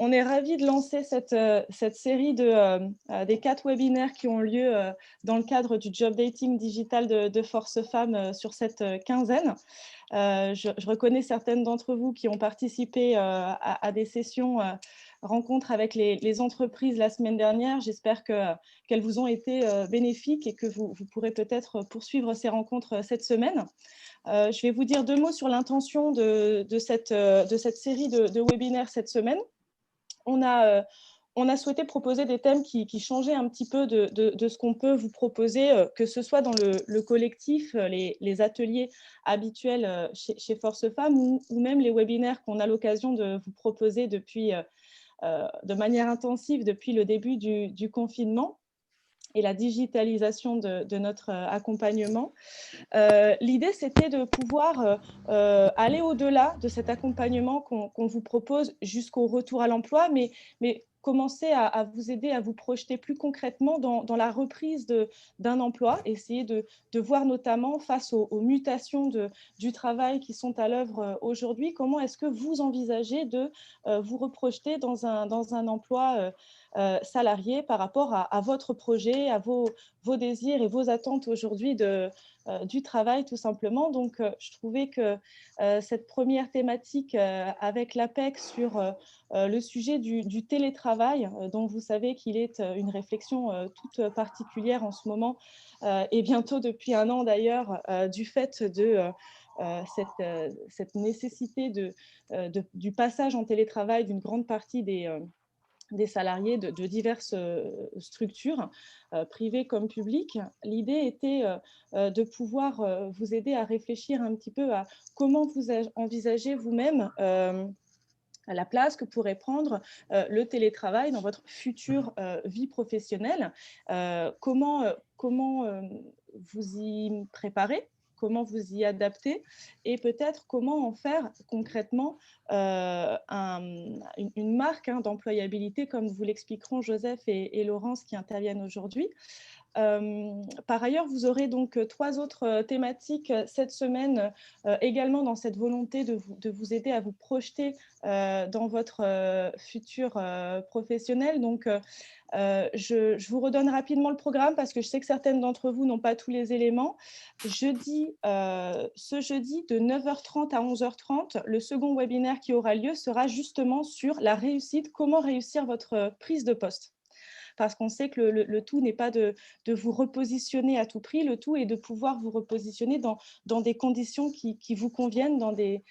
On est ravis de lancer cette série des 4 webinaires qui ont lieu dans le cadre du Job Dating Digital de Force Femmes sur cette quinzaine. Je reconnais certaines d'entre vous qui ont participé à des sessions rencontres avec les entreprises la semaine dernière. J'espère qu'elles vous ont été bénéfiques et que vous pourrez peut-être poursuivre ces rencontres cette semaine. Je vais vous dire 2 mots sur l'intention de cette série de webinaires cette semaine. On a souhaité proposer des thèmes qui changeaient un petit peu de ce qu'on peut vous proposer, que ce soit dans le collectif, les ateliers habituels chez Force Femmes ou même les webinaires qu'on a l'occasion de vous proposer de manière intensive depuis le début du confinement et la digitalisation de notre accompagnement. L'idée, c'était de pouvoir aller au-delà de cet accompagnement qu'on vous propose jusqu'au retour à l'emploi, mais commencer à vous aider à vous projeter plus concrètement dans la reprise d'un emploi, essayer de voir notamment face aux mutations du travail qui sont à l'œuvre aujourd'hui, comment est-ce que vous envisagez de vous reprojeter dans un emploi salarié par rapport à votre projet, à vos désirs et vos attentes aujourd'hui du travail, tout simplement. Donc, je trouvais que cette première thématique avec l'APEC sur le sujet du télétravail, dont vous savez qu'il est une réflexion toute particulière en ce moment, et bientôt depuis 1 an d'ailleurs, du fait de cette nécessité du passage en télétravail d'une grande partie des salariés de diverses structures, privées comme publiques. L'idée était de pouvoir vous aider à réfléchir un petit peu à comment vous envisagez vous-même la place que pourrait prendre le télétravail dans votre future vie professionnelle. Comment vous y préparez, comment vous y adaptez et peut-être comment en faire concrètement une marque d'employabilité, comme vous l'expliqueront Joseph et Laurence qui interviennent aujourd'hui. Par ailleurs, vous aurez donc 3 autres thématiques cette semaine, également dans cette volonté de vous aider à vous projeter dans votre futur professionnel. Donc, je vous redonne rapidement le programme parce que je sais que certaines d'entre vous n'ont pas tous les éléments. Ce jeudi, de 9h30 à 11h30, le second webinaire qui aura lieu sera justement sur la réussite, comment réussir votre prise de poste. Parce qu'on sait que le tout n'est pas de vous repositionner à tout prix, le tout est de pouvoir vous repositionner dans des conditions qui vous conviennent, dans des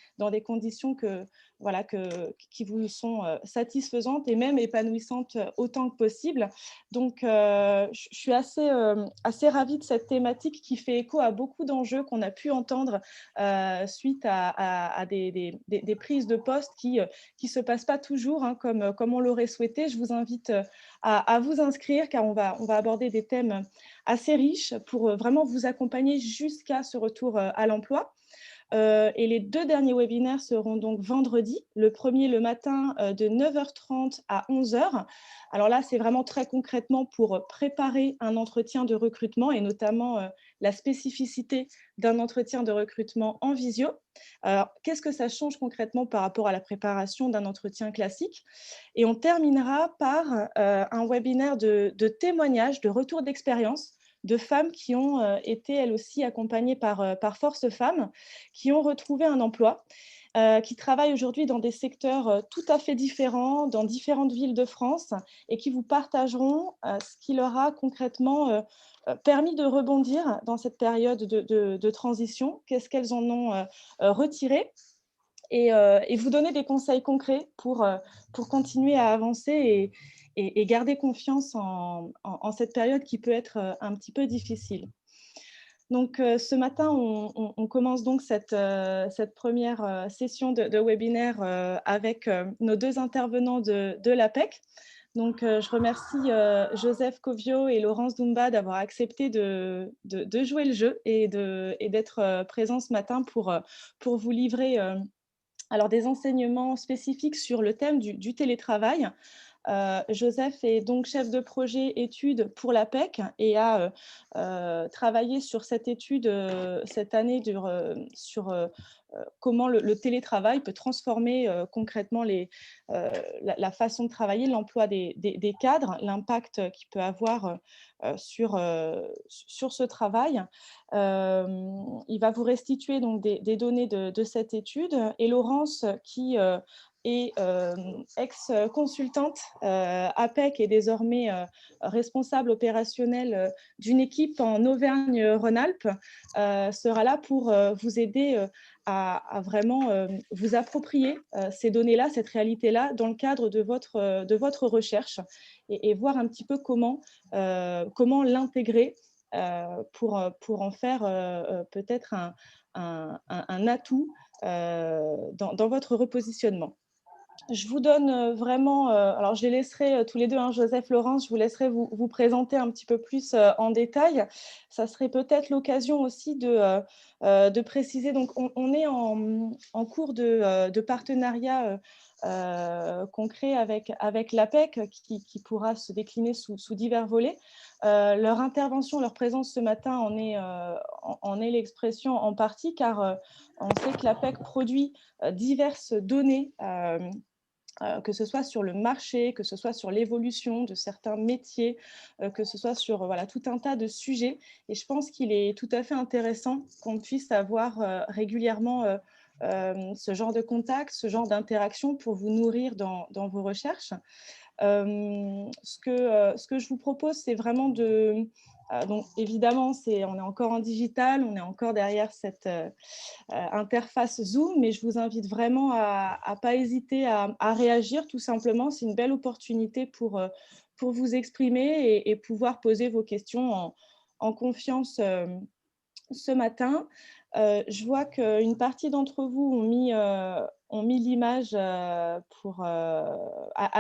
conditions qui vous sont satisfaisantes et même épanouissantes autant que possible. Donc, je suis assez ravie de cette thématique qui fait écho à beaucoup d'enjeux qu'on a pu entendre suite à des prises de poste qui ne se passent pas toujours comme on l'aurait souhaité. Je vous invite à vous inscrire car on va aborder des thèmes assez riches pour vraiment vous accompagner jusqu'à ce retour à l'emploi. Et les 2 derniers webinaires seront donc vendredi, le premier le matin de 9h30 à 11h. Alors là, c'est vraiment très concrètement pour préparer un entretien de recrutement et notamment la spécificité d'un entretien de recrutement en visio. Alors, qu'est-ce que ça change concrètement par rapport à la préparation d'un entretien classique? Et on terminera par un webinaire de témoignages, de retour d'expérience de femmes qui ont été elles aussi accompagnées par Force Femmes, qui ont retrouvé un emploi, qui travaillent aujourd'hui dans des secteurs tout à fait différents, dans différentes villes de France, et qui vous partageront ce qui leur a concrètement permis de rebondir dans cette période de transition, qu'est-ce qu'elles en ont retiré, et vous donner des conseils concrets pour continuer à avancer et garder confiance en cette période qui peut être un petit peu difficile. Donc, ce matin, on commence donc cette première session de webinaire avec nos 2 intervenants de l'APEC. Donc, je remercie Joseph Covio et Laurence Dumba d'avoir accepté de jouer le jeu et d'être présents ce matin pour vous livrer alors des enseignements spécifiques sur le thème du télétravail. Joseph est donc chef de projet études pour l'APEC et a travaillé sur cette étude cette année sur comment le télétravail peut transformer concrètement la façon de travailler, l'emploi des cadres, l'impact qu'il peut avoir sur ce travail. Il va vous restituer donc des données de cette étude, et Laurence, qui est ex-consultante APEC et désormais responsable opérationnel d'une équipe en Auvergne-Rhône-Alpes, sera là pour vous aider à vraiment vous approprier ces données-là, cette réalité-là, dans le cadre de votre recherche, et voir un petit peu comment l'intégrer pour en faire peut-être un atout dans votre repositionnement. Je vous donne vraiment, alors je les laisserai tous les deux, hein, Joseph, Laurence, je vous laisserai vous présenter un petit peu plus en détail. Ça serait peut-être l'occasion aussi de préciser, donc on est en cours de partenariat concret avec l'APEC, qui pourra se décliner sous divers volets. Leur intervention, leur présence ce matin en est l'expression en partie, car on sait que l'APEC produit diverses données, que ce soit sur le marché, que ce soit sur l'évolution de certains métiers, que ce soit sur voilà, tout un tas de sujets. Et je pense qu'il est tout à fait intéressant qu'on puisse avoir régulièrement ce genre de contact, ce genre d'interaction pour vous nourrir dans vos recherches. Ce que je vous propose, c'est vraiment donc évidemment, on est encore en digital, on est encore derrière cette interface Zoom, mais je vous invite vraiment à ne pas hésiter à réagir tout simplement. C'est une belle opportunité pour vous exprimer et pouvoir poser vos questions en confiance ce matin. Je vois qu'une partie d'entre vous ont mis l'image à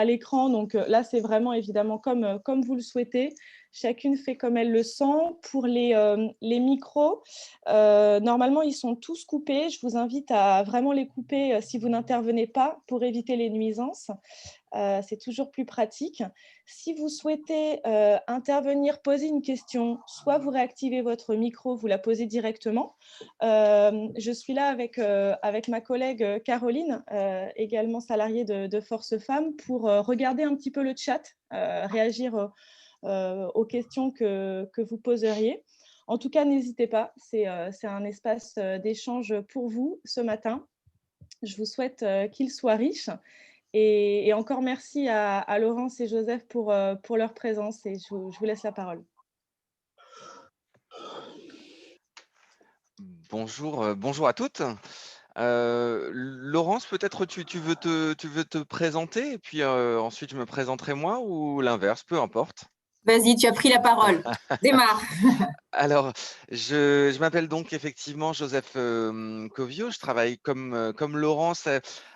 l'écran. Donc là, c'est vraiment évidemment comme vous le souhaitez. Chacune fait comme elle le sent. Pour les micros, normalement, ils sont tous coupés. Je vous invite à vraiment les couper si vous n'intervenez pas, pour éviter les nuisances. C'est toujours plus pratique. Si vous souhaitez intervenir, poser une question, soit vous réactivez votre micro, vous la posez directement. Je suis là avec ma collègue Caroline, également salariée de Force Femmes, pour regarder un petit peu le chat, réagir aux questions que vous poseriez. En tout cas, n'hésitez pas, c'est un espace d'échange pour vous ce matin. Je vous souhaite qu'il soit riche. Et encore merci à Laurence et Joseph pour leur présence, et je vous laisse la parole. Bonjour, bonjour à toutes. Laurence, peut-être tu veux te présenter et puis ensuite je me présenterai moi, ou l'inverse, peu importe. Vas-y, tu as pris la parole. Démarre. Alors, je m'appelle donc effectivement Joseph Covio. Je travaille comme Laurence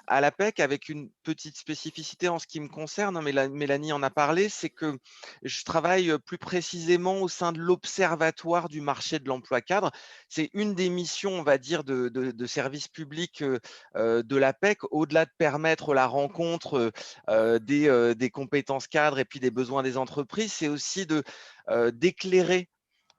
à l'APEC, avec une petite spécificité en ce qui me concerne, hein, Mélanie en a parlé, c'est que je travaille plus précisément au sein de l'Observatoire du marché de l'emploi cadre. C'est une des missions, on va dire, de service public de l'APEC, au-delà de permettre la rencontre des compétences cadres et puis des besoins des entreprises, c'est aussi d'éclairer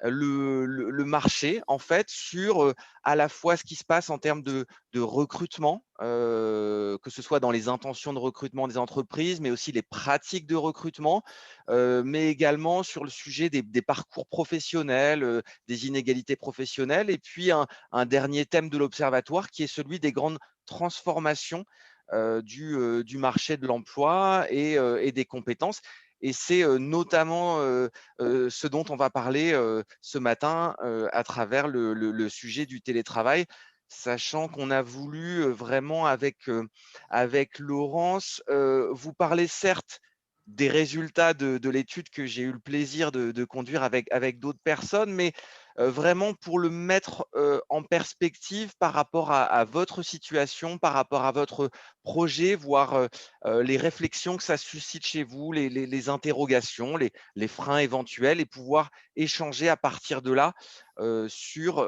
le marché, en fait, sur à la fois ce qui se passe en termes de recrutement, que ce soit dans les intentions de recrutement des entreprises, mais aussi les pratiques de recrutement, mais également sur le sujet des parcours professionnels, des inégalités professionnelles, et puis un dernier thème de l'Observatoire qui est celui des grandes transformations du marché de l'emploi et des compétences. Et c'est notamment ce dont on va parler ce matin à travers le sujet du télétravail, sachant qu'on a voulu vraiment avec Laurence vous parler certes des résultats de l'étude que j'ai eu le plaisir de conduire avec d'autres personnes, mais vraiment pour le mettre en perspective par rapport à votre situation, par rapport à votre projet, voire les réflexions que ça suscite chez vous, les interrogations, les freins éventuels, et pouvoir échanger à partir de là sur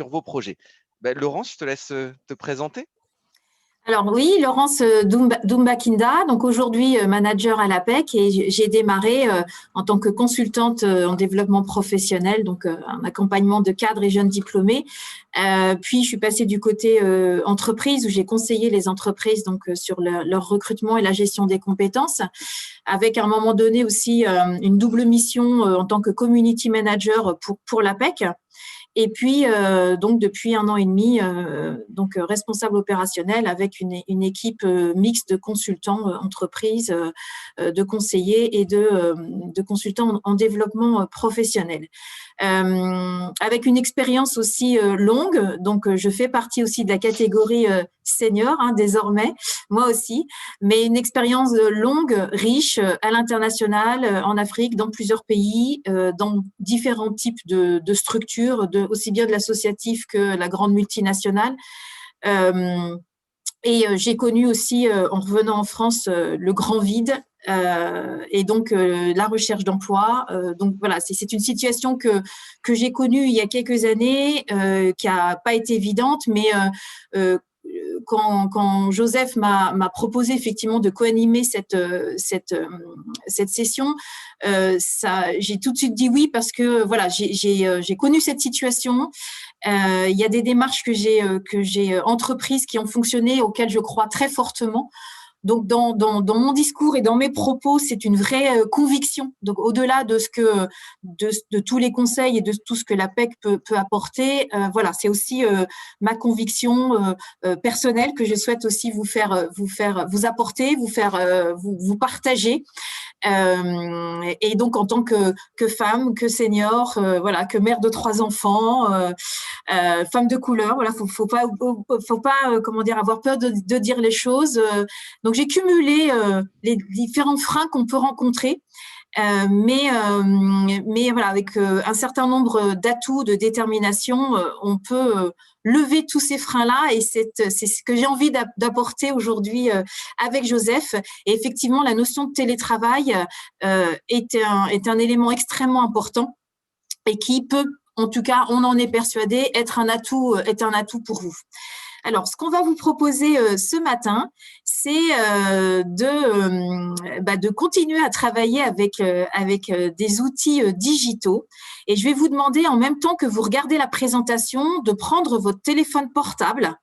vos projets. Ben, Laurence, je te laisse te présenter. Alors oui, Laurence Dumbakinda, donc aujourd'hui manager à l'APEC, et j'ai démarré en tant que consultante en développement professionnel, donc un accompagnement de cadres et jeunes diplômés. Puis je suis passée du côté entreprise où j'ai conseillé les entreprises donc sur leur recrutement et la gestion des compétences, avec à un moment donné aussi une double mission en tant que community manager pour l'APEC. Et puis, donc, depuis 1 an et demi, responsable opérationnel avec une équipe mixte de consultants entreprises, de conseillers et de consultants en développement professionnel. Avec une expérience aussi longue, donc je fais partie aussi de la catégorie senior désormais, moi aussi, mais une expérience longue, riche, à l'international, en Afrique, dans plusieurs pays, dans différents types de structures, aussi bien de l'associatif que la grande multinationale. Et j'ai connu aussi, en revenant en France, le grand vide et donc la recherche d'emploi. Donc voilà, c'est une situation que j'ai connue il y a quelques années, qui n'a pas été évidente, mais quand Joseph m'a proposé effectivement de co-animer cette session, j'ai tout de suite dit oui parce que voilà, j'ai connu cette situation. Il y a des démarches que j'ai entreprises qui ont fonctionné, auxquelles je crois très fortement. Donc, dans mon discours et dans mes propos, c'est une vraie conviction. Donc, au-delà de tous les conseils et de tout ce que l'APEC peut apporter, voilà, c'est aussi ma conviction personnelle que je souhaite aussi vous apporter, vous partager. Et donc, en tant que femme, que senior, voilà, que mère de 3 enfants, femme de couleur, voilà, faut pas comment dire, avoir peur de dire les choses. Donc, j'ai cumulé les différents freins qu'on peut rencontrer. Mais voilà, avec un certain nombre d'atouts, de détermination, on peut lever tous ces freins-là, et c'est ce que j'ai envie d'apporter aujourd'hui avec Joseph. Et effectivement, la notion de télétravail est un élément extrêmement important et qui peut, en tout cas, on en est persuadé, être un atout pour vous. Alors, ce qu'on va vous proposer ce matin, c'est de continuer à travailler avec des outils digitaux. Et je vais vous demander, en même temps que vous regardez la présentation, de prendre votre téléphone portable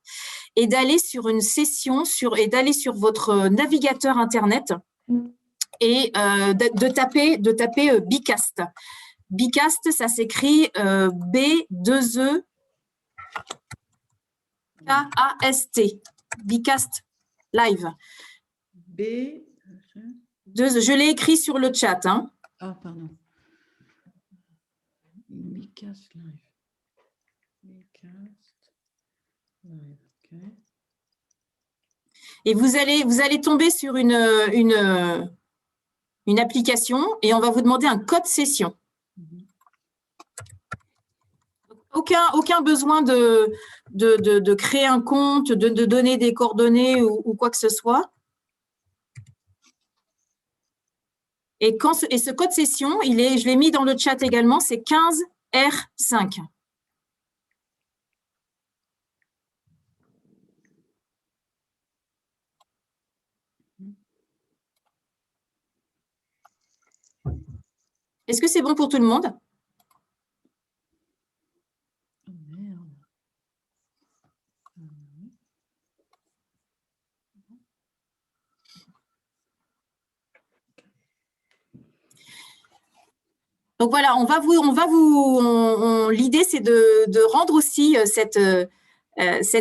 et d'aller sur une session, et d'aller sur votre navigateur Internet et de taper Bicast. Bicast, ça s'écrit B2E K-A-S-T, Bicast Live. Je l'ai écrit sur le chat. Ah, pardon. Bicast Live. Bicast Live, ok. Et vous allez tomber sur une application et on va vous demander un code session. Aucun besoin de créer un compte, de donner des coordonnées ou quoi que ce soit. Et ce code session, je l'ai mis dans le chat également, c'est 15R5. Est-ce que c'est bon pour tout le monde ? Donc voilà, l'idée c'est de rendre aussi cette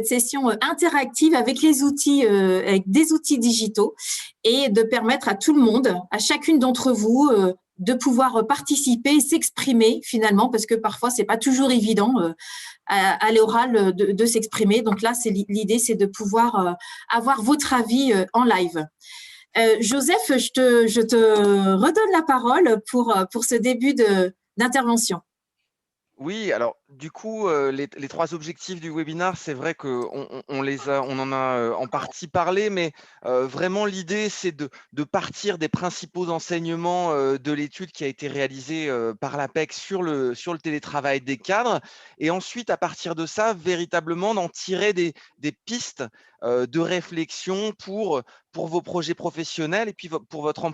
session interactive avec des outils digitaux, et de permettre à tout le monde, à chacune d'entre vous, de pouvoir participer et s'exprimer finalement, parce que parfois c'est pas toujours évident à l'oral de s'exprimer. Donc là, l'idée c'est de pouvoir avoir votre avis en live. Joseph, je te redonne la parole pour ce début d'intervention. Oui, alors du coup, les 3 objectifs du webinaire, c'est vrai on en a, en partie parlé, mais vraiment l'idée, c'est de partir des principaux enseignements, de l'étude qui a été réalisée, par l'APEC sur le télétravail des cadres et ensuite à partir de ça, véritablement d'en tirer des pistes, de réflexion pour vos projets professionnels et puis pour votre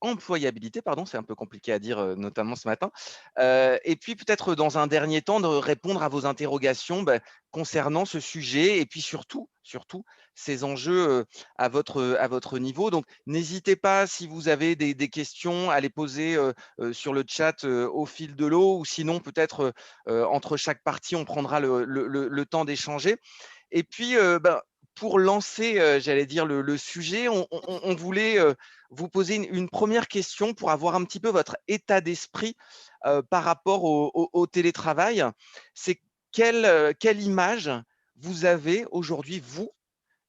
employabilité, pardon, c'est un peu compliqué à dire, notamment ce matin. Et puis peut-être dans un dernier temps de répondre à vos interrogations, concernant ce sujet et puis surtout ces enjeux, à votre niveau. Donc n'hésitez pas si vous avez des questions à les poser, sur le chat, au fil de l'eau ou sinon peut-être, entre chaque partie, on prendra le temps d'échanger. Et puis, pour lancer, j'allais dire le sujet, on voulait, vous poser une 1re question pour avoir un petit peu votre état d'esprit, par rapport au télétravail. C'est quelle image vous avez aujourd'hui, vous,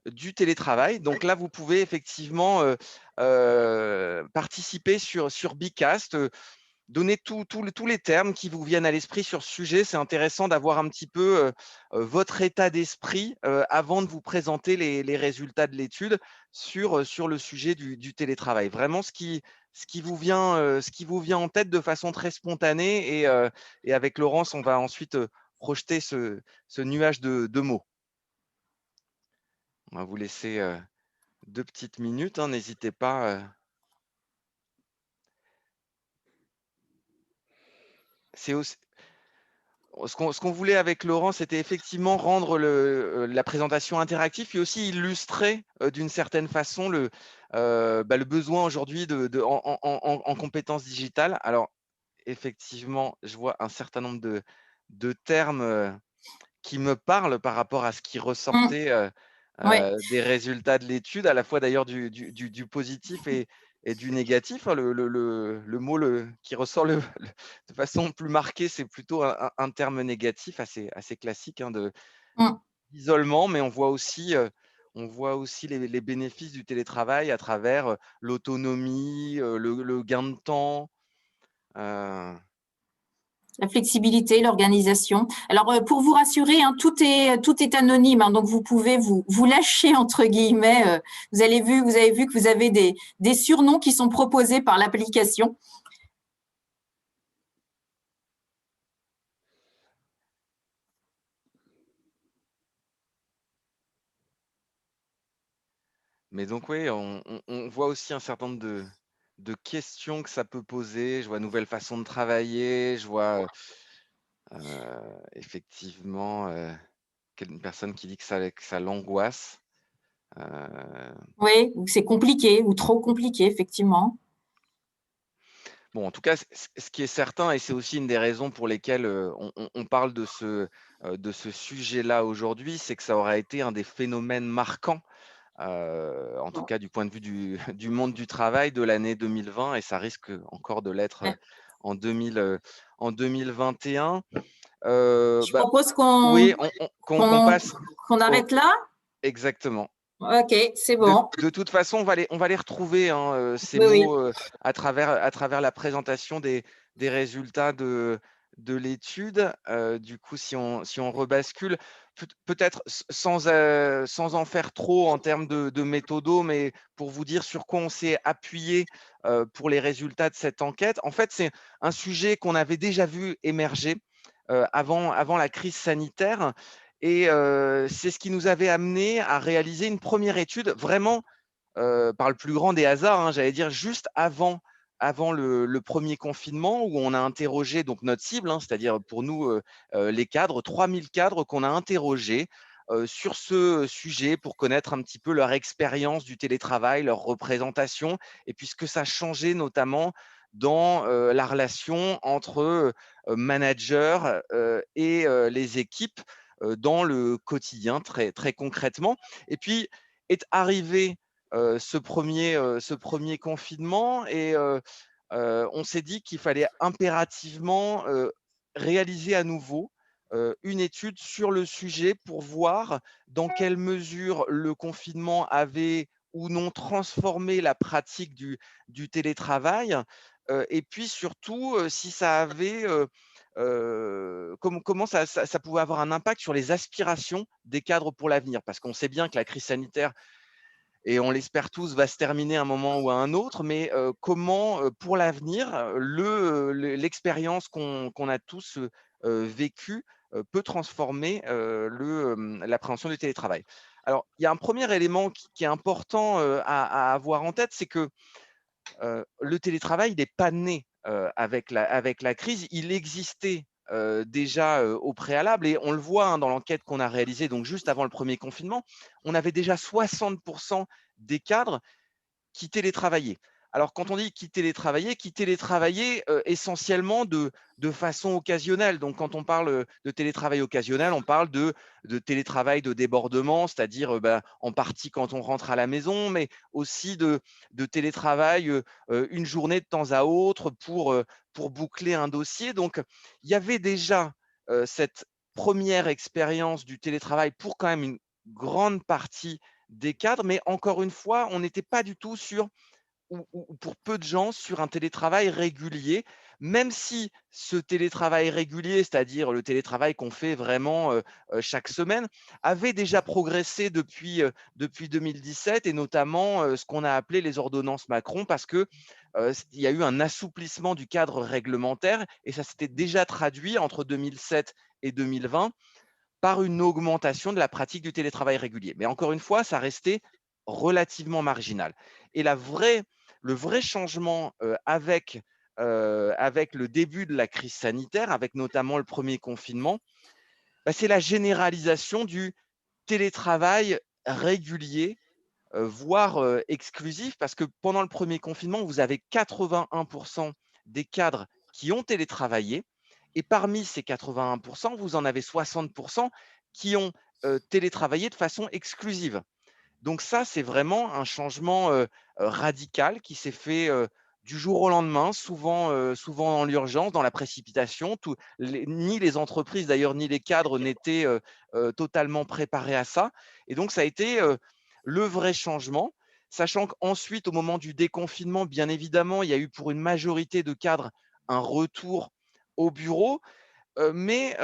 du télétravail? Donc là, vous pouvez effectivement, participer sur Bcast, donner tous les termes qui vous viennent à l'esprit sur ce sujet. C'est intéressant d'avoir un petit peu, votre état d'esprit, avant de vous présenter les résultats de l'étude sur le sujet du télétravail. Vraiment ce qui vous vient en tête de façon très spontanée et avec Laurence, on va ensuite, projeter ce nuage de mots. On va vous laisser, 2 petites minutes, hein, n'hésitez pas, c'est aussi ce qu'on voulait avec Laurent, c'était effectivement rendre la présentation interactive, puis aussi illustrer, d'une certaine façon le besoin aujourd'hui en compétences digitales. Alors effectivement, je vois un certain nombre de termes, qui me parlent par rapport à ce qui Mmh. ressortait, Ouais. des résultats de l'étude, à la fois d'ailleurs du positif et du négatif, hein. Le mot qui ressort de façon plus marquée, c'est plutôt un terme négatif assez classique, hein, Mmh. d'isolement, mais on voit aussi les bénéfices du télétravail à travers, l'autonomie, le gain de temps, heu La flexibilité, l'organisation. Alors, pour vous rassurer, hein, tout est anonyme, hein, donc vous pouvez vous lâcher entre guillemets. Vous avez vu que vous avez des surnoms qui sont proposés par l'application. Mais donc oui, on voit aussi un certain nombre de questions que ça peut poser. Je vois nouvelle façon de travailler, je vois, effectivement, une personne qui dit que ça l'angoisse. Heu, Oui, ou c'est compliqué ou trop compliqué, effectivement. bon, en tout cas, ce qui est certain et c'est aussi une des raisons pour lesquelles, on parle de ce sujet-là aujourd'hui, c'est que ça aura été un des phénomènes marquants, en tout cas du point de vue du monde du travail de l'année 2020 et ça risque encore de l'être, Ouais. En 2021. Je propose Oui, qu'on passe qu'on au arrête là. exactement. Ok, c'est bon. De toute façon, on va les retrouver, hein, ces Oui, oui. mots, à travers la présentation des résultats de l'étude. Du coup, si on rebascule, peut-être sans en faire trop en termes de méthodo, mais pour vous dire sur quoi on s'est appuyé, pour les résultats de cette enquête. En fait, c'est un sujet qu'on avait déjà vu émerger, avant la crise sanitaire et c'est ce qui nous avait amené à réaliser une 1re étude vraiment, par le plus grand des hasards, hein, j'allais dire juste avant le 1er confinement où on a interrogé donc notre cible, hein, c'est-à-dire pour nous, les cadres, 3000 cadres qu'on a interrogés, sur ce sujet pour connaître un petit peu leur expérience du télétravail, leur représentation et puis ce que ça changeait notamment dans, la relation entre, managers, et les équipes, dans le quotidien très concrètement et puis est arrivé, ce 1er confinement et on s'est dit qu'il fallait impérativement, réaliser à nouveau, une étude sur le sujet pour voir dans quelle mesure le confinement avait ou non transformé la pratique du télétravail, et puis surtout, si ça avait, comment ça pouvait avoir un impact sur les aspirations des cadres pour l'avenir? Parce qu'on sait bien que la crise sanitaire, et on l'espère tous, va se terminer à un moment ou à un autre, mais comment, pour l'avenir, l'expérience qu'on a tous vécue peut transformer l'appréhension du télétravail. Alors, il y a un premier élément qui est important à avoir en tête, c'est que le télétravail, il n'est pas né avec la crise, il existait déjà au préalable, et on le voit hein, dans l'enquête qu'on a réalisée donc juste avant le premier confinement, on avait déjà 60% des cadres qui télétravaillaient. Alors, quand on dit qui télétravaillaient essentiellement de façon occasionnelle. Donc, quand on parle de télétravail occasionnel, on parle de télétravail de débordement, c'est-à-dire en partie quand on rentre à la maison, mais aussi de télétravail une journée de temps à autre pour boucler un dossier. Donc, il y avait déjà cette première expérience du télétravail pour quand même une grande partie des cadres, mais encore une fois, on n'était pas du tout sur, ou pour peu de gens, sur un télétravail régulier, même si ce télétravail régulier, c'est-à-dire le télétravail qu'on fait vraiment chaque semaine, avait déjà progressé depuis 2017, et notamment ce qu'on a appelé les ordonnances Macron, parce que il y a eu un assouplissement du cadre réglementaire, et ça s'était déjà traduit entre 2007 et 2020 par une augmentation de la pratique du télétravail régulier. Mais encore une fois, ça restait relativement marginal. Et le vrai changement avec le début de la crise sanitaire, avec notamment le premier confinement, c'est la généralisation du télétravail régulier, voire exclusif, parce que pendant le premier confinement, vous avez 81% des cadres qui ont télétravaillé, et parmi ces 81%, vous en avez 60% qui ont télétravaillé de façon exclusive. Donc ça, c'est vraiment un changement radical qui s'est fait du jour au lendemain, souvent dans l'urgence, dans la précipitation. Ni les entreprises d'ailleurs, ni les cadres n'étaient totalement préparés à ça. Et donc, ça a été le vrai changement, sachant qu'ensuite, au moment du déconfinement, bien évidemment, il y a eu pour une majorité de cadres un retour au bureau. Mais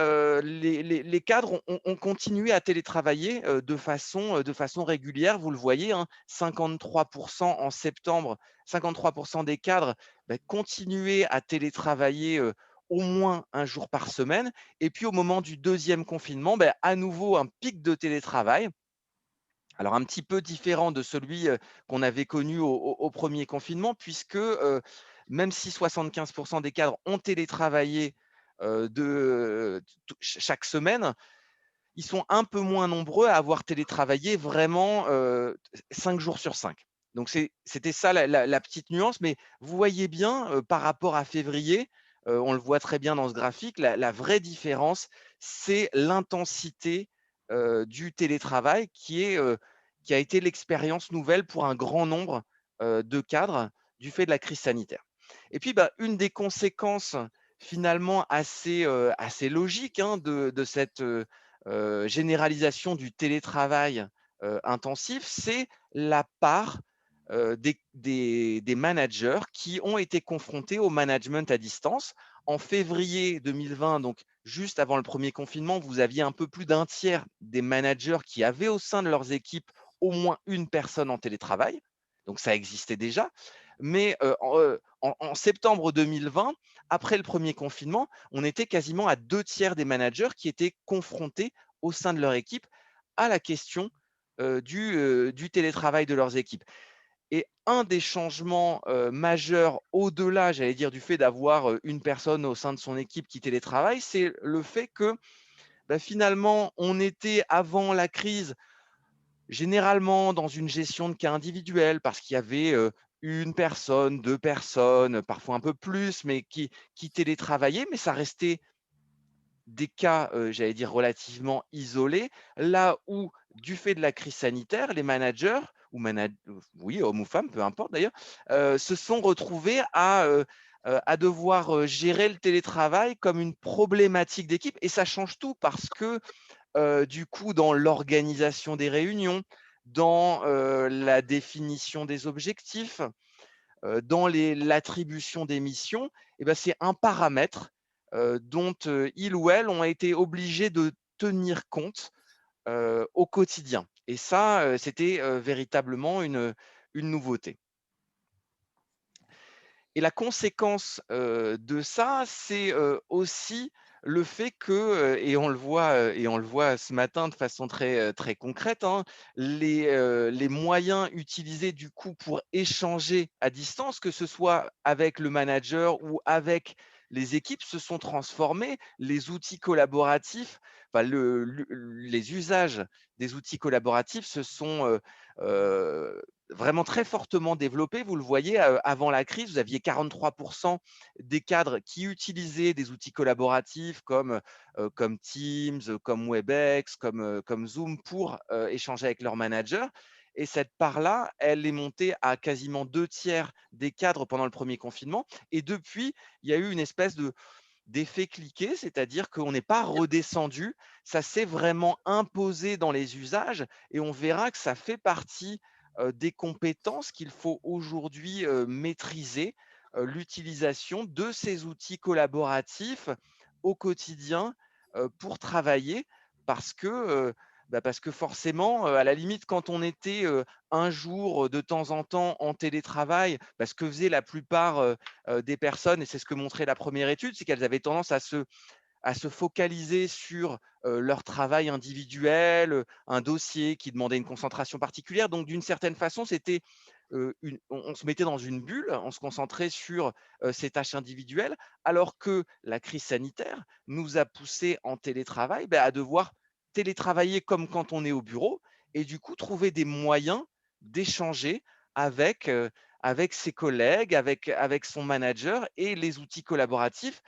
les cadres ont continué à télétravailler de façon régulière. Vous le voyez, hein, 53% en septembre, 53% des cadres continuaient à télétravailler au moins un jour par semaine. Et puis au moment du deuxième confinement, à nouveau un pic de télétravail. Alors un petit peu différent de celui qu'on avait connu au premier confinement, puisque même si 75% des cadres ont télétravaillé chaque semaine, ils sont un peu moins nombreux à avoir télétravaillé vraiment 5 jours sur 5. Donc c'était ça la petite nuance, mais vous voyez bien par rapport à février, on le voit très bien dans ce graphique, la vraie différence, c'est l'intensité du télétravail qui a été l'expérience nouvelle pour un grand nombre de cadres du fait de la crise sanitaire. Et puis, une des conséquences finalement assez logiques hein, de cette généralisation du télétravail intensif, c'est la part des managers qui ont été confrontés au management à distance. En février 2020, donc juste avant le premier confinement, vous aviez un peu plus d'un tiers des managers qui avaient au sein de leurs équipes au moins une personne en télétravail. Donc ça existait déjà. Mais en septembre 2020, après le premier confinement, on était quasiment à 2 tiers des managers qui étaient confrontés au sein de leur équipe à la question du télétravail de leurs équipes. Et un des changements majeurs, au-delà, j'allais dire, du fait d'avoir une personne au sein de son équipe qui télétravaille, c'est le fait que finalement, on était avant la crise généralement dans une gestion de cas individuels, parce qu'il y avait une personne, 2 personnes, parfois un peu plus, mais qui télétravaillaient, mais ça restait des cas, j'allais dire, relativement isolés, là où, du fait de la crise sanitaire, les managers, oui, hommes ou femmes, peu importe d'ailleurs, se sont retrouvés à devoir gérer le télétravail comme une problématique d'équipe. Et ça change tout, parce que du coup, dans l'organisation des réunions, dans la définition des objectifs, dans l'attribution des missions, c'est un paramètre dont ils ou elles ont été obligés de tenir compte au quotidien. Et ça, c'était véritablement une nouveauté. Et la conséquence de ça, c'est aussi le fait que, et on le voit ce matin de façon très concrète, hein, les moyens utilisés du coup pour échanger à distance, que ce soit avec le manager ou avec les équipes, se sont transformés. Les outils collaboratifs, enfin, les usages des outils collaboratifs se sont vraiment très fortement développé. Vous le voyez, avant la crise, vous aviez 43% des cadres qui utilisaient des outils collaboratifs comme Teams, comme Webex, comme Zoom pour échanger avec leur manager. Et cette part-là, elle est montée à quasiment 2 tiers des cadres pendant le premier confinement. Et depuis, il y a eu une espèce d'effet cliquet, c'est-à-dire qu'on n'est pas redescendu, ça s'est vraiment imposé dans les usages et on verra que ça fait partie des compétences qu'il faut aujourd'hui maîtriser, l'utilisation de ces outils collaboratifs au quotidien pour travailler parce que forcément, à la limite, quand on était un jour de temps en temps en télétravail, ce que faisaient la plupart des personnes, et c'est ce que montrait la première étude, c'est qu'elles avaient tendance à se focaliser sur leur travail individuel, un dossier qui demandait une concentration particulière. Donc, d'une certaine façon, c'était on se mettait dans une bulle, on se concentrait sur ces tâches individuelles, alors que la crise sanitaire nous a poussé en télétravail à devoir télétravailler comme quand on est au bureau et du coup trouver des moyens d'échanger avec, avec ses collègues, avec son manager et les outils collaboratifs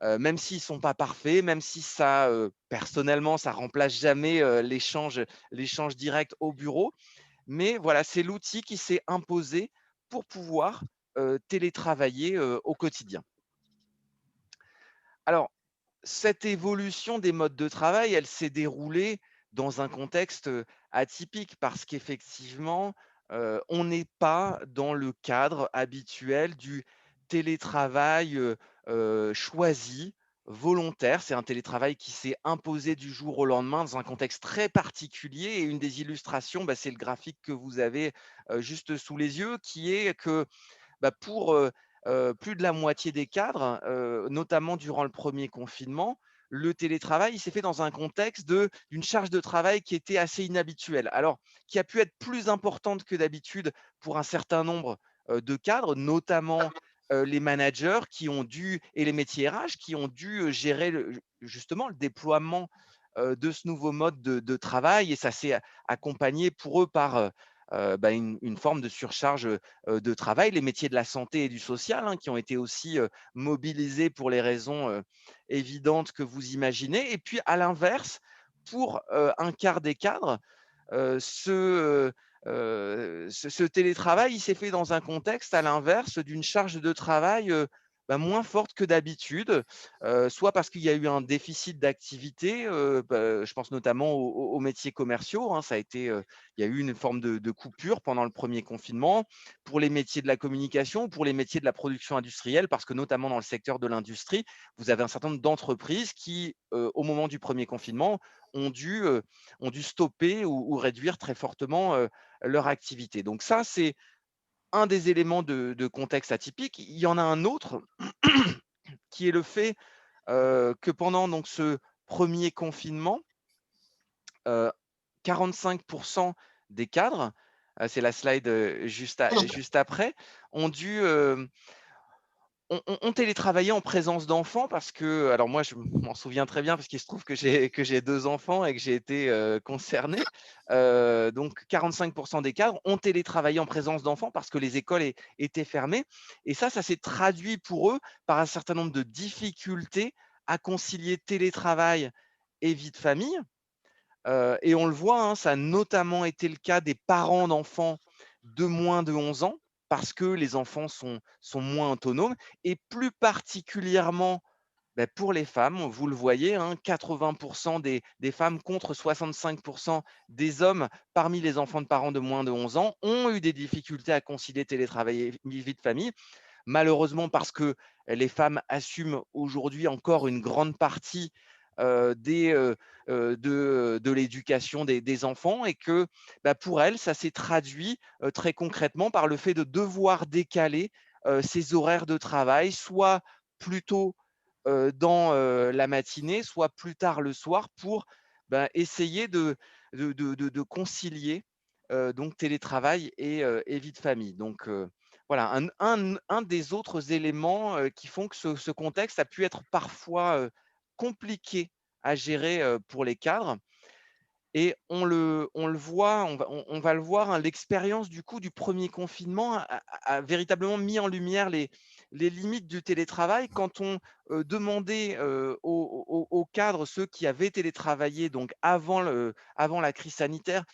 même s'ils sont pas parfaits, même si ça, personnellement, ça remplace jamais, l'échange direct au bureau. Mais voilà, c'est l'outil qui s'est imposé pour pouvoir, télétravailler, au quotidien. Alors, cette évolution des modes de travail, elle s'est déroulée dans un contexte, atypique parce qu'effectivement, on n'est pas dans le cadre habituel du télétravail, choisi, volontaire. C'est un télétravail qui s'est imposé du jour au lendemain dans un contexte très particulier et une des illustrations, c'est le graphique que vous avez, juste sous les yeux qui est que pour, plus de la moitié des cadres, notamment durant le premier confinement, le télétravail, il s'est fait dans un contexte d'une charge de travail qui était assez inhabituelle. Alors, qui a pu être plus importante que d'habitude pour un certain nombre, de cadres, notamment, les managers qui ont dû et les métiers RH qui ont dû, gérer justement le déploiement, de ce nouveau mode de travail et ça s'est accompagné pour eux par, une forme de surcharge, de travail, les métiers de la santé et du social, hein, qui ont été aussi, mobilisés pour les raisons, évidentes que vous imaginez. Et puis à l'inverse, pour, un quart des cadres, ce télétravail, il s'est fait dans un contexte à l'inverse d'une charge de travail, moins forte que d'habitude, soit parce qu'il y a eu un déficit d'activité, je pense notamment aux métiers commerciaux, hein, ça a été, il y a eu une forme de coupure pendant le premier confinement. Pour les métiers de la communication ou pour les métiers de la production industrielle, parce que notamment dans le secteur de l'industrie, vous avez un certain nombre d'entreprises qui, au moment du premier confinement, ont dû, ont dû stopper ou réduire très fortement, leur activité. Donc ça, c'est un des éléments de contexte atypique. Il y en a un autre qui est le fait, que pendant donc ce premier confinement, heu, 45 des cadres, c'est la slide, juste après, ont dû, on télétravaillait en présence d'enfants parce que alors moi, je m'en souviens très bien parce qu'il se trouve que j'ai 2 enfants et que j'ai été, concerné. Donc 45 des cadres ont télétravaillé en présence d'enfants parce que les écoles étaient fermées et ça s'est traduit pour eux par un certain nombre de difficultés à concilier télétravail et vie de famille. Et on le voit, hein, ça a notamment été le cas des parents d'enfants de moins de 11 ans, parce que les enfants sont moins autonomes et plus particulièrement, pour les femmes. Vous le voyez, hein, 80 des femmes contre 65 des hommes parmi les enfants de parents de moins de 11 ans ont eu des difficultés à concilier télétravail et vie de famille malheureusement parce que les femmes assument aujourd'hui encore une grande partie de l'éducation des enfants et que pour elles, ça s'est traduit très concrètement par le fait de devoir décaler ses horaires de travail, soit plus tôt dans la matinée, soit plus tard le soir pour essayer de concilier donc télétravail et vie de famille. Donc voilà, un des autres éléments qui font que ce contexte a pu être parfois compliqué à gérer pour les cadres. Et on le voit, on va le voir, hein, l'expérience du coup du premier confinement a véritablement mis en lumière les limites du télétravail. Quand on demandait aux cadres, ceux qui avaient télétravaillé donc avant la crise sanitaire,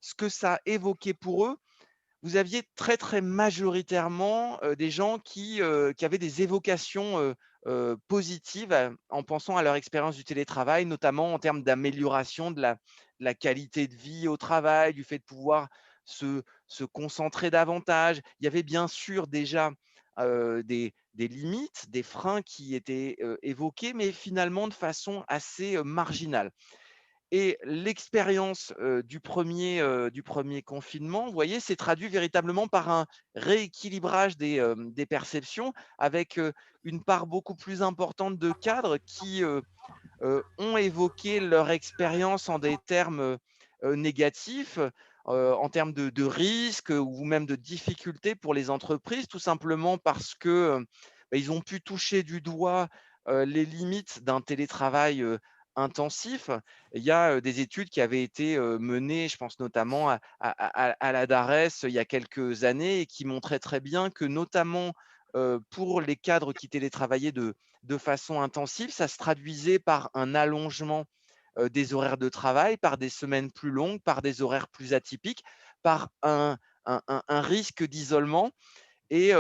ce que ça évoquait pour eux, vous aviez très, très majoritairement des gens qui avaient des évocations positives en pensant à leur expérience du télétravail, notamment en termes d'amélioration de la qualité de vie au travail, du fait de pouvoir se concentrer davantage. Il y avait bien sûr déjà des limites, des freins qui étaient évoqués, mais finalement de façon assez marginale. Et l'expérience du premier confinement, vous voyez, s'est traduit véritablement par un rééquilibrage des perceptions avec une part beaucoup plus importante de cadres qui ont évoqué leur expérience en des termes négatifs, en termes de risques ou même de difficultés pour les entreprises, tout simplement parce que ils ont pu toucher du doigt les limites d'un télétravail intensif. Il y a des études qui avaient été menées, je pense notamment à la DARES il y a quelques années, et qui montraient très bien que notamment pour les cadres qui télétravaillaient de façon intensive, ça se traduisait par un allongement des horaires de travail, par des semaines plus longues, par des horaires plus atypiques, par un risque d'isolement. Et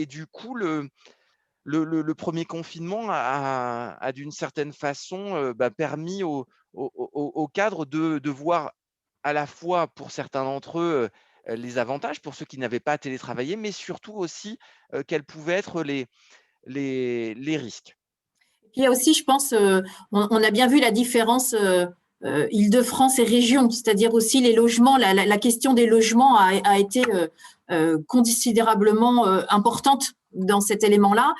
du coup, le premier confinement a d'une certaine façon permis aux cadres de voir à la fois pour certains d'entre eux les avantages, pour ceux qui n'avaient pas télétravaillé, mais surtout aussi quels pouvaient être les risques. Il y a aussi, je pense, on a bien vu la différence Île-de-France et région, c'est-à-dire aussi les logements, la question des logements a été considérablement importante dans cet élément-là,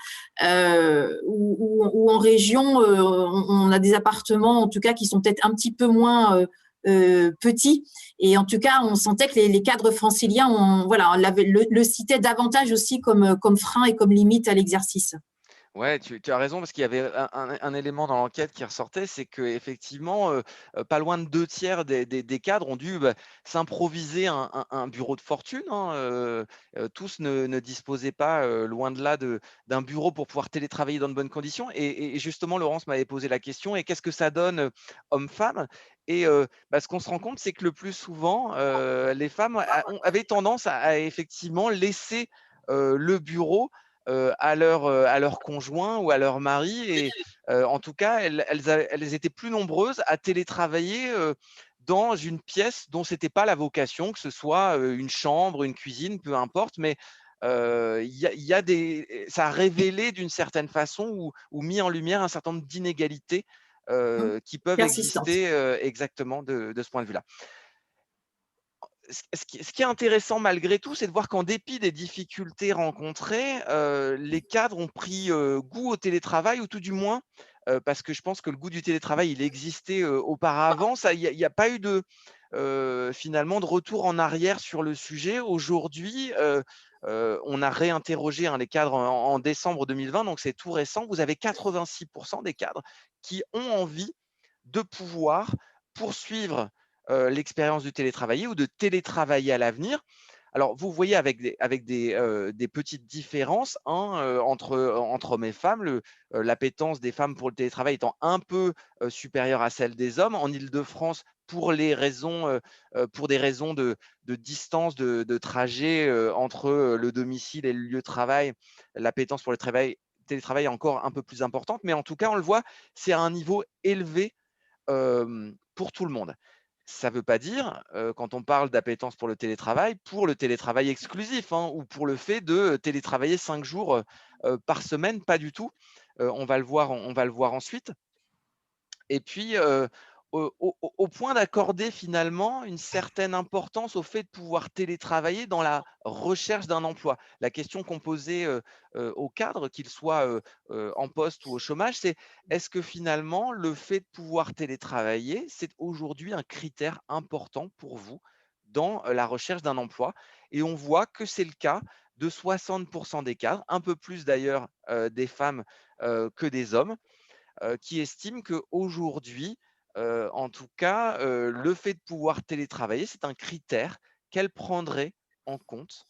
où en région, on a des appartements, en tout cas, qui sont peut-être un petit peu moins petits. Et en tout cas, on sentait que les cadres franciliens, voilà, le citaient davantage aussi comme frein et comme limite à l'exercice. Ouais, tu as raison parce qu'il y avait un élément dans l'enquête qui ressortait, c'est qu'effectivement, pas loin de 2 tiers des cadres ont dû, s'improviser un bureau de fortune, hein, tous ne disposaient pas, loin de là d'un bureau pour pouvoir télétravailler dans de bonnes conditions et justement Laurence m'avait posé la question: «Et qu'est-ce que ça donne, hommes-femmes?» Et ce qu'on se rend compte, c'est que le plus souvent, les femmes avaient tendance à effectivement laisser, le bureau à leur conjoint ou à leur mari et en tout cas, elles étaient plus nombreuses à télétravailler, dans une pièce dont c'était pas la vocation, que ce soit, une chambre, une cuisine, peu importe, mais il y a des ça a révélé d'une certaine façon ou mis en lumière un certain nombre d'inégalités, qui peuvent Persistante. exister, exactement de ce point de vue-là. Ce qui est intéressant malgré tout, c'est de voir qu'en dépit des difficultés rencontrées, les cadres ont pris, goût au télétravail ou tout du moins, parce que je pense que le goût du télétravail, il existait, auparavant. Ça, il y a pas eu finalement de retour en arrière sur le sujet. Aujourd'hui, on a réinterrogé, hein, les cadres en décembre 2020, donc c'est tout récent. Vous avez 86 des cadres qui ont envie de pouvoir poursuivre l'expérience du télétravailler ou de télétravailler à l'avenir. Alors, vous voyez avec des petites différences, hein, entre hommes et femmes, l'appétence des femmes pour le télétravail étant un peu supérieure à celle des hommes. En Île-de-France, pour des raisons de distance, de trajet entre le domicile et le lieu de travail, l'appétence pour le télétravail est encore un peu plus importante. Mais en tout cas, on le voit, c'est à un niveau élevé pour tout le monde. Ça ne veut pas dire, quand on parle d'appétence pour le télétravail exclusif, hein, ou pour le fait de télétravailler 5 jours par semaine, pas du tout. On va le voir ensuite. Et puis, au point d'accorder finalement une certaine importance au fait de pouvoir télétravailler dans la recherche d'un emploi. La question qu'on posait aux cadres, qu'ils soient en poste ou au chômage, c'est est-ce que finalement le fait de pouvoir télétravailler, c'est aujourd'hui un critère important pour vous dans la recherche d'un emploi? Et on voit que c'est le cas de 60% des cadres, un peu plus d'ailleurs des femmes que des hommes, qui estiment qu'aujourd'hui, en tout cas, le fait de pouvoir télétravailler, c'est un critère qu'elles prendraient en compte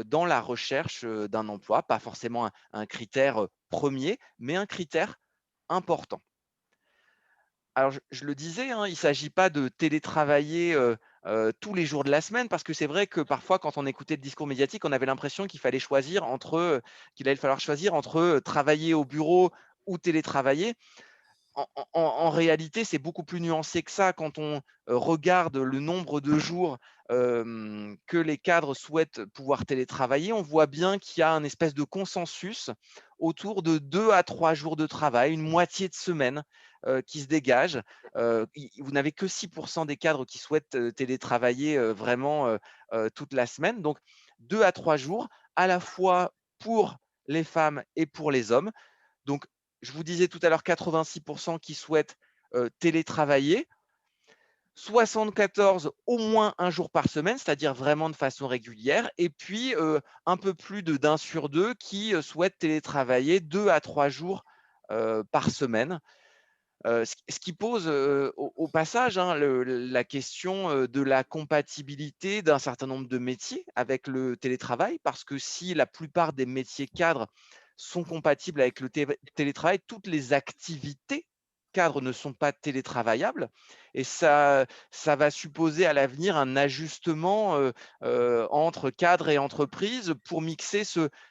dans la recherche d'un emploi. Pas forcément un critère premier, mais un critère important. Alors, je le disais, hein, il ne s'agit pas de télétravailler tous les jours de la semaine, parce que c'est vrai que parfois, quand on écoutait le discours médiatique, on avait l'impression qu'il fallait choisir qu'il allait falloir choisir entre travailler au bureau ou télétravailler. En réalité, c'est beaucoup plus nuancé que ça quand on regarde le nombre de jours que les cadres souhaitent pouvoir télétravailler. On voit bien qu'il y a un espèce de consensus autour de 2 à 3 jours de travail, une moitié de semaine qui se dégage. Vous n'avez que 6% des cadres qui souhaitent télétravailler vraiment toute la semaine. Donc, 2 à 3 jours, à la fois pour les femmes et pour les hommes. Donc, je vous disais tout à l'heure 86% qui souhaitent télétravailler, 74 au moins un jour par semaine, c'est-à-dire vraiment de façon régulière, et puis un peu plus d'un sur deux qui souhaitent télétravailler 2 à 3 jours par semaine. Ce qui pose au passage, hein, la question de la compatibilité d'un certain nombre de métiers avec le télétravail, parce que si la plupart des métiers cadres sont compatibles avec le télétravail, toutes les activités cadres ne sont pas télétravaillables, et ça va supposer à l'avenir un ajustement entre cadres et entreprises pour mixer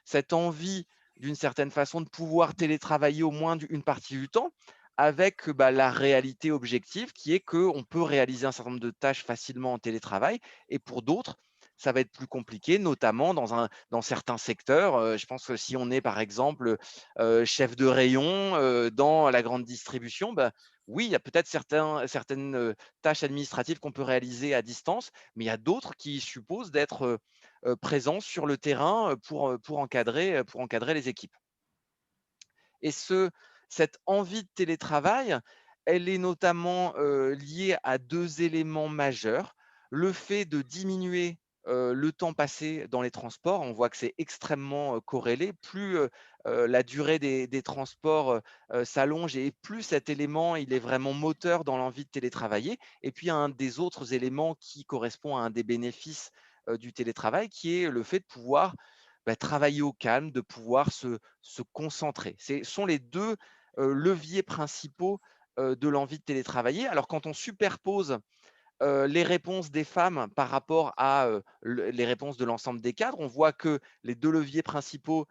cette envie d'une certaine façon de pouvoir télétravailler au moins une partie du temps avec la réalité objective qui est qu'on peut réaliser un certain nombre de tâches facilement en télétravail, et pour d'autres, ça va être plus compliqué, notamment dans certains secteurs. Je pense que si on est par exemple chef de rayon dans la grande distribution, oui, il y a peut-être certaines tâches administratives qu'on peut réaliser à distance, mais il y a d'autres qui supposent d'être présents sur le terrain pour encadrer les équipes. Et cette envie de télétravail, elle est notamment liée à 2 éléments majeurs. Le fait de diminuer le temps passé dans les transports, on voit que c'est extrêmement corrélé. Plus la durée des transports s'allonge, et plus cet élément il est vraiment moteur dans l'envie de télétravailler. Et puis un des autres éléments qui correspond à un des bénéfices du télétravail, qui est le fait de pouvoir travailler au calme, de pouvoir se concentrer. Ce sont les 2 leviers principaux de l'envie de télétravailler. Alors, quand on superpose les réponses des femmes par rapport à les réponses de l'ensemble des cadres, on voit que les 2 leviers principaux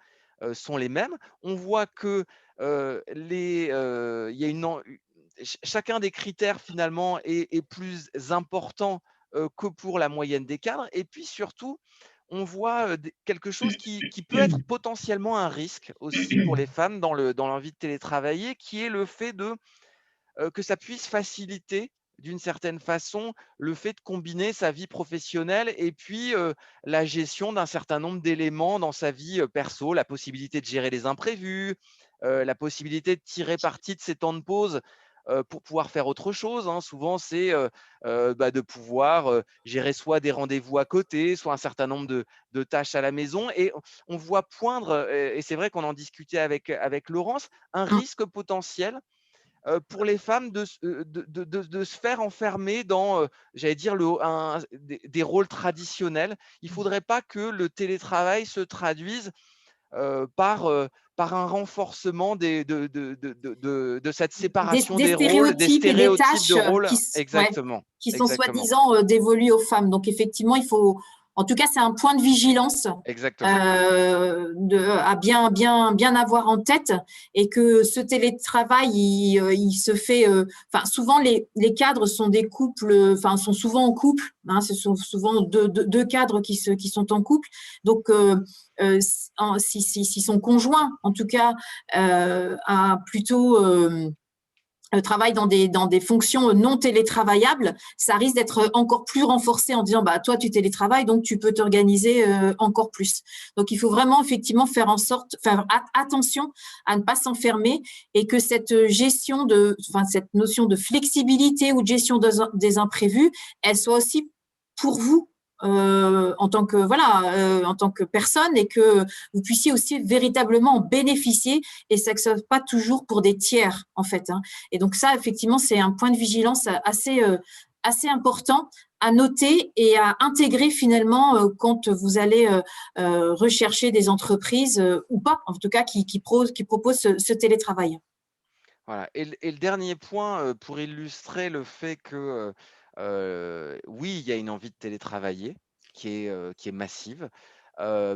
sont les mêmes. On voit que il y a chacun des critères finalement est plus important que pour la moyenne des cadres. Et puis surtout, on voit quelque chose qui peut être potentiellement un risque aussi pour les femmes dans l'envie de télétravailler, qui est le fait que ça puisse faciliter d'une certaine façon le fait de combiner sa vie professionnelle et puis la gestion d'un certain nombre d'éléments dans sa vie perso, la possibilité de gérer les imprévus, la possibilité de tirer parti de ses temps de pause pour pouvoir faire autre chose, hein. Souvent, c'est de pouvoir gérer soit des rendez-vous à côté, soit un certain nombre de tâches à la maison. Et on voit poindre, et c'est vrai qu'on en discutait avec Laurence, un risque potentiel pour les femmes de se faire enfermer dans, j'allais dire, des rôles traditionnels. Il ne faudrait pas que le télétravail se traduise par un renforcement de cette séparation Des des rôles, des stéréotypes et des stéréotypes tâches de rôles. qui sont Exactement. soi-disant dévolues aux femmes. Donc effectivement, il faut En tout cas, c'est un point de vigilance Exactement. à bien avoir en tête, et que ce télétravail, il se fait. Enfin, souvent les cadres sont des couples, enfin sont souvent en couple. Hein, ce sont souvent deux cadres qui sont en couple. Donc, si son conjoint, en tout cas, a plutôt travaille dans des fonctions non télétravaillables, ça risque d'être encore plus renforcé en disant toi tu télétravailles, donc tu peux t'organiser encore plus. Donc il faut vraiment effectivement faire attention à ne pas s'enfermer, et que cette cette notion de flexibilité ou de gestion des imprévus, elle soit aussi pour vous en tant que personne, et que vous puissiez aussi véritablement en bénéficier, et ça que ce soit pas toujours pour des tiers en fait. Hein. Et donc ça, effectivement, c'est un point de vigilance assez important à noter et à intégrer finalement quand vous allez rechercher des entreprises ou pas, en tout cas qui proposent ce télétravail. Voilà. Et le dernier point pour illustrer le fait que oui, il y a une envie de télétravailler qui est massive,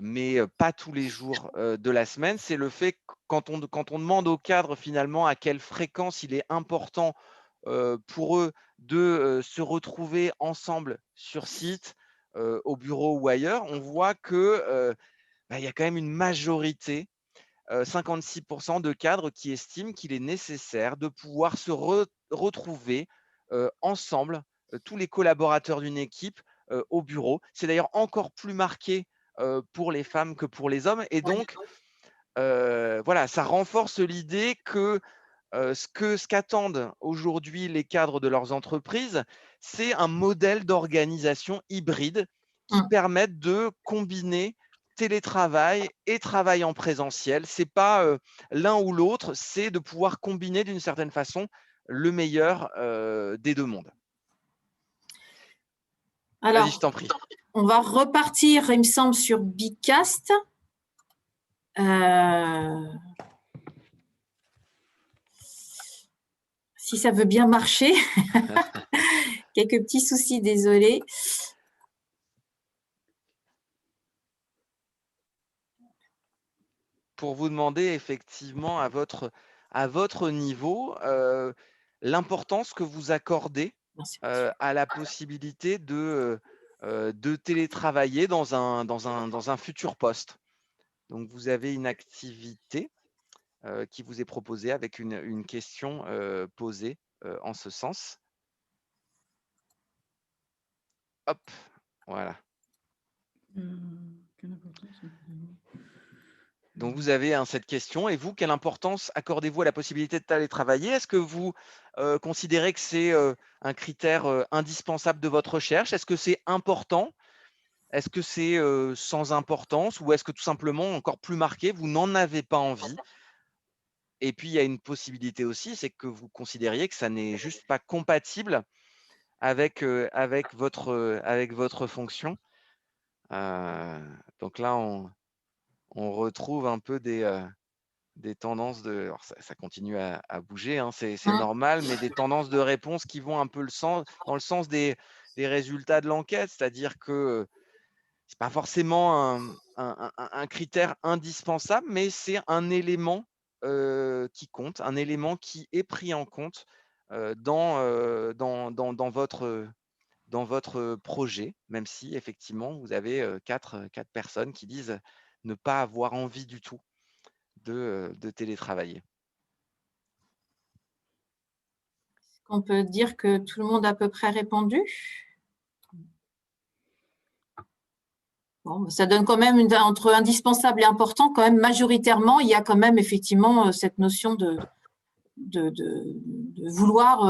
mais pas tous les jours de la semaine. C'est le fait que quand on demande aux cadres finalement à quelle fréquence il est important pour eux de se retrouver ensemble sur site, au bureau ou ailleurs, on voit que il y a quand même une majorité, 56% de cadres qui estiment qu'il est nécessaire de pouvoir se retrouver ensemble, tous les collaborateurs d'une équipe au bureau. C'est d'ailleurs encore plus marqué pour les femmes que pour les hommes. Et donc, voilà, ça renforce l'idée que ce qu'attendent aujourd'hui les cadres de leurs entreprises, c'est un modèle d'organisation hybride qui permette de combiner télétravail et travail en présentiel. Ce n'est pas l'un ou l'autre, c'est de pouvoir combiner d'une certaine façon le meilleur des deux mondes. Alors, je t'en prie. On va repartir, il me semble, sur Bicast. Si ça veut bien marcher. Quelques petits soucis, désolé. Pour vous demander effectivement à votre niveau l'importance que vous accordez à la possibilité de télétravailler dans un futur poste. Donc, vous avez une activité qui vous est proposée avec une question posée en ce sens. Hop, voilà. Donc, vous avez cette question. Et vous, quelle importance accordez-vous à la possibilité de télétravailler? Est-ce que vous considérez que c'est un critère indispensable de votre recherche? Est-ce que c'est important? Est-ce que c'est sans importance? Ou est-ce que tout simplement, encore plus marqué, vous n'en avez pas envie? Et puis, il y a une possibilité aussi, c'est que vous considériez que ça n'est juste pas compatible avec votre fonction. Donc là, on retrouve un peu des tendances de… Alors ça continue à bouger, hein, c'est normal, mais des tendances de réponse qui vont un peu dans le sens des résultats de l'enquête, c'est-à-dire que ce n'est pas forcément un critère indispensable, mais c'est un élément qui compte, un élément qui est pris en compte dans votre projet, même si effectivement vous avez quatre personnes qui disent ne pas avoir envie du tout de télétravailler. On peut dire que tout le monde a à peu près répondu. Bon, ça donne quand même entre indispensable et important, quand même majoritairement, il y a quand même effectivement cette notion de vouloir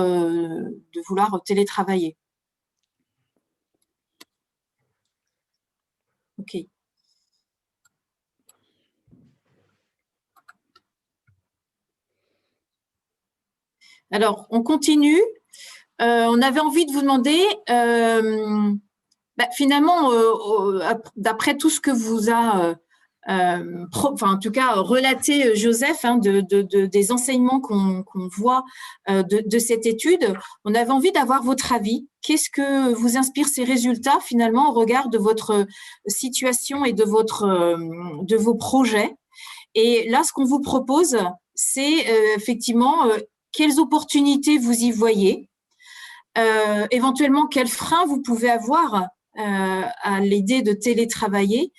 télétravailler. Ok. Alors, on continue. On avait envie de vous demander, finalement, d'après tout ce que vous a en tout cas, relater, Joseph, hein, des enseignements qu'on voit de cette étude. On avait envie d'avoir votre avis. Qu'est-ce que vous inspire ces résultats, finalement, au regard de votre situation et de vos projets? Et là, ce qu'on vous propose, c'est effectivement quelles opportunités vous y voyez, éventuellement quels freins vous pouvez avoir à l'idée de télétravailler,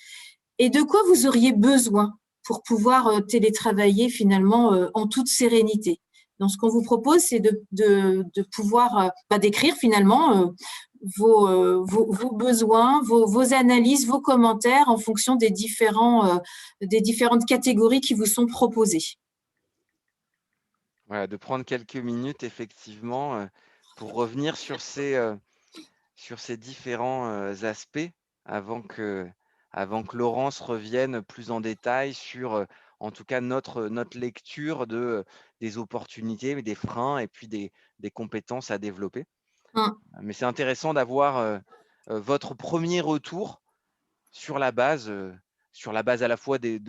et de quoi vous auriez besoin pour pouvoir télétravailler finalement en toute sérénité. Donc, ce qu'on vous propose, c'est de pouvoir décrire finalement vos besoins, vos analyses, vos commentaires en fonction des différentes catégories qui vous sont proposées. Voilà, de prendre quelques minutes, effectivement, pour revenir sur ces différents aspects avant que Laurence revienne plus en détail sur, en tout cas, notre lecture des opportunités, des freins et puis des compétences à développer. Mais c'est intéressant d'avoir votre premier retour sur la base à la fois de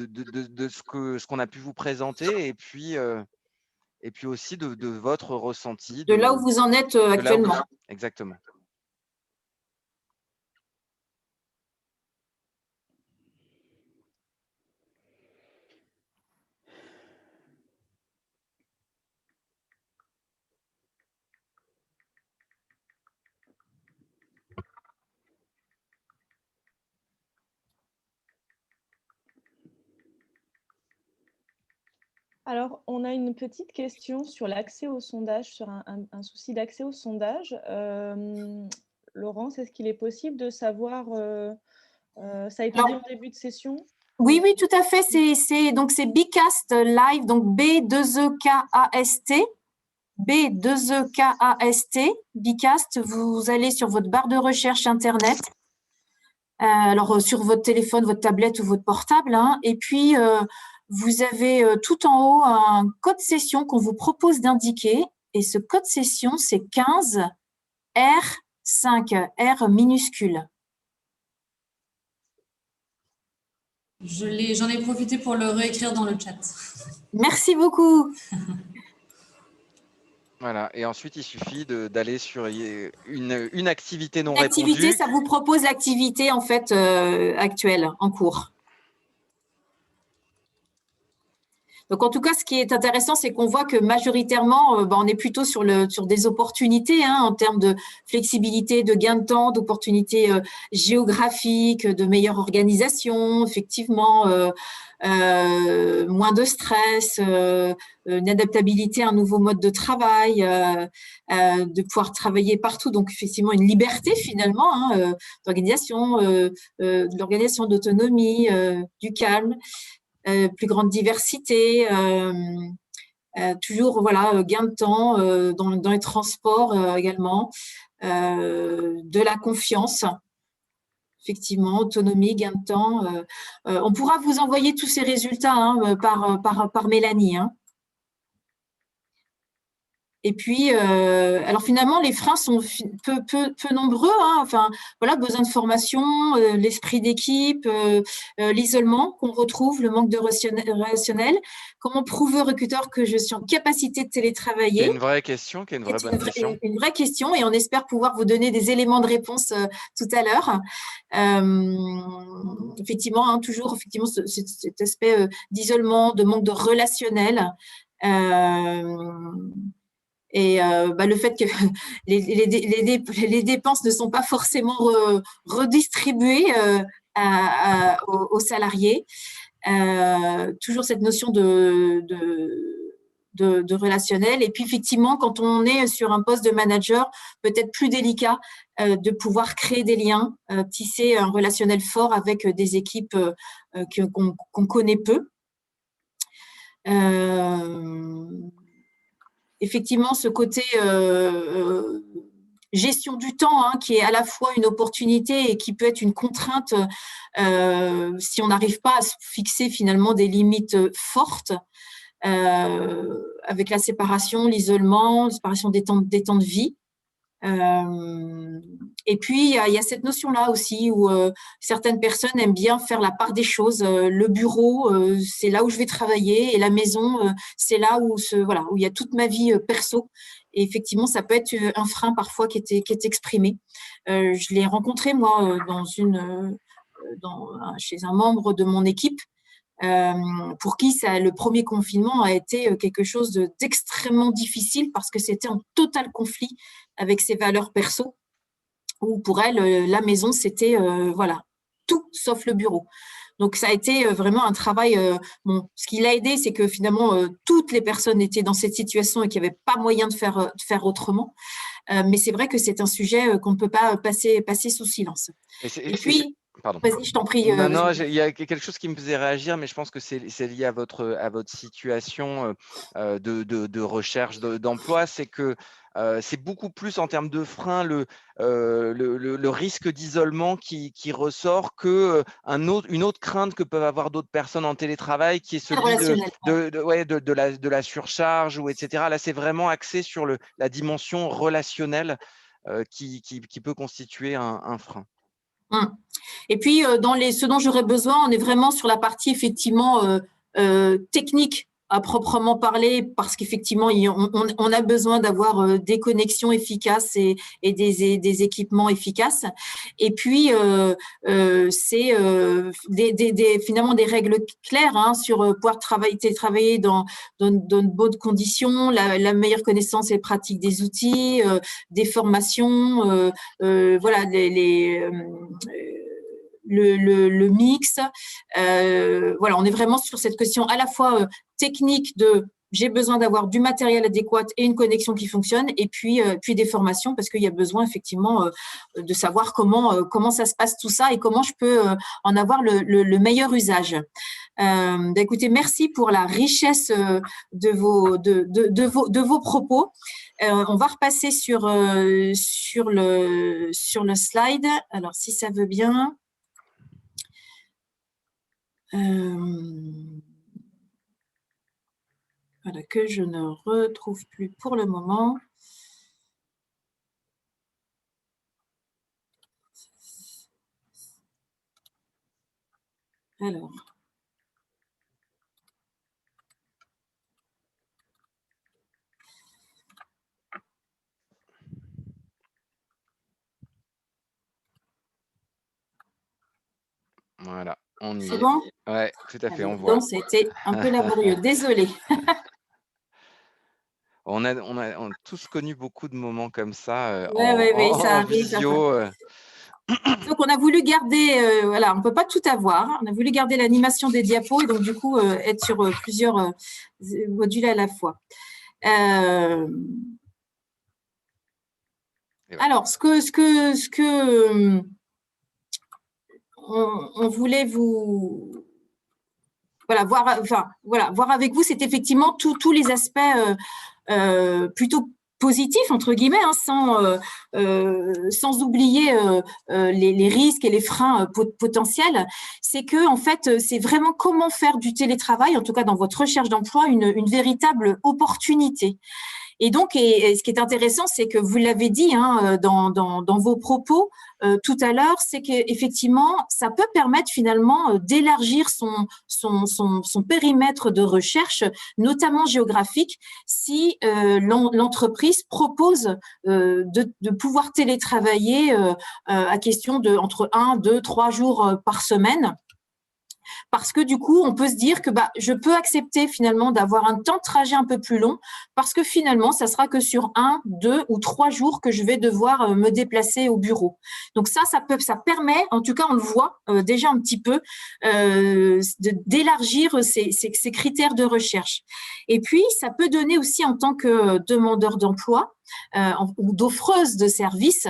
ce qu'on a pu vous présenter et puis aussi de votre ressenti. De là où vous en êtes actuellement. Exactement. Alors, on a une petite question sur l'accès au sondage, sur un souci d'accès au sondage. Laurence, est-ce qu'il est possible de savoir, ça a été dit en début de session? Oui, tout à fait. Donc, c'est Bcast Live, donc B2EKAST. B2EKAST, Bcast. Vous allez sur votre barre de recherche Internet. Alors, sur votre téléphone, votre tablette ou votre portable. Hein, et puis, vous avez tout en haut un code session qu'on vous propose d'indiquer. Et ce code session, c'est 15R5, R minuscule. J'en ai profité pour le réécrire dans le chat. Merci beaucoup. Voilà, et ensuite, il suffit d'aller sur une activité non L'activité, répondue. ça vous propose l'activité en fait actuelle, en cours. Donc, en tout cas, ce qui est intéressant, c'est qu'on voit que majoritairement, on est plutôt sur des opportunités en termes de flexibilité, de gain de temps, d'opportunités géographiques, de meilleure organisation, effectivement, moins de stress, une adaptabilité à un nouveau mode de travail, de pouvoir travailler partout. Donc, effectivement, une liberté finalement d'organisation, de l'organisation, d'autonomie, du calme. Plus grande diversité, toujours gain de temps dans les transports également, de la confiance, effectivement, autonomie, gain de temps. On pourra vous envoyer tous ces résultats par Mélanie. Et puis, alors finalement, les freins sont peu nombreux. Besoin de formation, l'esprit d'équipe, l'isolement qu'on retrouve, le manque de relationnel. Comment prouver au recruteur que je suis en capacité de télétravailler? C'est une vraie question, qui est une vraie bonne question. Une vraie question, et on espère pouvoir vous donner des éléments de réponse tout à l'heure. Effectivement, toujours cet aspect d'isolement, de manque de relationnel. Et le fait que les dépenses ne sont pas forcément redistribuées aux salariés. Toujours cette notion de relationnel. Et puis, effectivement, quand on est sur un poste de manager, peut-être plus délicat de pouvoir créer des liens, tisser un relationnel fort avec des équipes qu'on connaît peu. Effectivement, ce côté gestion du temps qui est à la fois une opportunité et qui peut être une contrainte si on n'arrive pas à se fixer finalement des limites fortes avec la séparation, l'isolement, la séparation des temps de vie. Et puis, il y a cette notion-là aussi où certaines personnes aiment bien faire la part des choses. Le bureau, c'est là où je vais travailler, et la maison, c'est là où, où il y a toute ma vie perso. Et effectivement, ça peut être un frein parfois qui est exprimé. Je l'ai rencontré, moi, chez un membre de mon équipe, pour qui le premier confinement a été quelque chose d'extrêmement difficile parce que c'était en total conflit avec ses valeurs perso, où pour elle, la maison, c'était tout sauf le bureau. Donc, ça a été vraiment un travail. Ce qui l'a aidé, c'est que finalement, toutes les personnes étaient dans cette situation et qu'il n'y avait pas moyen de faire autrement. Mais c'est vrai que c'est un sujet qu'on ne peut pas passer sous silence. Et puis, pardon. Vas-y, je t'en prie. Non, il y a quelque chose qui me faisait réagir, mais je pense que c'est lié à votre situation de recherche d'emploi. C'est que c'est beaucoup plus en termes de frein le risque d'isolement qui ressort que une autre crainte que peuvent avoir d'autres personnes en télétravail, qui est celui de la surcharge, ou etc. Là, c'est vraiment axé sur la dimension relationnelle qui peut constituer un frein. Et puis, ce dont j'aurais besoin, on est vraiment sur la partie effectivement technique à proprement parler, parce qu'effectivement, on a besoin d'avoir des connexions efficaces et des équipements efficaces. Et puis, c'est finalement des règles claires sur pouvoir travailler dans de bonnes conditions, la meilleure connaissance et pratique des outils, des formations, le mix. On est vraiment sur cette question à la fois technique de j'ai besoin d'avoir du matériel adéquat et une connexion qui fonctionne, et puis des formations, parce qu'il y a besoin effectivement de savoir comment ça se passe tout ça et comment je peux en avoir le meilleur usage. Écoutez, merci pour la richesse de vos propos. On va repasser sur le slide. Alors, si ça veut bien. Que je ne retrouve plus pour le moment. Alors. Voilà, on y est. C'est bon ? Ouais, tout à fait, on voit. C'était un peu laborieux, désolée. On a tous connu beaucoup de moments comme ça ça en arrive. visio. Donc, on a voulu garder, on ne peut pas tout avoir. On a voulu garder l'animation des diapos et donc, du coup, être sur plusieurs modules à la fois. Alors, ce que on voulait voir avec vous, c'est effectivement tous les aspects plutôt positifs, entre guillemets, sans oublier les risques et les freins potentiels. C'est que, en fait, c'est vraiment comment faire du télétravail, en tout cas dans votre recherche d'emploi, une véritable opportunité. Et donc, ce qui est intéressant, c'est que vous l'avez dit dans vos propos tout à l'heure, c'est qu'effectivement, ça peut permettre finalement d'élargir son périmètre de recherche, notamment géographique, si l'entreprise propose de pouvoir télétravailler à question de entre 1, 2, 3 jours par semaine. Parce que du coup, on peut se dire que je peux accepter finalement d'avoir un temps de trajet un peu plus long, parce que finalement, ça sera que sur 1, 2 ou 3 jours que je vais devoir me déplacer au bureau. Donc ça permet, en tout cas, on le voit déjà un petit peu, d'élargir ces critères de recherche. Et puis, ça peut donner aussi en tant que demandeur d'emploi ou d'offreuse de services,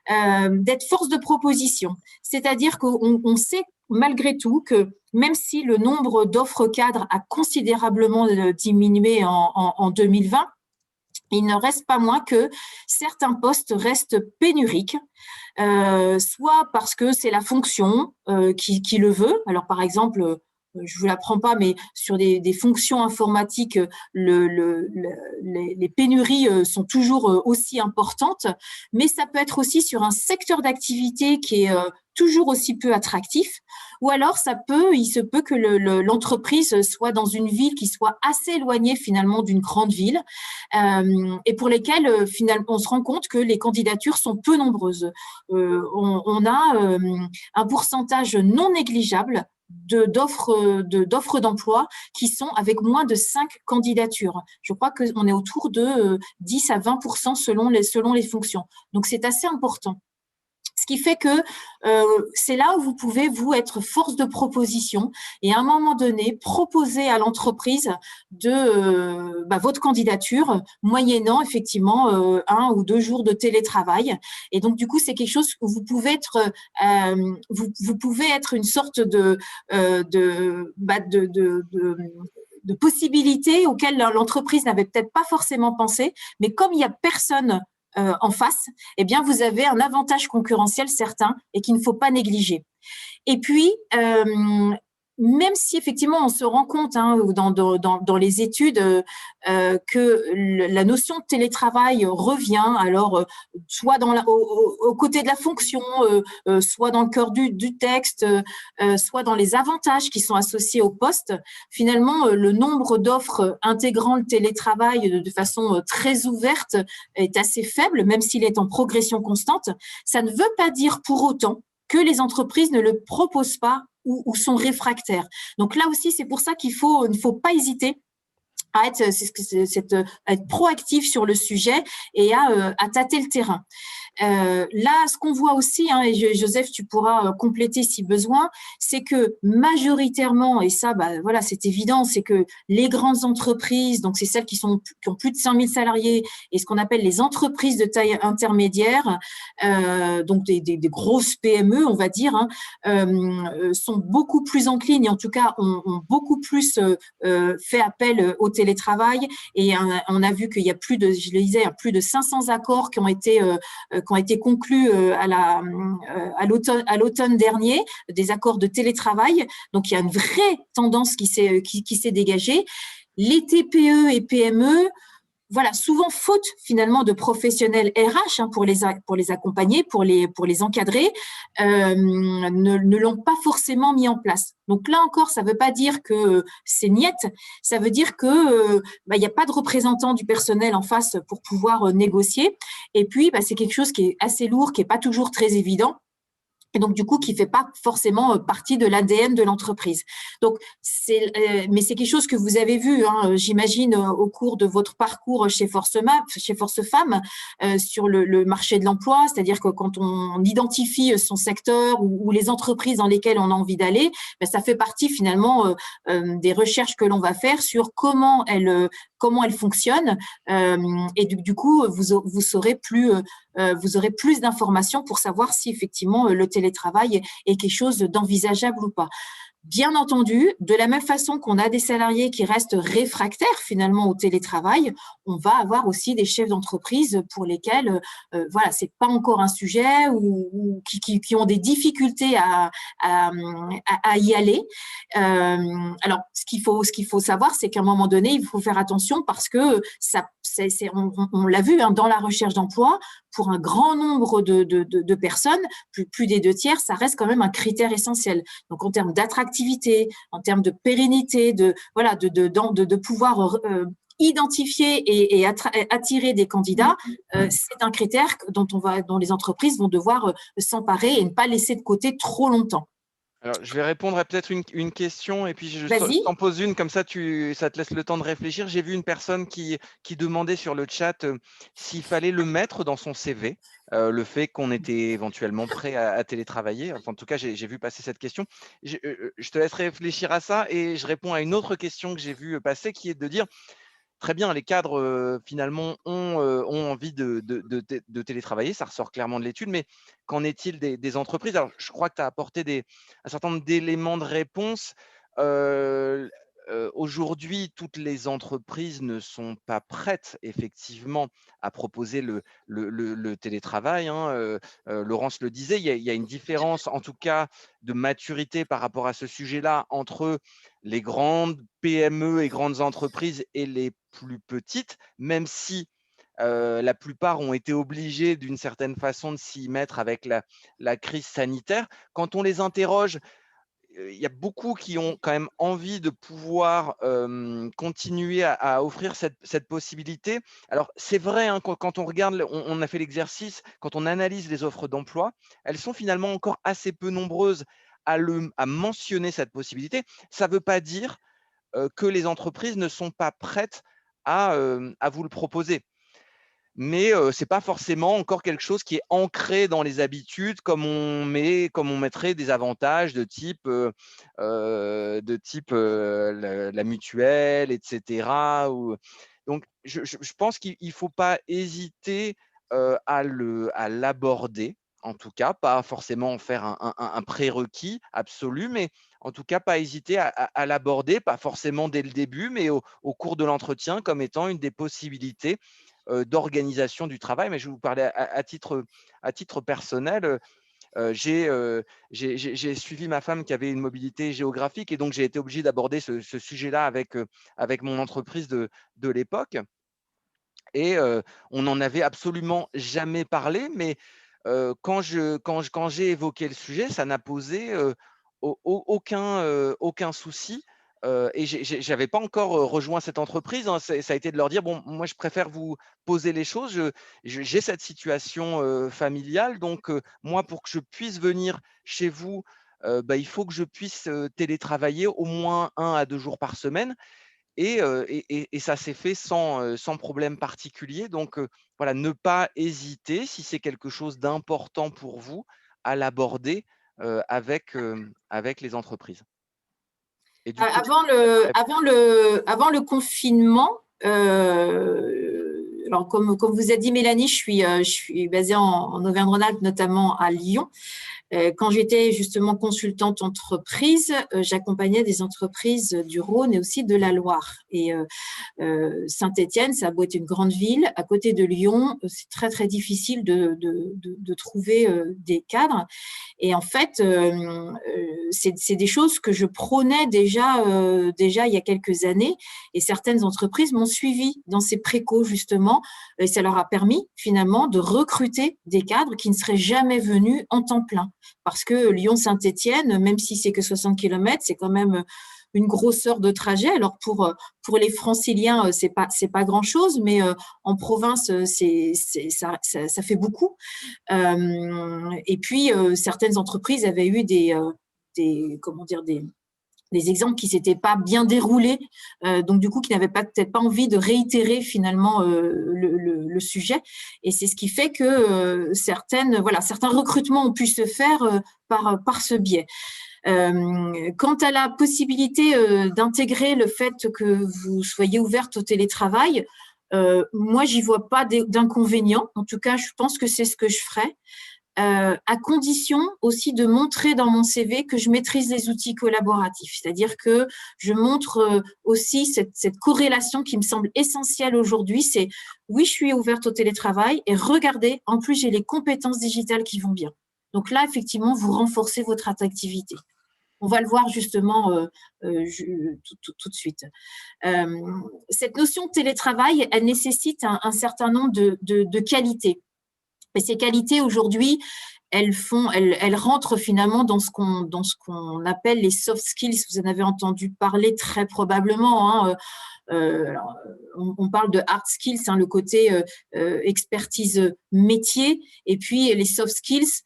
d'être force de proposition. C'est-à-dire qu'on sait malgré tout que même si le nombre d'offres cadres a considérablement diminué en 2020, il ne reste pas moins que certains postes restent pénuriques, soit parce que c'est la fonction qui le veut. Alors, par exemple, je ne vous l'apprends pas, mais sur des fonctions informatiques, les pénuries sont toujours aussi importantes, mais ça peut être aussi sur un secteur d'activité qui est toujours aussi peu attractif, ou alors il se peut que l'entreprise soit dans une ville qui soit assez éloignée finalement d'une grande ville, et pour lesquelles finalement on se rend compte que les candidatures sont peu nombreuses. On a un pourcentage non négligeable d'offres d'emploi qui sont avec moins de 5 candidatures. Je crois qu'on est autour de 10 à 20% selon les fonctions. Donc, c'est assez important. Ce qui fait que c'est là où vous pouvez, vous, être force de proposition et à un moment donné, proposer à l'entreprise votre candidature, moyennant effectivement 1 ou 2 jours de télétravail. Et donc, du coup, c'est quelque chose où vous pouvez être, vous pouvez être une sorte de possibilités auxquelles l'entreprise n'avait peut-être pas forcément pensé, mais comme il n'y a personne en face, eh bien, vous avez un avantage concurrentiel certain et qu'il ne faut pas négliger. Et puis, même si effectivement on se rend compte dans les études que la notion de télétravail revient, alors soit au côté de la fonction, soit dans le cœur du texte, soit dans les avantages qui sont associés au poste, finalement le nombre d'offres intégrant le télétravail de façon très ouverte est assez faible, même s'il est en progression constante. Ça ne veut pas dire pour autant que les entreprises ne le proposent pas ou sont réfractaires. Donc là aussi, c'est pour ça il ne faut pas hésiter à être proactif sur le sujet et à tâter le terrain. Là, ce qu'on voit aussi, et Joseph, tu pourras compléter si besoin, c'est que majoritairement, et ça, voilà, c'est évident, c'est que les grandes entreprises, donc c'est celles qui ont plus de 5000 salariés, et ce qu'on appelle les entreprises de taille intermédiaire, donc des grosses PME, on va dire, sont beaucoup plus enclines, et en tout cas ont beaucoup plus fait appel au télétravail, et on a vu qu'il y a plus de 500 accords qui ont été conclus à l'automne dernier, des accords de télétravail. Donc, il y a une vraie tendance qui s'est dégagée. Les TPE et PME, voilà, souvent faute finalement de professionnels RH pour les accompagner, pour les encadrer, ne l'ont pas forcément mis en place. Donc là encore, ça ne veut pas dire que c'est niette, ça veut dire que il n'y a pas de représentant du personnel en face pour pouvoir négocier. Et puis, c'est quelque chose qui est assez lourd, qui n'est pas toujours très évident. Et donc, du coup, qui ne fait pas forcément partie de l'ADN de l'entreprise. Donc, mais c'est quelque chose que vous avez vu, j'imagine, au cours de votre parcours chez Force Femmes, sur le marché de l'emploi, c'est-à-dire que quand on identifie son secteur ou les entreprises dans lesquelles on a envie d'aller, ça fait partie finalement des recherches que l'on va faire sur comment elles fonctionnent. Et du coup, vous aurez plus d'informations pour savoir si effectivement le télétravail est quelque chose d'envisageable ou pas. Bien entendu, de la même façon qu'on a des salariés qui restent réfractaires finalement au télétravail, on va avoir aussi des chefs d'entreprise pour lesquels, voilà, c'est pas encore un sujet ou qui ont des difficultés à y aller. Alors, ce qu'il faut savoir, c'est qu'à un moment donné, il faut faire attention parce que on l'a vu dans la recherche d'emploi, pour un grand nombre de personnes, plus des 2/3, ça reste quand même un critère essentiel. Donc, en termes d'attractivité, en termes de pérennité, de pouvoir identifier et attirer des candidats, c'est un critère dont les entreprises vont devoir s'emparer et ne pas laisser de côté trop longtemps. Alors, je vais répondre à peut-être une question et puis je Vas-y. t'en pose une, comme ça ça te laisse le temps de réfléchir. J'ai vu une personne qui demandait sur le chat s'il fallait le mettre dans son CV, le fait qu'on était éventuellement prêt à télétravailler. Enfin, en tout cas, j'ai vu passer cette question. Je te laisse réfléchir à ça et je réponds à une autre question que j'ai vue passer qui est de dire, très bien, les cadres finalement ont envie de télétravailler, ça ressort clairement de l'étude, mais qu'en est-il des entreprises? Alors, je crois que tu as apporté un certain nombre d'éléments de réponse. aujourd'hui, toutes les entreprises ne sont pas prêtes effectivement à proposer le télétravail, hein. Laurence le disait, il y a une différence en tout cas de maturité par rapport à ce sujet-là entre les grandes PME et grandes entreprises et les plus petites, même si la plupart ont été obligés d'une certaine façon de s'y mettre avec la crise sanitaire. Quand on les interroge, il y a beaucoup qui ont quand même envie de pouvoir continuer à offrir cette possibilité. Alors, c'est vrai, hein, quand on regarde, on a fait l'exercice, quand on analyse les offres d'emploi, elles sont finalement encore assez peu nombreuses à mentionner cette possibilité. Ça ne veut pas dire que les entreprises ne sont pas prêtes à vous le proposer. Mais ce n'est pas forcément encore quelque chose qui est ancré dans les habitudes comme on mettrait des avantages de type, la mutuelle, etc. Donc, je pense qu'il ne faut pas hésiter à l'aborder, en tout cas, pas forcément en faire un prérequis absolu, mais en tout cas, pas hésiter à l'aborder, pas forcément dès le début, mais au cours de l'entretien comme étant une des possibilités d'organisation du travail. Mais je vais vous parler à titre personnel. J'ai suivi ma femme qui avait une mobilité géographique et donc j'ai été obligé d'aborder ce sujet-là avec mon entreprise de l'époque. Et on n'en avait absolument jamais parlé, mais quand j'ai évoqué le sujet, ça n'a posé aucun souci. Et je n'avais pas encore rejoint cette entreprise, hein. Ça a été de leur dire, bon, moi, je préfère vous poser les choses. J'ai cette situation familiale. Donc, moi, pour que je puisse venir chez vous, il faut que je puisse télétravailler au moins 1 à 2 jours par semaine. Et ça s'est fait sans problème particulier. Donc, voilà, ne pas hésiter, si c'est quelque chose d'important pour vous, à l'aborder avec les entreprises. Et du coup, Avant le confinement, alors comme vous a dit Mélanie, je suis basée en Auvergne-Rhône-Alpes, notamment à Lyon. Quand j'étais justement consultante entreprise, j'accompagnais des entreprises du Rhône et aussi de la Loire. Et Saint-Étienne, ça a beau être une grande ville, à côté de Lyon, c'est très très difficile de trouver des cadres. Et en fait, c'est des choses que je prônais déjà il y a quelques années, et certaines entreprises m'ont suivi dans ces précaux justement, et ça leur a permis finalement de recruter des cadres qui ne seraient jamais venus en temps plein. Parce que Lyon-Saint-Étienne, même si c'est que 60 km, c'est quand même une grosseur de trajet. Alors pour les franciliens, c'est pas grand-chose, mais en province, ça fait beaucoup. Et puis certaines entreprises avaient eu des exemples qui s'étaient pas bien déroulés, donc du coup qui n'avaient peut-être pas envie de réitérer finalement le sujet. Et c'est ce qui fait que certains recrutements ont pu se faire par ce biais. Quant à la possibilité d'intégrer le fait que vous soyez ouverte au télétravail, moi j'y vois pas d'inconvénient. En tout cas, je pense que c'est ce que je ferais. À condition aussi de montrer dans mon CV que je maîtrise les outils collaboratifs. C'est-à-dire que je montre aussi cette corrélation qui me semble essentielle aujourd'hui. C'est oui, je suis ouverte au télétravail et regardez, en plus, j'ai les compétences digitales qui vont bien. Donc là, effectivement, vous renforcez votre attractivité. On va le voir justement tout de suite. Cette notion de télétravail, elle nécessite un certain nombre de qualités. Et ces qualités, aujourd'hui, elles rentrent finalement dans ce qu'on appelle les soft skills. Vous en avez entendu parler très probablement, hein. Alors, on parle de hard skills, hein, le côté expertise métier, et puis les soft skills,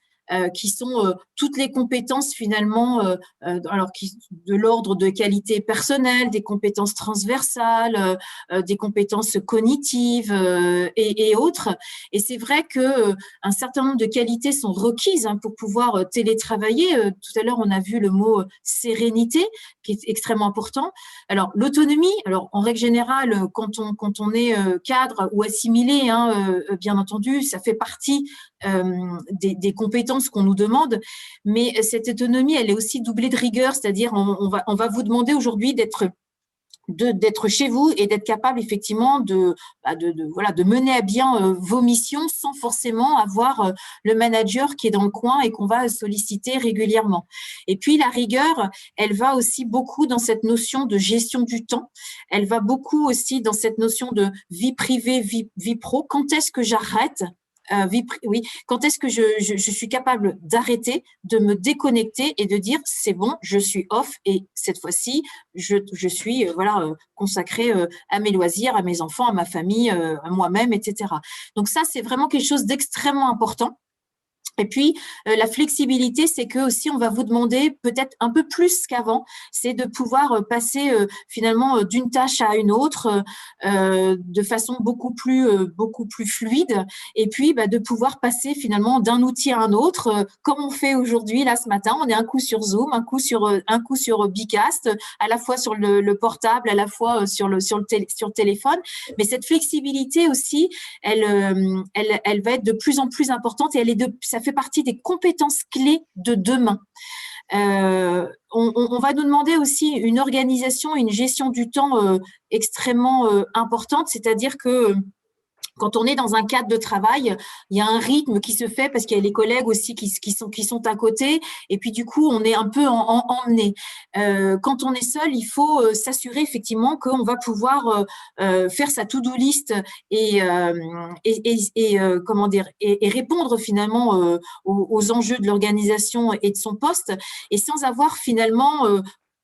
qui sont toutes les compétences finalement, de l'ordre de qualité personnelle, des compétences transversales, des compétences cognitives et autres. Et c'est vrai que un certain nombre de qualités sont requises, hein, pour pouvoir télétravailler. Tout à l'heure, on a vu le mot sérénité, qui est extrêmement important. Alors l'autonomie, alors en règle générale, quand on est cadre ou assimilé, hein, bien entendu, ça fait partie des compétences qu'on nous demande, mais cette autonomie, elle est aussi doublée de rigueur, c'est-à-dire on va vous demander aujourd'hui d'être d'être chez vous et d'être capable effectivement de mener à bien vos missions sans forcément avoir le manager qui est dans le coin et qu'on va solliciter régulièrement. Et puis la rigueur, elle va aussi beaucoup dans cette notion de gestion du temps. Elle va beaucoup aussi dans cette notion de vie privée, vie pro. Quand est-ce que j'arrête? Quand est-ce que je suis capable d'arrêter, de me déconnecter et de dire c'est bon, je suis off et cette fois-ci je suis consacrée à mes loisirs, à mes enfants, à ma famille, à moi-même, etc. Donc ça, c'est vraiment quelque chose d'extrêmement important. Et puis, la flexibilité, c'est que aussi, on va vous demander peut-être un peu plus qu'avant, c'est de pouvoir passer finalement d'une tâche à une autre de façon beaucoup plus fluide. Et puis, de pouvoir passer finalement d'un outil à un autre, comme on fait aujourd'hui, là, ce matin. On est un coup sur Zoom, un coup sur Bicast, à la fois sur le portable, à la fois sur le téléphone. Mais cette flexibilité aussi, elle va être de plus en plus importante et ça fait partie des compétences clés de demain. On va nous demander aussi une organisation, une gestion du temps extrêmement importante, c'est-à-dire que quand on est dans un cadre de travail, il y a un rythme qui se fait parce qu'il y a les collègues aussi qui sont à côté et puis du coup, on est un peu emmené. Quand on est seul, il faut s'assurer effectivement qu'on va pouvoir faire sa to-do list et répondre finalement aux enjeux de l'organisation et de son poste et sans avoir finalement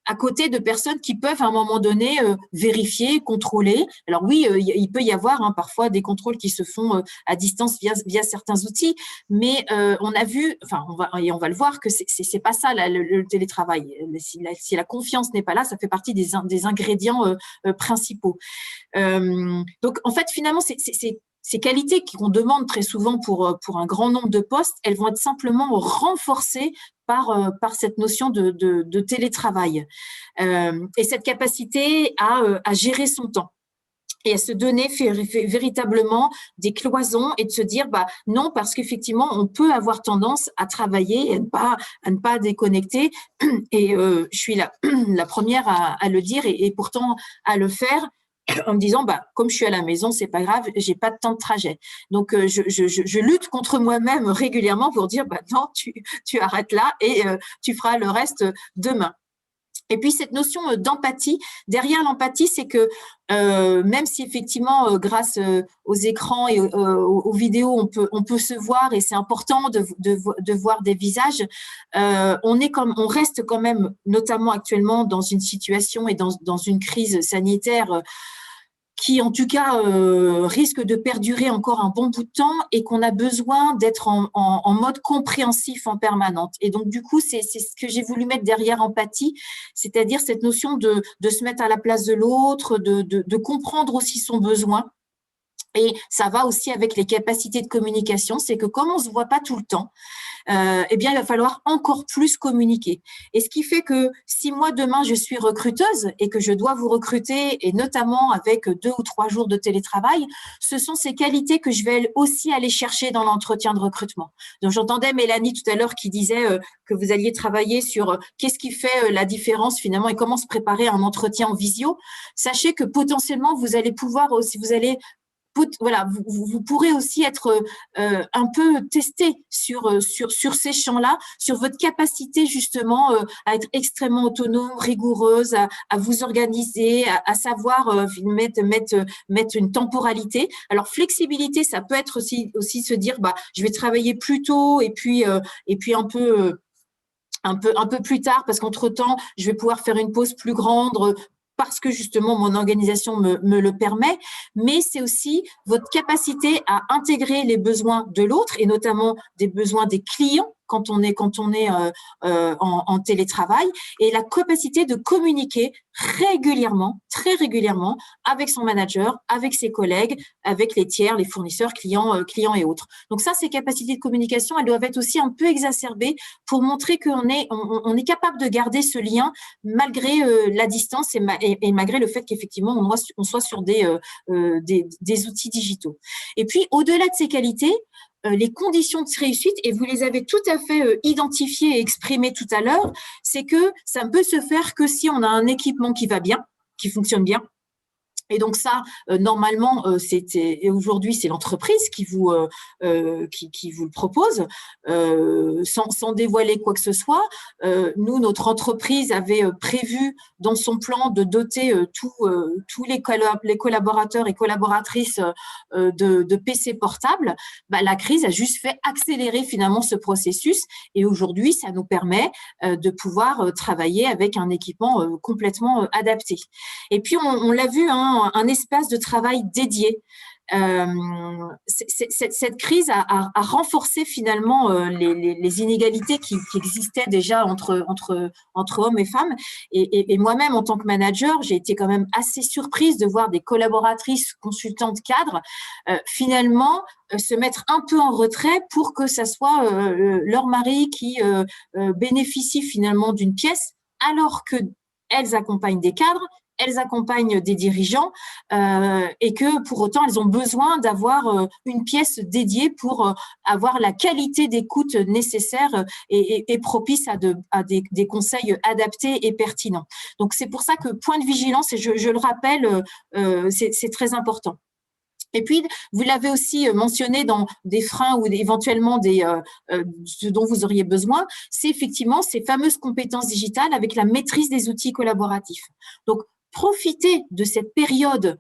à côté de personnes qui peuvent à un moment donné vérifier, contrôler. Alors oui, il peut y avoir parfois des contrôles qui se font à distance via certains outils, mais on a vu, on va le voir que c'est pas ça le télétravail. Si la confiance n'est pas là, ça fait partie des ingrédients principaux. Donc en fait, finalement, ces qualités qu'on demande très souvent pour un grand nombre de postes, elles vont être simplement renforcées par cette notion de télétravail et cette capacité à gérer son temps et à se donner véritablement des cloisons et de se dire non, parce qu'effectivement on peut avoir tendance à travailler et à ne pas déconnecter et je suis la première à le dire et pourtant à le faire en me disant comme je suis à la maison, c'est pas grave, j'ai pas de temps de trajet. Donc je lutte contre moi-même régulièrement pour dire non, tu arrêtes là et tu feras le reste demain. Et puis cette notion d'empathie, derrière l'empathie, c'est que même si effectivement grâce aux écrans et aux vidéos on peut se voir et c'est important de voir des visages, on reste quand même notamment actuellement dans une situation et dans une crise sanitaire qui en tout cas risque de perdurer encore un bon bout de temps et qu'on a besoin d'être en mode compréhensif en permanence. Et donc du coup, c'est ce que j'ai voulu mettre derrière empathie, c'est-à-dire cette notion de se mettre à la place de l'autre, de comprendre aussi son besoin. Et ça va aussi avec les capacités de communication, c'est que comme on ne se voit pas tout le temps, il va falloir encore plus communiquer. Et ce qui fait que si moi, demain, je suis recruteuse et que je dois vous recruter, et notamment avec 2 ou 3 jours de télétravail, ce sont ces qualités que je vais aussi aller chercher dans l'entretien de recrutement. Donc, j'entendais Mélanie tout à l'heure qui disait que vous alliez travailler sur qu'est-ce qui fait la différence finalement et comment se préparer à un entretien en visio. Sachez que potentiellement, vous allez pouvoir aussi, vous pourrez aussi être un peu testé sur ces champs-là, sur votre capacité justement à être extrêmement autonome, rigoureuse, à vous organiser, à savoir mettre une temporalité. Alors flexibilité, ça peut être aussi se dire je vais travailler plus tôt et puis un peu plus tard parce qu'entre-temps, je vais pouvoir faire une pause plus grande parce que justement mon organisation me le permet, mais c'est aussi votre capacité à intégrer les besoins de l'autre et notamment des besoins des clients quand on est en télétravail et la capacité de communiquer régulièrement, très régulièrement avec son manager, avec ses collègues, avec les tiers, les fournisseurs, clients et autres. Donc ça, ces capacités de communication, elles doivent être aussi un peu exacerbées pour montrer qu'on est capable de garder ce lien malgré la distance et malgré le fait qu'effectivement on soit sur des outils digitaux. Et puis au-delà de ces qualités, les conditions de réussite, et vous les avez tout à fait identifiées et exprimées tout à l'heure, c'est que ça ne peut se faire que si on a un équipement qui va bien, qui fonctionne bien. Et donc ça, normalement, aujourd'hui, c'est l'entreprise qui vous le propose, sans dévoiler quoi que ce soit. Nous, notre entreprise avait prévu dans son plan de doter tous les collaborateurs et collaboratrices de PC portables. La crise a juste fait accélérer finalement ce processus, et aujourd'hui, ça nous permet de pouvoir travailler avec un équipement complètement adapté. Et puis, on l'a vu, hein, un espace de travail dédié. Cette crise a renforcé finalement les inégalités qui existaient déjà entre hommes et femmes. Et moi-même, en tant que manager, j'ai été quand même assez surprise de voir des collaboratrices, consultantes, cadres, finalement se mettre un peu en retrait pour que ça soit leur mari qui bénéficie finalement d'une pièce, alors qu'elles accompagnent des cadres, elles accompagnent des dirigeants et que pour autant, elles ont besoin d'avoir une pièce dédiée pour avoir la qualité d'écoute nécessaire et propice à des conseils adaptés et pertinents. Donc, c'est pour ça que point de vigilance, et je le rappelle, c'est très important. Et puis, vous l'avez aussi mentionné dans des freins ou éventuellement ce dont vous auriez besoin, c'est effectivement ces fameuses compétences digitales avec la maîtrise des outils collaboratifs. Donc, profitez de cette période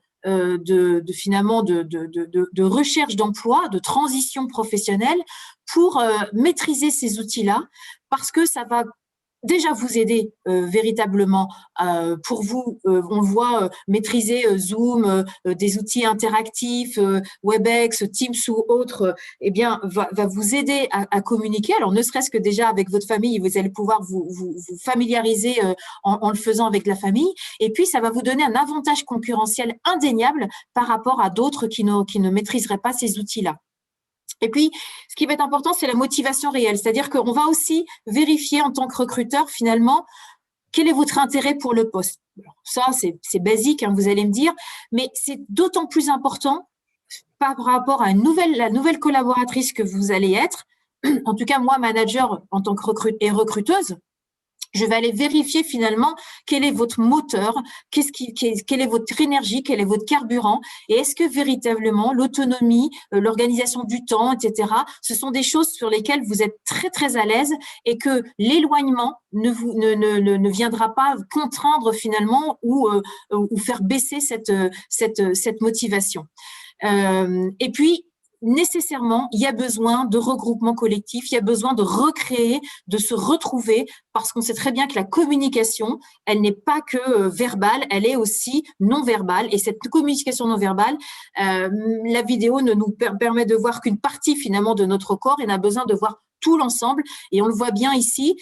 finalement de recherche d'emploi, de transition professionnelle pour maîtriser ces outils-là, parce que ça va déjà vous aider véritablement pour vous, on le voit, maîtriser Zoom, des outils interactifs, WebEx, Teams ou autres, eh bien, va vous aider à communiquer. Alors, ne serait-ce que déjà avec votre famille, vous allez pouvoir vous familiariser en le faisant avec la famille. Et puis, ça va vous donner un avantage concurrentiel indéniable par rapport à d'autres qui ne maîtriseraient pas ces outils-là. Et puis, ce qui va être important, c'est la motivation réelle. C'est-à-dire qu'on va aussi vérifier en tant que recruteur, finalement, quel est votre intérêt pour le poste. Alors, ça, c'est basique, hein, vous allez me dire, mais c'est d'autant plus important par rapport à la nouvelle collaboratrice que vous allez être. En tout cas, moi, manager en tant que recruteuse, je vais aller vérifier finalement quel est votre moteur, quelle est votre énergie, quel est votre carburant, et est-ce que véritablement l'autonomie, l'organisation du temps, etc., ce sont des choses sur lesquelles vous êtes très très à l'aise et que l'éloignement ne viendra pas contraindre finalement ou faire baisser cette motivation. Et puis, nécessairement, il y a besoin de regroupement collectif, il y a besoin de recréer, de se retrouver, parce qu'on sait très bien que la communication, elle n'est pas que verbale, elle est aussi non verbale. Et cette communication non verbale, la vidéo ne nous permet de voir qu'une partie finalement de notre corps, et on a besoin de voir tout l'ensemble. Et on le voit bien ici,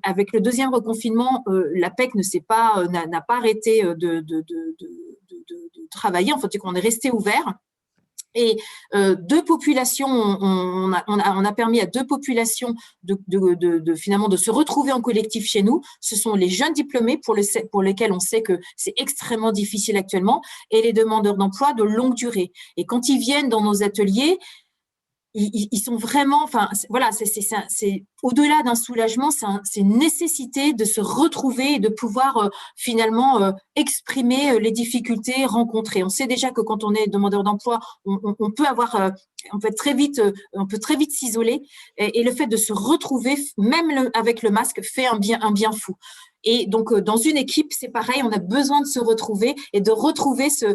avec le deuxième reconfinement, l'APEC n'a pas arrêté de travailler, en fait, qu'on est resté ouvert. Et deux populations, on a permis à deux populations finalement de se retrouver en collectif chez nous. Ce sont les jeunes diplômés pour lesquels on sait que c'est extrêmement difficile actuellement, et les demandeurs d'emploi de longue durée. Et quand ils viennent dans nos ateliers, ils sont vraiment, enfin voilà, c'est au-delà d'un soulagement, c'est une nécessité de se retrouver et de pouvoir finalement exprimer les difficultés rencontrées. On sait déjà que quand on est demandeur d'emploi, on peut très vite s'isoler, et le fait de se retrouver, même avec le masque, fait un bien fou. Et donc, dans une équipe, c'est pareil, on a besoin de se retrouver et de retrouver ce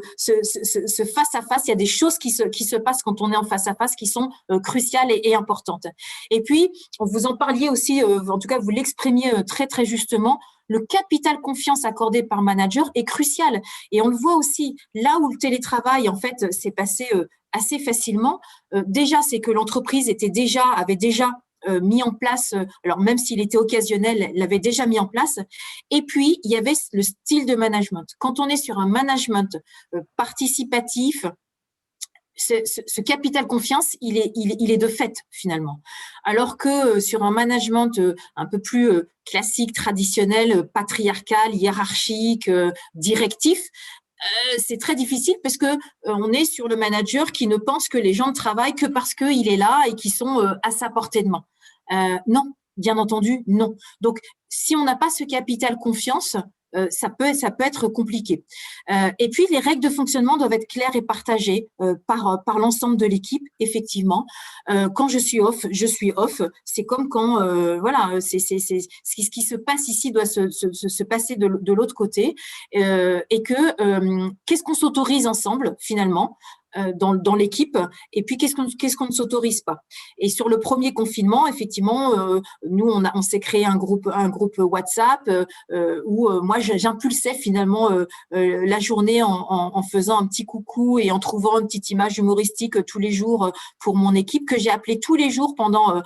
face-à-face. Il y a des choses qui se passent quand on est en face-à-face qui sont cruciales et importantes. Et puis, vous en parliez aussi, en tout cas, vous l'exprimiez très, très justement, le capital confiance accordé par manager est crucial. Et on le voit aussi, là où le télétravail, en fait, s'est passé assez facilement, déjà, c'est que l'entreprise avait déjà mis en place, alors même s'il était occasionnel, l'avait déjà mis en place. Et puis, il y avait le style de management. Quand on est sur un management participatif, ce capital confiance, il est de fait, finalement. Alors que sur un management un peu plus classique, traditionnel, patriarcal, hiérarchique, directif, c'est très difficile parce que on est sur le manager qui ne pense que les gens ne travaillent que parce qu'il est là et qui sont à sa portée de main. Non, bien entendu, non. Donc, si on n'a pas ce capital confiance, ça peut être compliqué. Et puis, les règles de fonctionnement doivent être claires et partagées par l'ensemble de l'équipe, effectivement. Quand je suis off, je suis off. C'est comme quand, c'est ce qui se passe ici doit se passer de l'autre côté. Et que qu'est-ce qu'on s'autorise ensemble, finalement, dans l'équipe, et puis qu'est-ce qu'on ne s'autorise pas. Et sur le premier confinement, effectivement, nous on s'est créé un groupe WhatsApp où moi j'impulsais finalement la journée en faisant un petit coucou et en trouvant une petite image humoristique tous les jours pour mon équipe, que j'ai appelé tous les jours pendant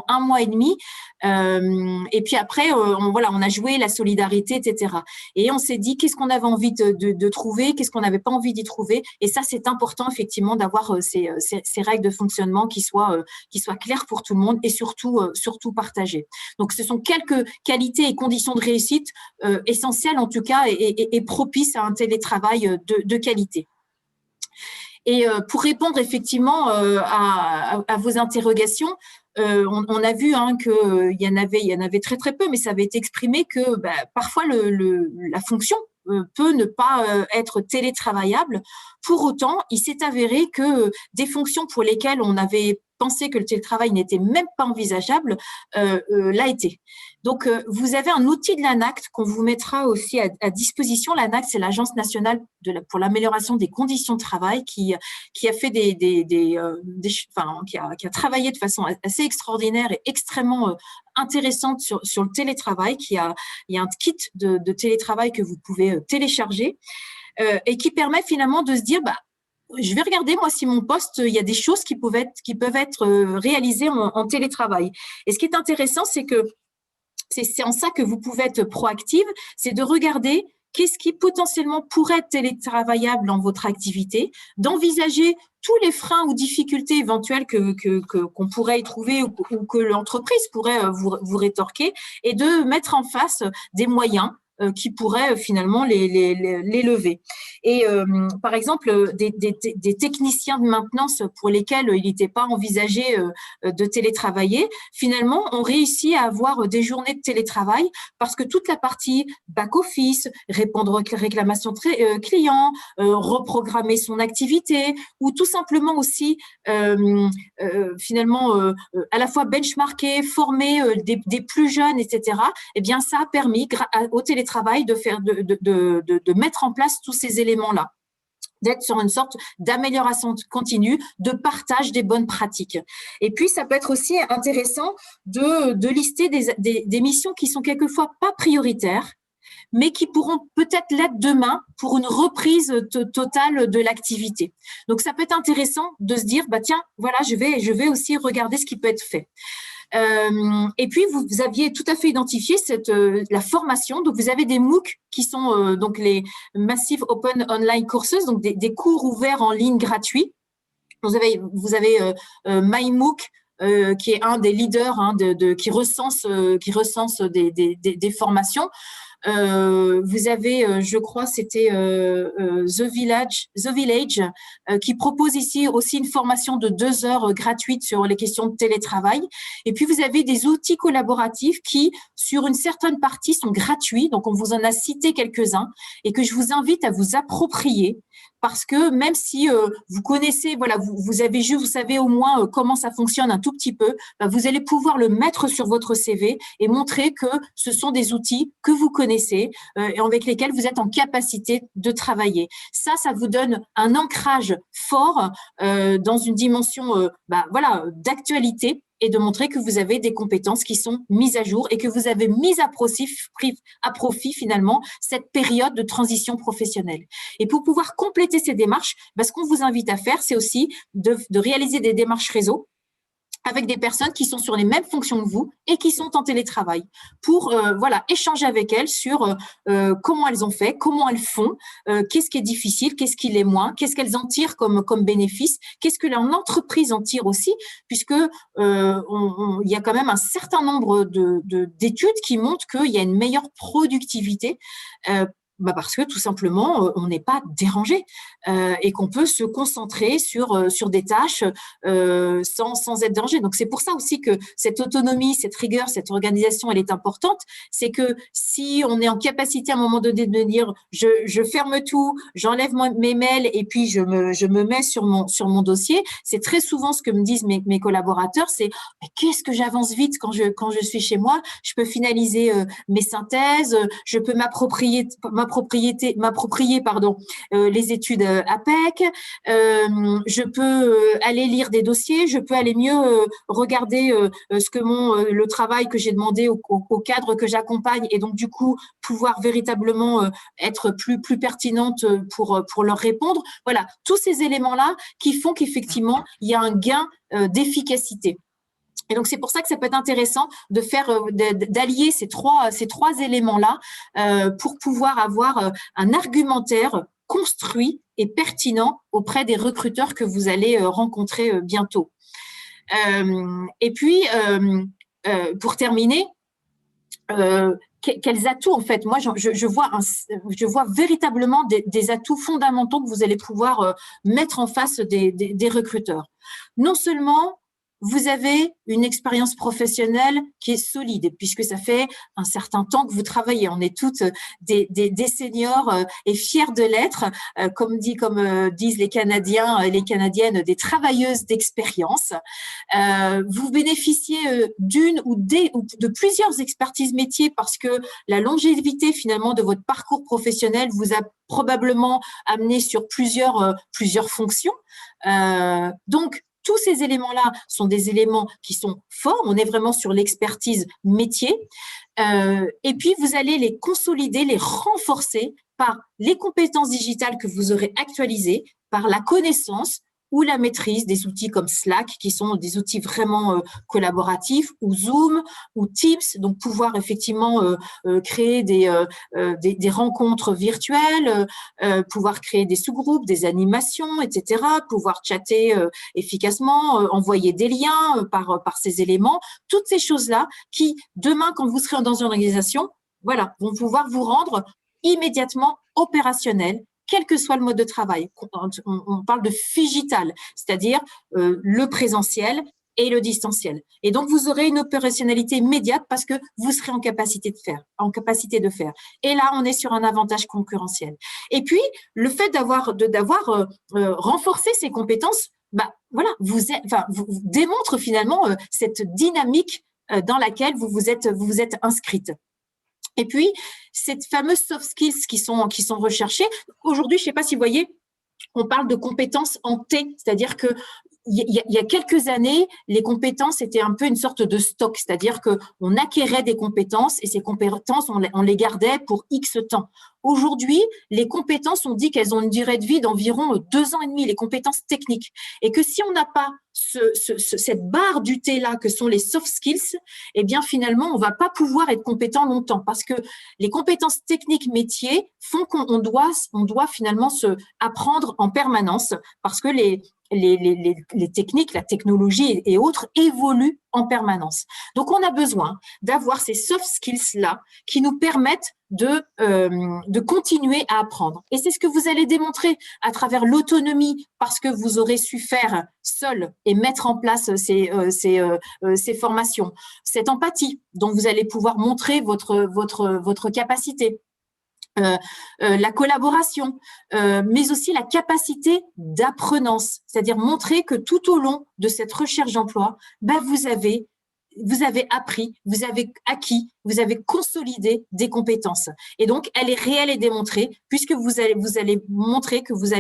1 mois et demi. Et puis après, on a joué la solidarité, etc. Et on s'est dit qu'est-ce qu'on avait envie de trouver, qu'est-ce qu'on n'avait pas envie d'y trouver. Et ça, c'est important effectivement d'avoir ces règles de fonctionnement qui soient claires pour tout le monde et surtout partagées. Donc, ce sont quelques qualités et conditions de réussite essentielles en tout cas et propices à un télétravail de qualité. Et pour répondre effectivement à vos interrogations, on a vu qu'il y en avait très très peu, mais ça avait été exprimé que parfois la fonction peut ne pas être télétravaillable. Pour autant, il s'est avéré que des fonctions pour lesquelles on avait pensé que le télétravail n'était même pas envisageable, l'a été. Donc, vous avez un outil de l'ANACT qu'on vous mettra aussi à disposition. L'ANACT, c'est l'Agence nationale pour l'amélioration des conditions de travail qui a fait qui a travaillé de façon assez extraordinaire et extrêmement intéressante sur le télétravail. Il y a un kit de télétravail que vous pouvez télécharger et qui permet finalement de se dire je vais regarder, moi, si mon poste, il y a des choses qui peuvent être réalisées en télétravail. Et ce qui est intéressant, c'est que c'est en ça que vous pouvez être proactive, c'est de regarder qu'est-ce qui potentiellement pourrait être télétravaillable dans votre activité, d'envisager tous les freins ou difficultés éventuelles qu'on pourrait y trouver ou que l'entreprise pourrait vous rétorquer et de mettre en face des moyens qui pourraient finalement les lever. Et par exemple, des techniciens de maintenance pour lesquels il n'était pas envisagé de télétravailler, finalement, ont réussi à avoir des journées de télétravail parce que toute la partie back-office, répondre aux réclamations clients, reprogrammer son activité ou tout simplement aussi finalement à la fois benchmarker, former des plus jeunes, etc. Eh bien, ça a permis au télétravail de mettre en place tous ces éléments-là, d'être sur une sorte d'amélioration continue, de partage des bonnes pratiques. Et puis, ça peut être aussi intéressant de lister des missions qui sont quelquefois pas prioritaires, mais qui pourront peut-être l'être demain pour une reprise totale de l'activité. Donc, ça peut être intéressant de se dire, tiens, voilà, je vais aussi regarder ce qui peut être fait. Et puis, vous aviez tout à fait identifié la formation. Donc, vous avez des MOOC qui sont donc les Massive Open Online Courses, donc des cours ouverts en ligne gratuits. Vous avez MyMOOC, qui est un des leaders qui recense des formations. Vous avez, je crois, c'était The Village, qui propose ici aussi une formation de 2 heures gratuite sur les questions de télétravail. Et puis, vous avez des outils collaboratifs qui, sur une certaine partie, sont gratuits. Donc, on vous en a cité quelques-uns et que je vous invite à vous approprier. Parce que même si vous connaissez, voilà, vous savez au moins comment ça fonctionne un tout petit peu, vous allez pouvoir le mettre sur votre CV et montrer que ce sont des outils que vous connaissez et avec lesquels vous êtes en capacité de travailler. Ça vous donne un ancrage fort dans une dimension d'actualité et de montrer que vous avez des compétences qui sont mises à jour et que vous avez mis à profit finalement cette période de transition professionnelle. Et pour pouvoir compléter ces démarches, ce qu'on vous invite à faire, c'est aussi de réaliser des démarches réseau avec des personnes qui sont sur les mêmes fonctions que vous et qui sont en télétravail pour échanger avec elles sur comment elles ont fait, comment elles font, qu'est-ce qui est difficile, qu'est-ce qui l'est moins, qu'est-ce qu'elles en tirent comme bénéfice, qu'est-ce que leur entreprise en tire aussi, puisque il y a quand même un certain nombre d'études qui montrent qu'il y a une meilleure productivité Parce que tout simplement, on n'est pas dérangé et qu'on peut se concentrer sur des tâches sans être dérangé. Donc, c'est pour ça aussi que cette autonomie, cette rigueur, cette organisation, elle est importante. C'est que si on est en capacité à un moment donné de dire je ferme tout, j'enlève mes mails et puis je me mets sur mon dossier, c'est très souvent ce que me disent mes collaborateurs, c'est qu'est-ce que j'avance vite quand je suis chez moi, je peux finaliser mes synthèses, je peux m'approprier les études APEC, je peux aller lire des dossiers, je peux aller mieux regarder ce que le travail que j'ai demandé au cadre que j'accompagne et donc du coup pouvoir véritablement être plus pertinente pour leur répondre. Voilà, tous ces éléments-là qui font qu'effectivement il y a un gain d'efficacité. Et donc, c'est pour ça que ça peut être intéressant d'allier ces trois éléments-là pour pouvoir avoir un argumentaire construit et pertinent auprès des recruteurs que vous allez rencontrer bientôt. Et puis, pour terminer, quels atouts, en fait, moi, je vois véritablement des atouts fondamentaux que vous allez pouvoir mettre en face des recruteurs. Non seulement vous avez une expérience professionnelle qui est solide, puisque ça fait un certain temps que vous travaillez. On est toutes des seniors et fiers de l'être, comme disent les Canadiens et les Canadiennes, des travailleuses d'expérience. Vous bénéficiez d'une ou de plusieurs expertises métiers parce que la longévité finalement de votre parcours professionnel vous a probablement amené sur plusieurs fonctions. Donc, tous ces éléments-là sont des éléments qui sont forts. On est vraiment sur l'expertise métier. Et puis, vous allez les consolider, les renforcer par les compétences digitales que vous aurez actualisées, par la connaissance ou la maîtrise des outils comme Slack, qui sont des outils vraiment collaboratifs, ou Zoom, ou Teams, donc pouvoir effectivement créer des rencontres virtuelles, pouvoir créer des sous-groupes, des animations, etc., pouvoir chatter efficacement, envoyer des liens par ces éléments, toutes ces choses-là qui, demain, quand vous serez dans une organisation, voilà, vont pouvoir vous rendre immédiatement opérationnel, quel que soit le mode de travail. On parle de figital, c'est-à-dire le présentiel et le distanciel. Et donc, vous aurez une opérationnalité immédiate parce que vous serez en capacité de faire. Et là, on est sur un avantage concurrentiel. Et puis, le fait d'avoir renforcé ces compétences, voilà, vous démontre finalement cette dynamique dans laquelle vous vous êtes inscrite. Et puis, ces fameuses soft skills qui sont recherchées, aujourd'hui, je ne sais pas si vous voyez, on parle de compétences en T, c'est-à-dire que il y a quelques années, les compétences étaient un peu une sorte de stock, c'est-à-dire qu'on acquérait des compétences et ces compétences, on les gardait pour X temps. Aujourd'hui, les compétences, on dit qu'elles ont une durée de vie d'environ 2 ans et demi, les compétences techniques. Et que si on n'a pas cette barre du T-là que sont les soft skills, eh bien finalement, on ne va pas pouvoir être compétent longtemps parce que les compétences techniques métiers font qu'on doit finalement se apprendre en permanence parce que les techniques, la technologie et autres évoluent en permanence. Donc, on a besoin d'avoir ces soft skills-là qui nous permettent de continuer à apprendre. Et c'est ce que vous allez démontrer à travers l'autonomie parce que vous aurez su faire seul et mettre en place ces formations. Cette empathie dont vous allez pouvoir montrer votre capacité. La collaboration, mais aussi la capacité d'apprenance, c'est-à-dire montrer que tout au long de cette recherche d'emploi, vous avez appris, vous avez acquis, vous avez consolidé des compétences. Et donc, elle est réelle et démontrée puisque vous allez montrer que vous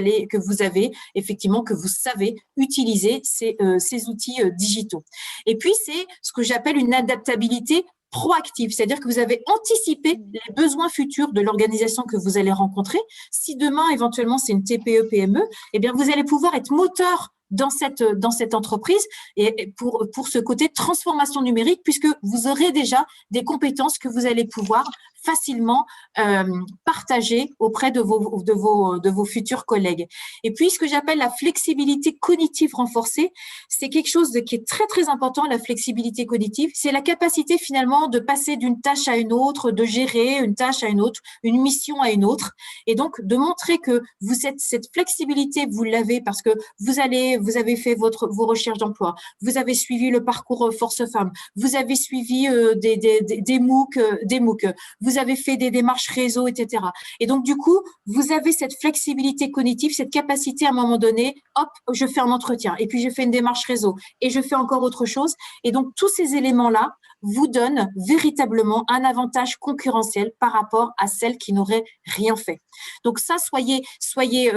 avez effectivement, que vous savez utiliser ces outils digitaux. Et puis, c'est ce que j'appelle une adaptabilité proactive, c'est-à-dire que vous avez anticipé les besoins futurs de l'organisation que vous allez rencontrer. Si demain, éventuellement, c'est une TPE-PME, eh bien, vous allez pouvoir être moteur dans cette entreprise et pour ce côté transformation numérique, puisque vous aurez déjà des compétences que vous allez pouvoir facilement partager partager auprès de vos futurs collègues. Et puis, ce que j'appelle la flexibilité cognitive renforcée, c'est quelque chose qui est très, très important, la flexibilité cognitive. C'est la capacité finalement de passer d'une tâche à une autre, de gérer une tâche à une autre, une mission à une autre. Et donc, de montrer que cette flexibilité, vous l'avez parce que vous avez fait vos recherches d'emploi, vous avez suivi le parcours Force Femmes, vous avez suivi des MOOC, vous avez fait des démarches réseau, etc. Et donc, du coup, vous avez cette flexibilité cognitive, cette capacité à un moment donné, hop, je fais un entretien et puis je fais une démarche réseau et je fais encore autre chose. Et donc, tous ces éléments-là vous donnent véritablement un avantage concurrentiel par rapport à celles qui n'auraient rien fait. Donc ça, soyez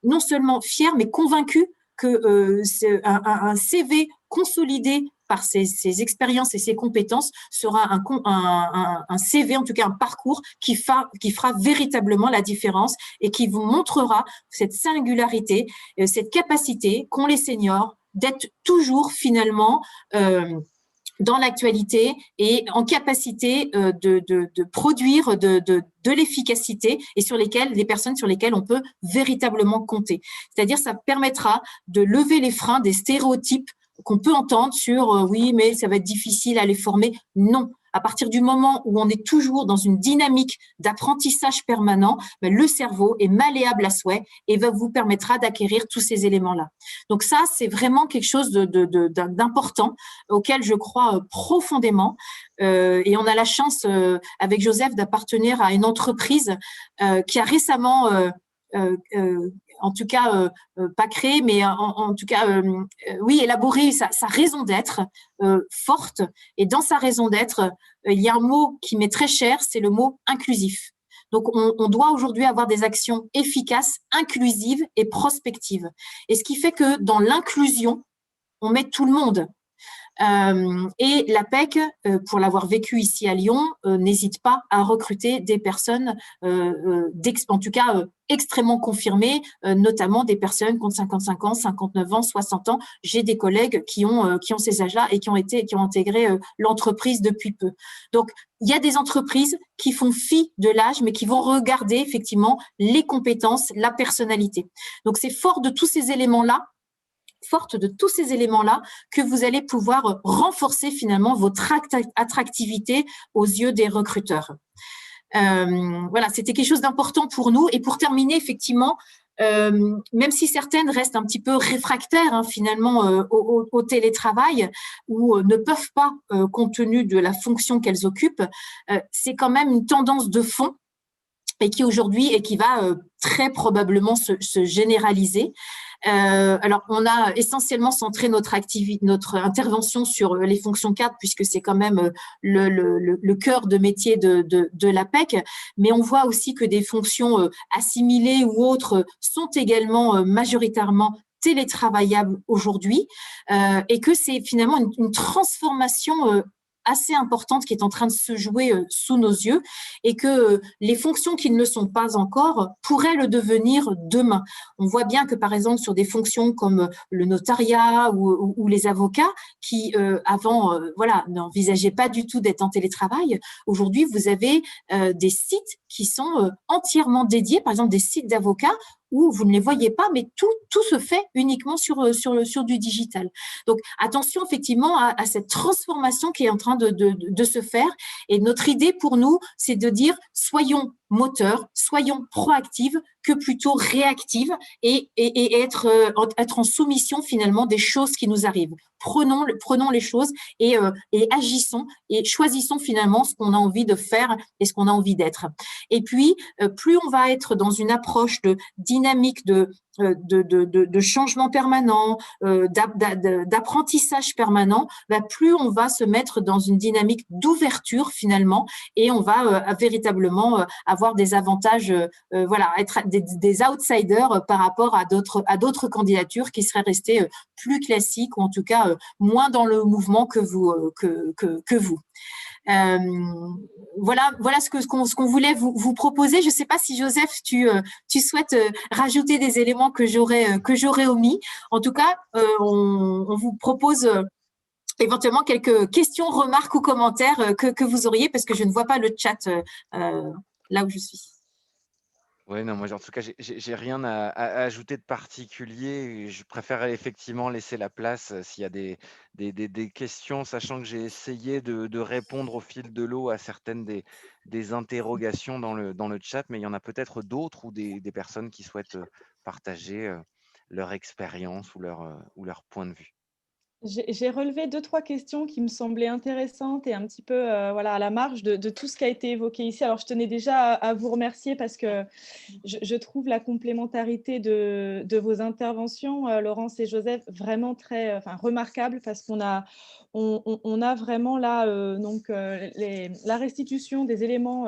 non seulement fiers, mais convaincus que un CV consolidé par ses expériences et ses compétences sera un CV, en tout cas un parcours qui fera véritablement la différence et qui vous montrera cette singularité, cette capacité qu'ont les seniors d'être toujours finalement dans l'actualité et en capacité de produire de l'efficacité et les personnes sur lesquelles on peut véritablement compter. C'est-à-dire, ça permettra de lever les freins des stéréotypes qu'on peut entendre sur oui, mais ça va être difficile à les former. Non. À partir du moment où on est toujours dans une dynamique d'apprentissage permanent, le cerveau est malléable à souhait et vous permettra d'acquérir tous ces éléments-là. Donc ça, c'est vraiment quelque chose d'important auquel je crois profondément. Et on a la chance, avec Joseph, d'appartenir à une entreprise qui a récemment en tout cas pas créé, mais en tout cas oui, élaborer sa raison d'être forte. Et dans sa raison d'être, il y a un mot qui m'est très cher, c'est le mot inclusif. Donc on doit aujourd'hui avoir des actions efficaces, inclusives et prospectives. Et ce qui fait que dans l'inclusion, on met tout le monde. Et l'APEC, pour l'avoir vécu ici à Lyon, n'hésite pas à recruter des personnes, en tout cas extrêmement confirmées, notamment des personnes qui ont 55 ans, 59 ans, 60 ans. J'ai des collègues qui ont ces âges-là et qui ont intégré l'entreprise depuis peu. Donc, il y a des entreprises qui font fi de l'âge, mais qui vont regarder effectivement les compétences, la personnalité. Donc, c'est fort de tous ces éléments-là, que vous allez pouvoir renforcer finalement votre attractivité aux yeux des recruteurs. Voilà, c'était quelque chose d'important pour nous. Et pour terminer, effectivement, même si certaines restent un petit peu réfractaires finalement au télétravail ou ne peuvent pas compte tenu de la fonction qu'elles occupent, c'est quand même une tendance de fond et qui aujourd'hui et qui va très probablement se généraliser. Alors, on a essentiellement centré notre intervention sur les fonctions cadres, puisque c'est quand même le cœur de métier de l'APEC, mais on voit aussi que des fonctions assimilées ou autres sont également majoritairement télétravaillables aujourd'hui, et que c'est finalement une transformation assez importante qui est en train de se jouer sous nos yeux et que les fonctions qui ne le sont pas encore pourraient le devenir demain. On voit bien que, par exemple, sur des fonctions comme le notariat ou les avocats qui, avant, n'envisageaient pas du tout d'être en télétravail, aujourd'hui, vous avez des sites qui sont entièrement dédiés, par exemple des sites d'avocats où vous ne les voyez pas, mais tout se fait uniquement sur du digital. Donc, attention effectivement à cette transformation qui est en train de se faire. Et notre idée pour nous, c'est de dire soyons moteurs, soyons proactives que plutôt réactives et être en soumission finalement des choses qui nous arrivent. Prenons les choses et agissons et choisissons finalement ce qu'on a envie de faire et ce qu'on a envie d'être. Et puis, plus on va être dans une approche de dynamique de changement permanent, d'apprentissage permanent, plus on va se mettre dans une dynamique d'ouverture finalement et on va véritablement avoir des avantages, être des outsiders par rapport à d'autres candidatures qui seraient restées plus classiques ou en tout cas moins dans le mouvement que vous. Voilà ce qu'on voulait vous proposer. Je ne sais pas si Joseph, tu souhaites rajouter des éléments que j'aurais omis. En tout cas, on vous propose éventuellement quelques questions, remarques ou commentaires que vous auriez, parce que je ne vois pas le chat là où je suis. Ouais, non, moi, en tout cas, j'ai rien à ajouter de particulier. Je préfère effectivement laisser la place s'il y a des questions, sachant que j'ai essayé de répondre au fil de l'eau à certaines des interrogations dans le chat, mais il y en a peut-être d'autres ou des personnes qui souhaitent partager leur expérience ou leur point de vue. J'ai relevé 2-3 questions qui me semblaient intéressantes et un petit peu voilà, à la marge de tout ce qui a été évoqué ici. Alors, je tenais déjà à vous remercier parce que je trouve la complémentarité de vos interventions, Laurence et Joseph, vraiment très remarquable parce qu'on a, on a vraiment là donc, la restitution des éléments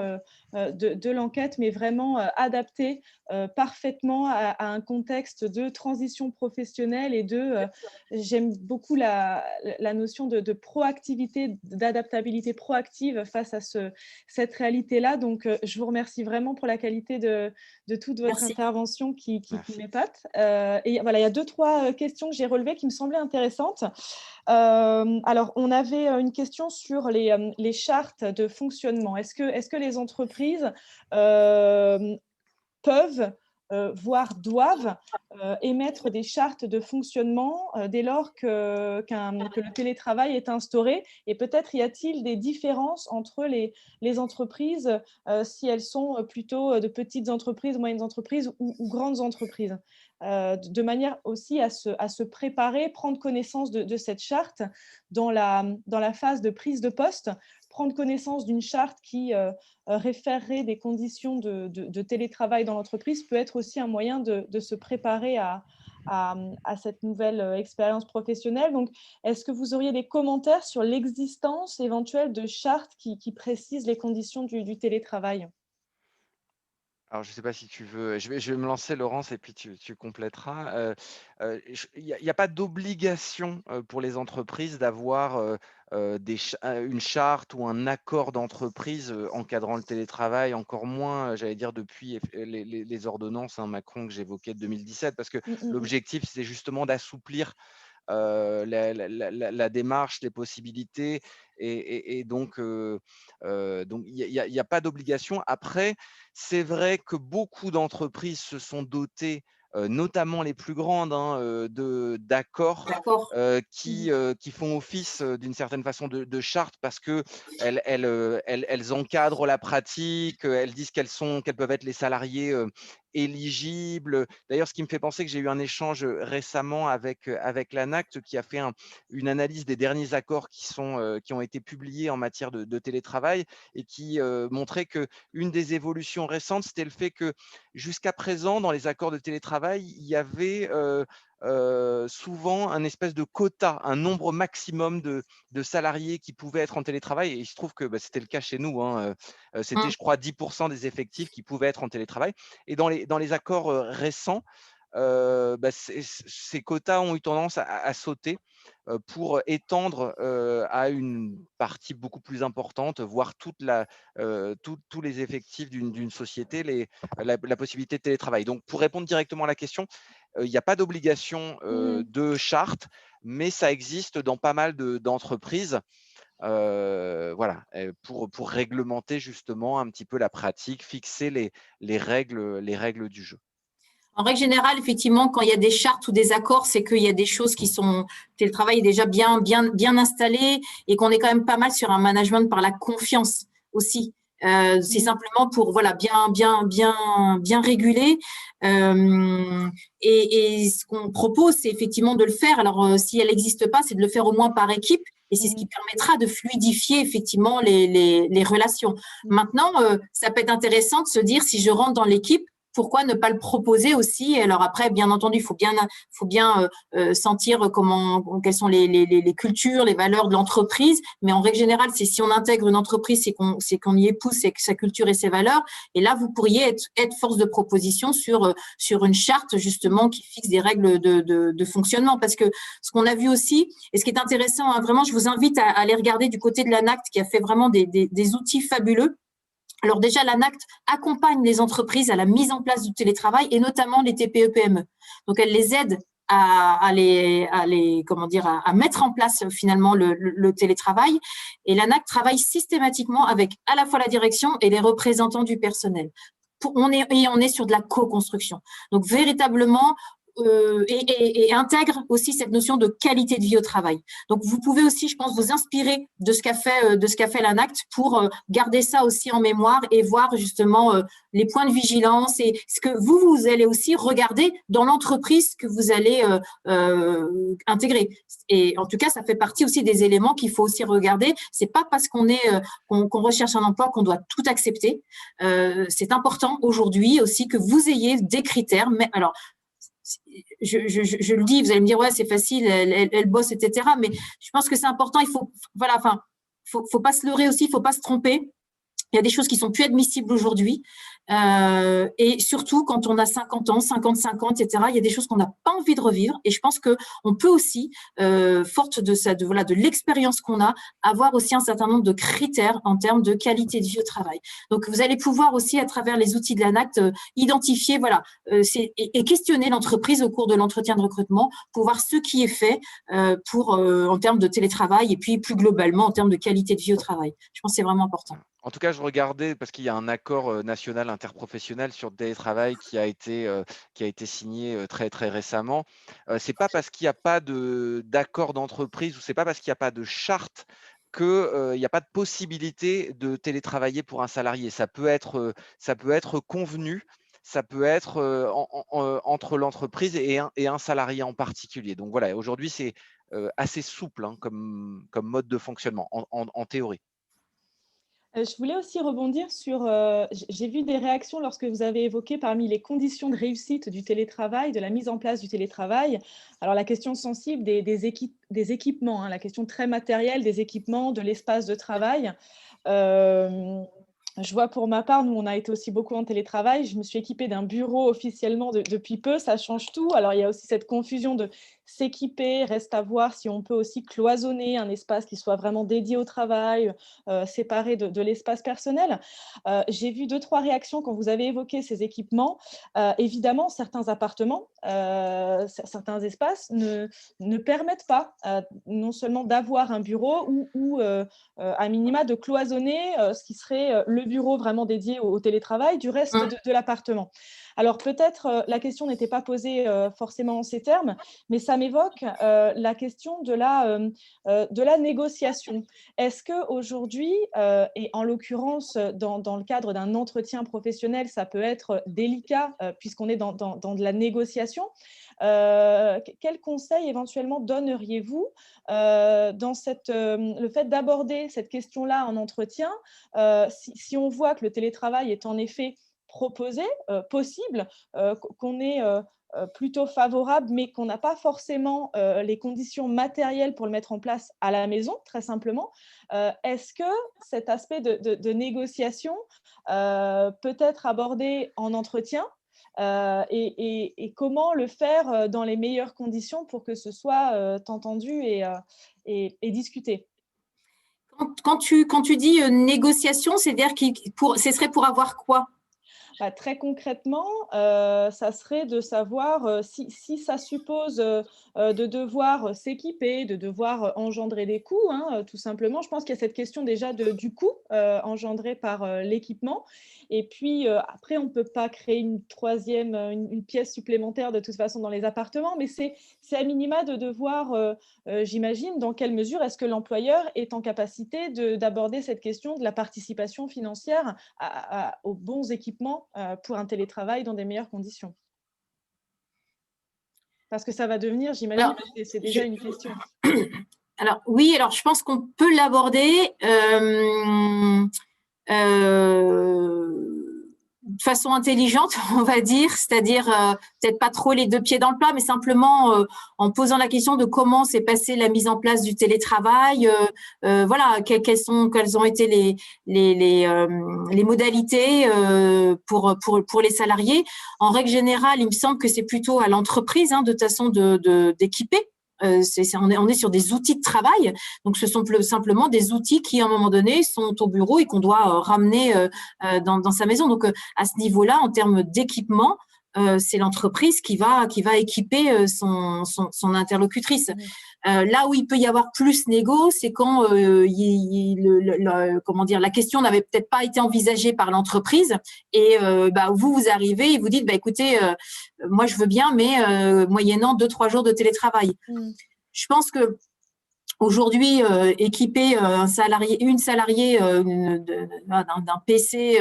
de l'enquête, mais vraiment adaptés parfaitement à un contexte de transition professionnelle et j'aime beaucoup la notion de proactivité, d'adaptabilité proactive face à cette réalité-là. Donc, je vous remercie vraiment pour la qualité de toute votre Merci. intervention qui Merci. m'épate. Et voilà, il y a 2-3 questions que j'ai relevées qui me semblaient intéressantes. Alors, on avait une question sur les chartes de fonctionnement. Est-ce que les entreprises peuvent, voire doivent émettre des chartes de fonctionnement dès lors que le télétravail est instauré? Et peut-être y a-t-il des différences entre les entreprises, si elles sont plutôt de petites entreprises, moyennes entreprises ou grandes entreprises? De manière aussi à se préparer, prendre connaissance de cette charte dans la phase de prise de poste, prendre connaissance d'une charte qui référerait des conditions de télétravail dans l'entreprise peut être aussi un moyen de se préparer à cette nouvelle expérience professionnelle. Donc, est-ce que vous auriez des commentaires sur l'existence éventuelle de chartes qui précisent les conditions du télétravail? Alors, je ne sais pas si tu veux, je vais me lancer, Laurence, et puis tu compléteras. Il n'y a pas d'obligation pour les entreprises d'avoir une charte ou un accord d'entreprise encadrant le télétravail, encore moins, j'allais dire, depuis les ordonnances, hein, Macron que j'évoquais de 2017, parce que l'objectif, c'est justement d'assouplir la démarche, les possibilités. Et donc, il y a pas d'obligation. Après, c'est vrai que beaucoup d'entreprises se sont dotées, notamment les plus grandes, hein, d'accords D'accord. qui font office d'une certaine façon de charte parce qu'elles encadrent la pratique, elles disent qu'elles peuvent être les salariés éligibles. D'ailleurs, ce qui me fait penser que j'ai eu un échange récemment avec l'ANACT qui a fait une analyse des derniers accords qui ont été publiés en matière de télétravail et qui montrait qu'une des évolutions récentes, c'était le fait que jusqu'à présent, dans les accords de télétravail, il y avait souvent un espèce de quota, un nombre maximum de salariés qui pouvaient être en télétravail. Et il se trouve que c'était le cas chez nous, hein. C'était, je crois, 10% des effectifs qui pouvaient être en télétravail. Et dans les accords récents, ces quotas ont eu tendance à sauter pour étendre à une partie beaucoup plus importante, voire tous les effectifs d'une société, la possibilité de télétravail. Donc, pour répondre directement à la question, il n'y a pas d'obligation de charte, mais ça existe dans pas mal d'entreprises. Voilà, pour réglementer justement un petit peu la pratique, fixer les règles du jeu. En règle générale, effectivement, quand il y a des chartes ou des accords, c'est qu'il y a des choses qui sont, le travail est déjà bien installé et qu'on est quand même pas mal sur un management par la confiance aussi. C'est simplement pour voilà bien réguler. Et ce qu'on propose, c'est effectivement de le faire. Alors, si elle n'existe pas, c'est de le faire au moins par équipe. Et c'est ce qui permettra de fluidifier effectivement les relations. Maintenant, ça peut être intéressant de se dire, si je rentre dans l'équipe, pourquoi ne pas le proposer aussi? Alors après, bien entendu, il faut bien sentir quelles sont les cultures, les valeurs de l'entreprise. Mais en règle générale, c'est si on intègre une entreprise, c'est qu'on y épouse sa culture et ses valeurs. Et là, vous pourriez être force de proposition sur une charte justement qui fixe des règles de fonctionnement. Parce que ce qu'on a vu aussi, et ce qui est intéressant, hein, vraiment, je vous invite à aller regarder du côté de l'ANACT qui a fait vraiment des outils fabuleux. Alors déjà, l'ANACT accompagne les entreprises à la mise en place du télétravail et notamment les TPE-PME. Donc, elle les aide à mettre en place finalement le télétravail. Et l'ANACT travaille systématiquement avec à la fois la direction et les représentants du personnel on est sur de la co-construction. Donc, véritablement, et intègre aussi cette notion de qualité de vie au travail. Donc, vous pouvez aussi, je pense, vous inspirer de ce qu'a fait l'ANACT pour garder ça aussi en mémoire et voir justement les points de vigilance et ce que vous allez aussi regarder dans l'entreprise que vous allez intégrer. Et en tout cas, ça fait partie aussi des éléments qu'il faut aussi regarder. C'est pas parce qu'on recherche un emploi qu'on doit tout accepter. C'est important aujourd'hui aussi que vous ayez des critères. Mais alors, je le dis, vous allez me dire, ouais, c'est facile, elle bosse, etc. Mais je pense que c'est important. Faut pas se leurrer aussi, il faut pas se tromper. Il y a des choses qui sont plus admissibles aujourd'hui. Et surtout, quand on a 50 ans, 55 ans, etc., il y a des choses qu'on n'a pas envie de revivre. Et je pense qu'on peut aussi, forte de l'expérience qu'on a, avoir aussi un certain nombre de critères en termes de qualité de vie au travail. Donc, vous allez pouvoir aussi, à travers les outils de l'ANACT, identifier, et questionner l'entreprise au cours de l'entretien de recrutement pour voir ce qui est fait en termes de télétravail et puis plus globalement en termes de qualité de vie au travail. Je pense que c'est vraiment important. En tout cas, je regardais parce qu'il y a un accord national interprofessionnel sur le télétravail qui a été signé très très récemment. C'est pas parce qu'il n'y a pas d'accord d'entreprise ou c'est pas parce qu'il n'y a pas de charte qu'il n'y a pas de possibilité de télétravailler pour un salarié. Ça peut être convenu, ça peut être entre l'entreprise et un salarié en particulier. Donc voilà, aujourd'hui c'est assez souple comme mode de fonctionnement en théorie. Je voulais aussi rebondir sur, j'ai vu des réactions lorsque vous avez évoqué parmi les conditions de réussite du télétravail, de la mise en place du télétravail. Alors la question sensible des équipements, hein, la question très matérielle des équipements, de l'espace de travail. Je vois pour ma part, nous, on a été aussi beaucoup en télétravail. Je me suis équipée d'un bureau officiellement depuis peu. Ça change tout. Alors, il y a aussi cette confusion de s'équiper. Reste à voir si on peut aussi cloisonner un espace qui soit vraiment dédié au travail, séparé de l'espace personnel. J'ai vu 2-3 réactions quand vous avez évoqué ces équipements. Évidemment, certains appartements, certains espaces ne permettent pas non seulement d'avoir un bureau ou à minima de cloisonner ce qui serait le bureau vraiment dédié au télétravail du reste de l'appartement. Alors peut-être la question n'était pas posée forcément en ces termes, mais ça m'évoque la question de la négociation. Est-ce qu'aujourd'hui, et en l'occurrence dans le cadre d'un entretien professionnel, ça peut être délicat puisqu'on est dans de la négociation, quel conseil éventuellement donneriez-vous dans le fait d'aborder cette question-là en entretien, si on voit que le télétravail est en effet proposé, possible, qu'on est plutôt favorable, mais qu'on n'a pas forcément les conditions matérielles pour le mettre en place à la maison, très simplement. Est-ce que cet aspect de négociation peut être abordé en entretien et comment le faire dans les meilleures conditions pour que ce soit entendu et discuté? Quand tu dis négociation, c'est-à-dire ce serait pour avoir quoi? Très concrètement, ça serait de savoir si ça suppose de devoir s'équiper, de devoir engendrer des coûts, hein, tout simplement. Je pense qu'il y a cette question déjà du coût engendré par l'équipement. Et puis, après, on ne peut pas créer une pièce supplémentaire de toute façon dans les appartements, mais c'est à minima de devoir, j'imagine, dans quelle mesure est-ce que l'employeur est en capacité d'aborder cette question de la participation financière aux bons équipements pour un télétravail dans des meilleures conditions. Parce que ça va devenir, j'imagine, c'est déjà une question. Alors oui, je pense qu'on peut l'aborder de façon intelligente, on va dire, c'est-à-dire peut-être pas trop les deux pieds dans le plat, mais simplement en posant la question de comment s'est passée la mise en place du télétravail, quelles ont été les modalités pour les salariés. En règle générale, il me semble que c'est plutôt à l'entreprise de toute façon d'équiper. On est sur des outils de travail, donc ce sont simplement des outils qui à un moment donné sont au bureau et qu'on doit ramener dans sa maison. Donc à ce niveau-là, en termes d'équipement, c'est l'entreprise qui va équiper son interlocutrice. Là où il peut y avoir plus négo, c'est quand comment dire, la question n'avait peut-être pas été envisagée par l'entreprise et vous arrivez et vous dites écoutez, moi je veux bien, mais moyennant 2-3 jours de télétravail. Je pense que aujourd'hui, équiper une salariée d'un PC,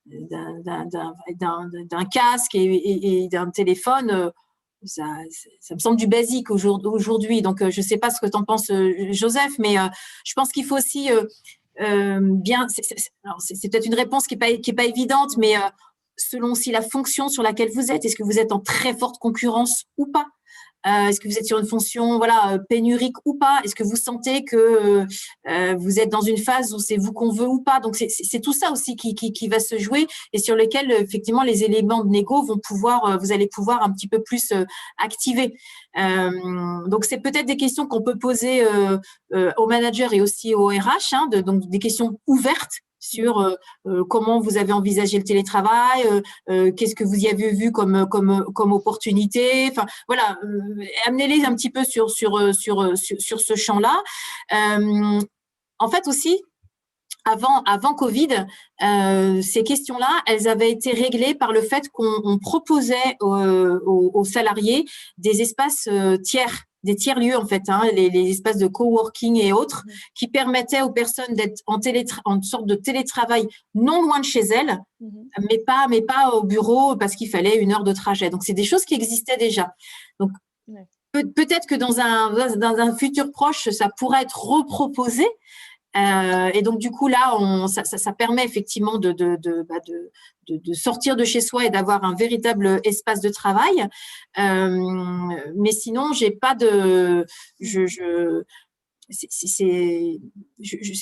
d'un casque et d'un téléphone, ça me semble du basique aujourd'hui. Donc, je ne sais pas ce que tu en penses, Joseph, mais je pense qu'il faut aussi bien. C'est peut-être une réponse qui est pas évidente, mais selon aussi la fonction sur laquelle vous êtes, est-ce que vous êtes en très forte concurrence ou pas? Est-ce que vous êtes sur une fonction pénurique ou pas? Est-ce que vous sentez que vous êtes dans une phase où c'est vous qu'on veut ou pas? Donc, c'est tout ça aussi qui va se jouer et sur lesquels, effectivement, les éléments de négo vous allez pouvoir un petit peu plus activer. Donc, c'est peut-être des questions qu'on peut poser aux managers et aussi aux RH, donc des questions ouvertes sur comment vous avez envisagé le télétravail, qu'est-ce que vous y avez vu comme opportunité. Enfin, voilà, amenez-les un petit peu sur ce champ-là. En fait aussi, avant Covid, ces questions-là, elles avaient été réglées par le fait qu'on proposait aux salariés des espaces tiers, des tiers-lieux en fait, les espaces de coworking et autres, qui permettaient aux personnes d'être en sorte de télétravail non loin de chez elles, mais pas au bureau parce qu'il fallait 1 heure de trajet. Donc, c'est des choses qui existaient déjà. Donc, peut-être que dans un futur proche, ça pourrait être reproposé. Et donc, du coup, là, ça permet effectivement de sortir de chez soi et d'avoir un véritable espace de travail. Mais sinon, j'ai pas de… c'est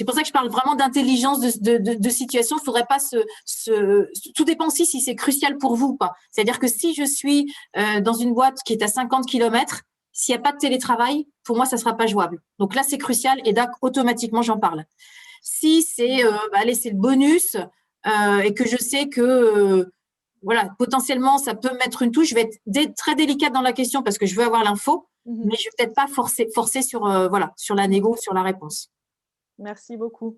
pour ça que je parle vraiment d'intelligence de situation. Il ne faudrait pas tout dépend aussi si c'est crucial pour vous ou pas. C'est-à-dire que si je suis dans une boîte qui est à 50 km, s'il n'y a pas de télétravail, pour moi, ça ne sera pas jouable. Donc là, c'est crucial et là, automatiquement, j'en parle. Si c'est allez, c'est le bonus et que je sais que voilà, potentiellement, ça peut mettre une touche, je vais être très délicate dans la question parce que je veux avoir l'info, mais je ne vais peut-être pas forcer sur la négo, sur la réponse. Merci beaucoup.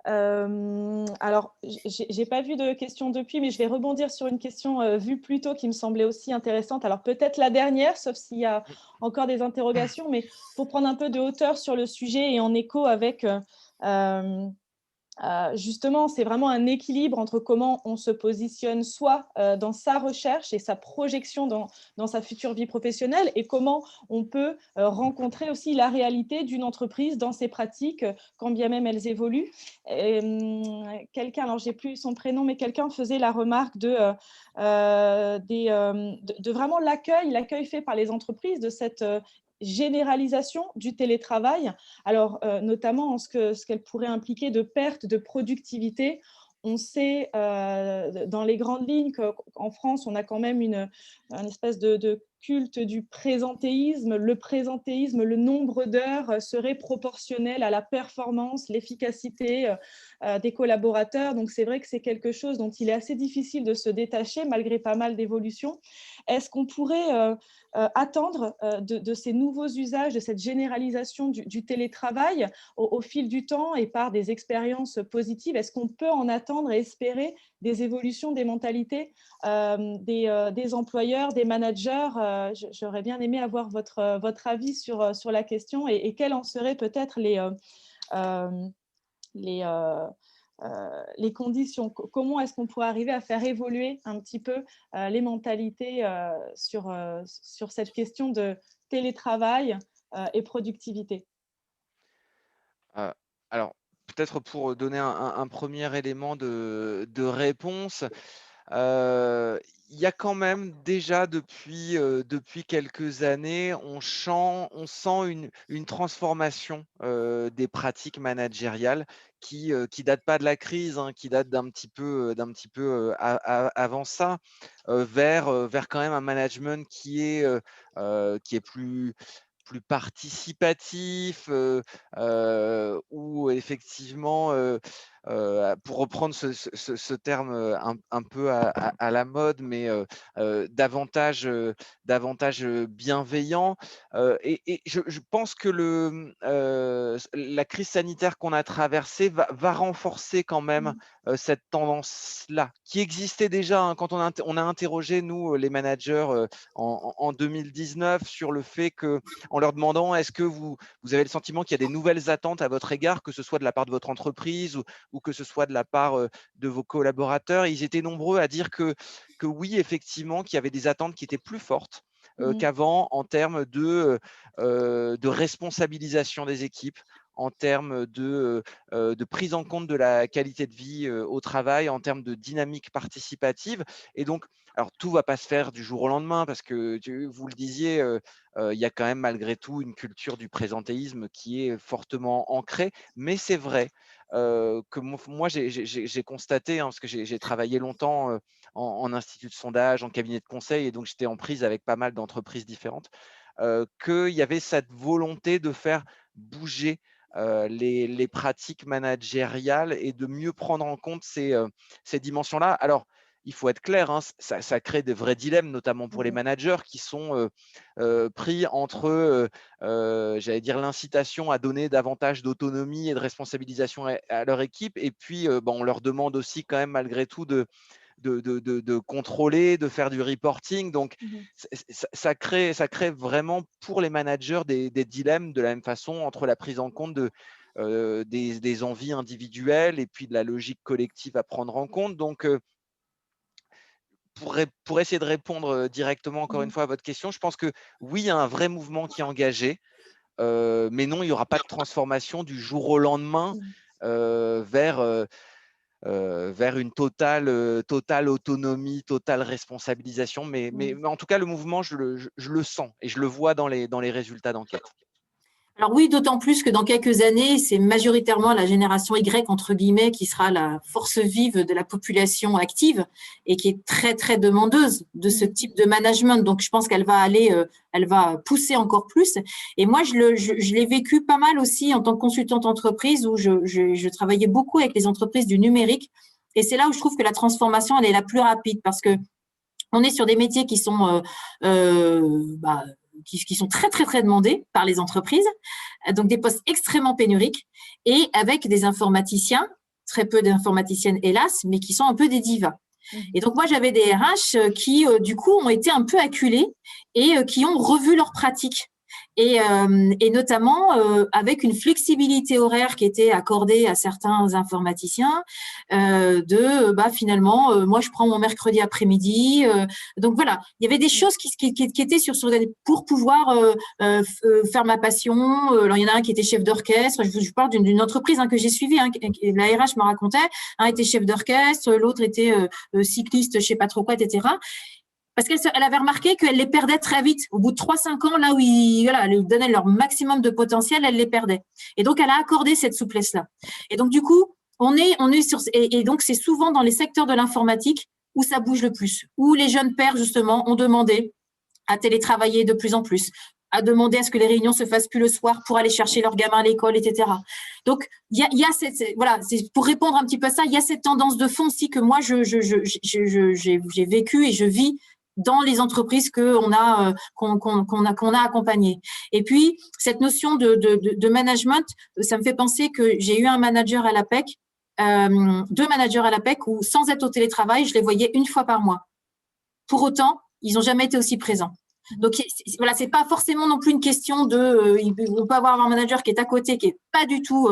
Alors, j'ai pas vu de questions depuis, mais je vais rebondir sur une question vue plus tôt qui me semblait aussi intéressante. Alors, peut-être la dernière, sauf s'il y a encore des interrogations, mais pour prendre un peu de hauteur sur le sujet et en écho avec… justement, c'est vraiment un équilibre entre comment on se positionne soit dans sa recherche et sa projection dans sa future vie professionnelle et comment on peut rencontrer aussi la réalité d'une entreprise dans ses pratiques, quand bien même elles évoluent. Quelqu'un, alors j'ai plus son prénom, mais quelqu'un faisait la remarque de vraiment l'accueil fait par les entreprises de cette généralisation du télétravail, alors notamment en ce qu'elle pourrait impliquer de perte de productivité. On sait dans les grandes lignes qu'en France, on a quand même une espèce de culte du présentéisme. Le présentéisme, le nombre d'heures serait proportionnel à la performance, l'efficacité des collaborateurs. Donc, c'est vrai que c'est quelque chose dont il est assez difficile de se détacher malgré pas mal d'évolutions. Est-ce qu'on pourrait attendre de ces nouveaux usages, de cette généralisation du télétravail au fil du temps et par des expériences positives? Est-ce qu'on peut en attendre et espérer des évolutions des mentalités des employeurs, des managers? J'aurais bien aimé avoir votre avis sur la question et quelles en seraient peut-être les conditions. Comment est-ce qu'on pourrait arriver à faire évoluer un petit peu les mentalités sur cette question de télétravail et productivité? Alors, peut-être pour donner un premier élément de réponse, il y a quand même déjà depuis quelques années, on sent une transformation des pratiques managériales qui date pas de la crise, qui date d'un petit peu avant ça, vers quand même un management qui est plus participatif, où effectivement pour reprendre ce terme un peu à la mode, mais davantage bienveillant. Et je pense que la crise sanitaire qu'on a traversée va renforcer quand même cette tendance-là, qui existait déjà hein, quand on a interrogé, nous, les managers, en 2019 sur le fait que, en leur demandant est-ce que vous avez le sentiment qu'il y a des nouvelles attentes à votre égard, que ce soit de la part de votre entreprise ou que ce soit de la part de vos collaborateurs. Ils étaient nombreux à dire que oui, effectivement, qu'il y avait des attentes qui étaient plus fortes qu'avant en termes de responsabilisation des équipes, en termes de prise en compte de la qualité de vie au travail, en termes de dynamique participative. Et donc, alors tout ne va pas se faire du jour au lendemain parce que vous le disiez, il y a quand même malgré tout une culture du présentéisme qui est fortement ancrée. Mais c'est vrai que moi, j'ai constaté, hein, parce que j'ai travaillé longtemps en institut de sondage, en cabinet de conseil, et donc j'étais en prise avec pas mal d'entreprises différentes, qu'il y avait cette volonté de faire bouger les pratiques managériales et de mieux prendre en compte ces dimensions-là. Alors, il faut être clair, hein, ça crée de vrais dilemmes, notamment pour les managers qui sont pris entre, j'allais dire, l'incitation à donner davantage d'autonomie et de responsabilisation à leur équipe. Et puis, on leur demande aussi quand même malgré tout de contrôler, de faire du reporting. Donc, ça crée vraiment pour les managers des dilemmes de la même façon entre la prise en compte des envies individuelles et puis de la logique collective à prendre en compte. Donc, pour essayer de répondre directement encore une fois à votre question, je pense que oui, il y a un vrai mouvement qui est engagé, mais non, il n'y aura pas de transformation du jour au lendemain vers une totale autonomie, totale responsabilisation. Mais en tout cas, le mouvement, je le sens et je le vois dans les résultats d'enquête. Alors oui, d'autant plus que dans quelques années, c'est majoritairement la génération Y, entre guillemets, qui sera la force vive de la population active et qui est très, très demandeuse de ce type de management. Donc, je pense qu'elle va elle va pousser encore plus. Et moi, je l'ai vécu pas mal aussi en tant que consultante entreprise où je travaillais beaucoup avec les entreprises du numérique. Et c'est là où je trouve que la transformation, elle est la plus rapide parce que on est sur des métiers qui sont qui sont très, très, très demandés par les entreprises, donc des postes extrêmement pénuriques et avec des informaticiens, très peu d'informaticiennes hélas, mais qui sont un peu des divas. Et donc, moi, j'avais des RH qui, du coup, ont été un peu acculés et qui ont revu leurs pratiques. Et notamment avec une flexibilité horaire qui était accordée à certains informaticiens finalement moi je prends mon mercredi après-midi donc voilà, il y avait des choses qui étaient sur pour pouvoir faire ma passion. Alors il y en a un qui était chef d'orchestre, je parle d'une entreprise que j'ai suivie, la RH me racontait, un était chef d'orchestre, l'autre était cycliste, je sais pas trop quoi, etc. Parce qu'elle avait remarqué qu'elle les perdait très vite. Au bout de 3-5 ans, là où elle donnait leur maximum de potentiel, elle les perdait. Et donc, elle a accordé cette souplesse-là. Et donc, du coup, on est sur, et donc, c'est souvent dans les secteurs de l'informatique où ça bouge le plus, où les jeunes pères, justement, ont demandé à télétravailler de plus en plus, à demander à ce que les réunions se fassent plus le soir pour aller chercher leurs gamins à l'école, etc. Donc, il y a voilà, c'est pour répondre un petit peu à ça, il y a cette tendance de fond aussi que moi, j'ai vécu et je vis dans les entreprises qu'on a accompagnées. Et puis, cette notion de management, ça me fait penser que j'ai eu un manager à l'APEC, 2 managers à l'APEC où, sans être au télétravail, je les voyais une fois par mois. Pour autant, ils n'ont jamais été aussi présents. Donc, voilà, c'est pas forcément non plus une question de… on peut avoir un manager qui est à côté, qui est pas du tout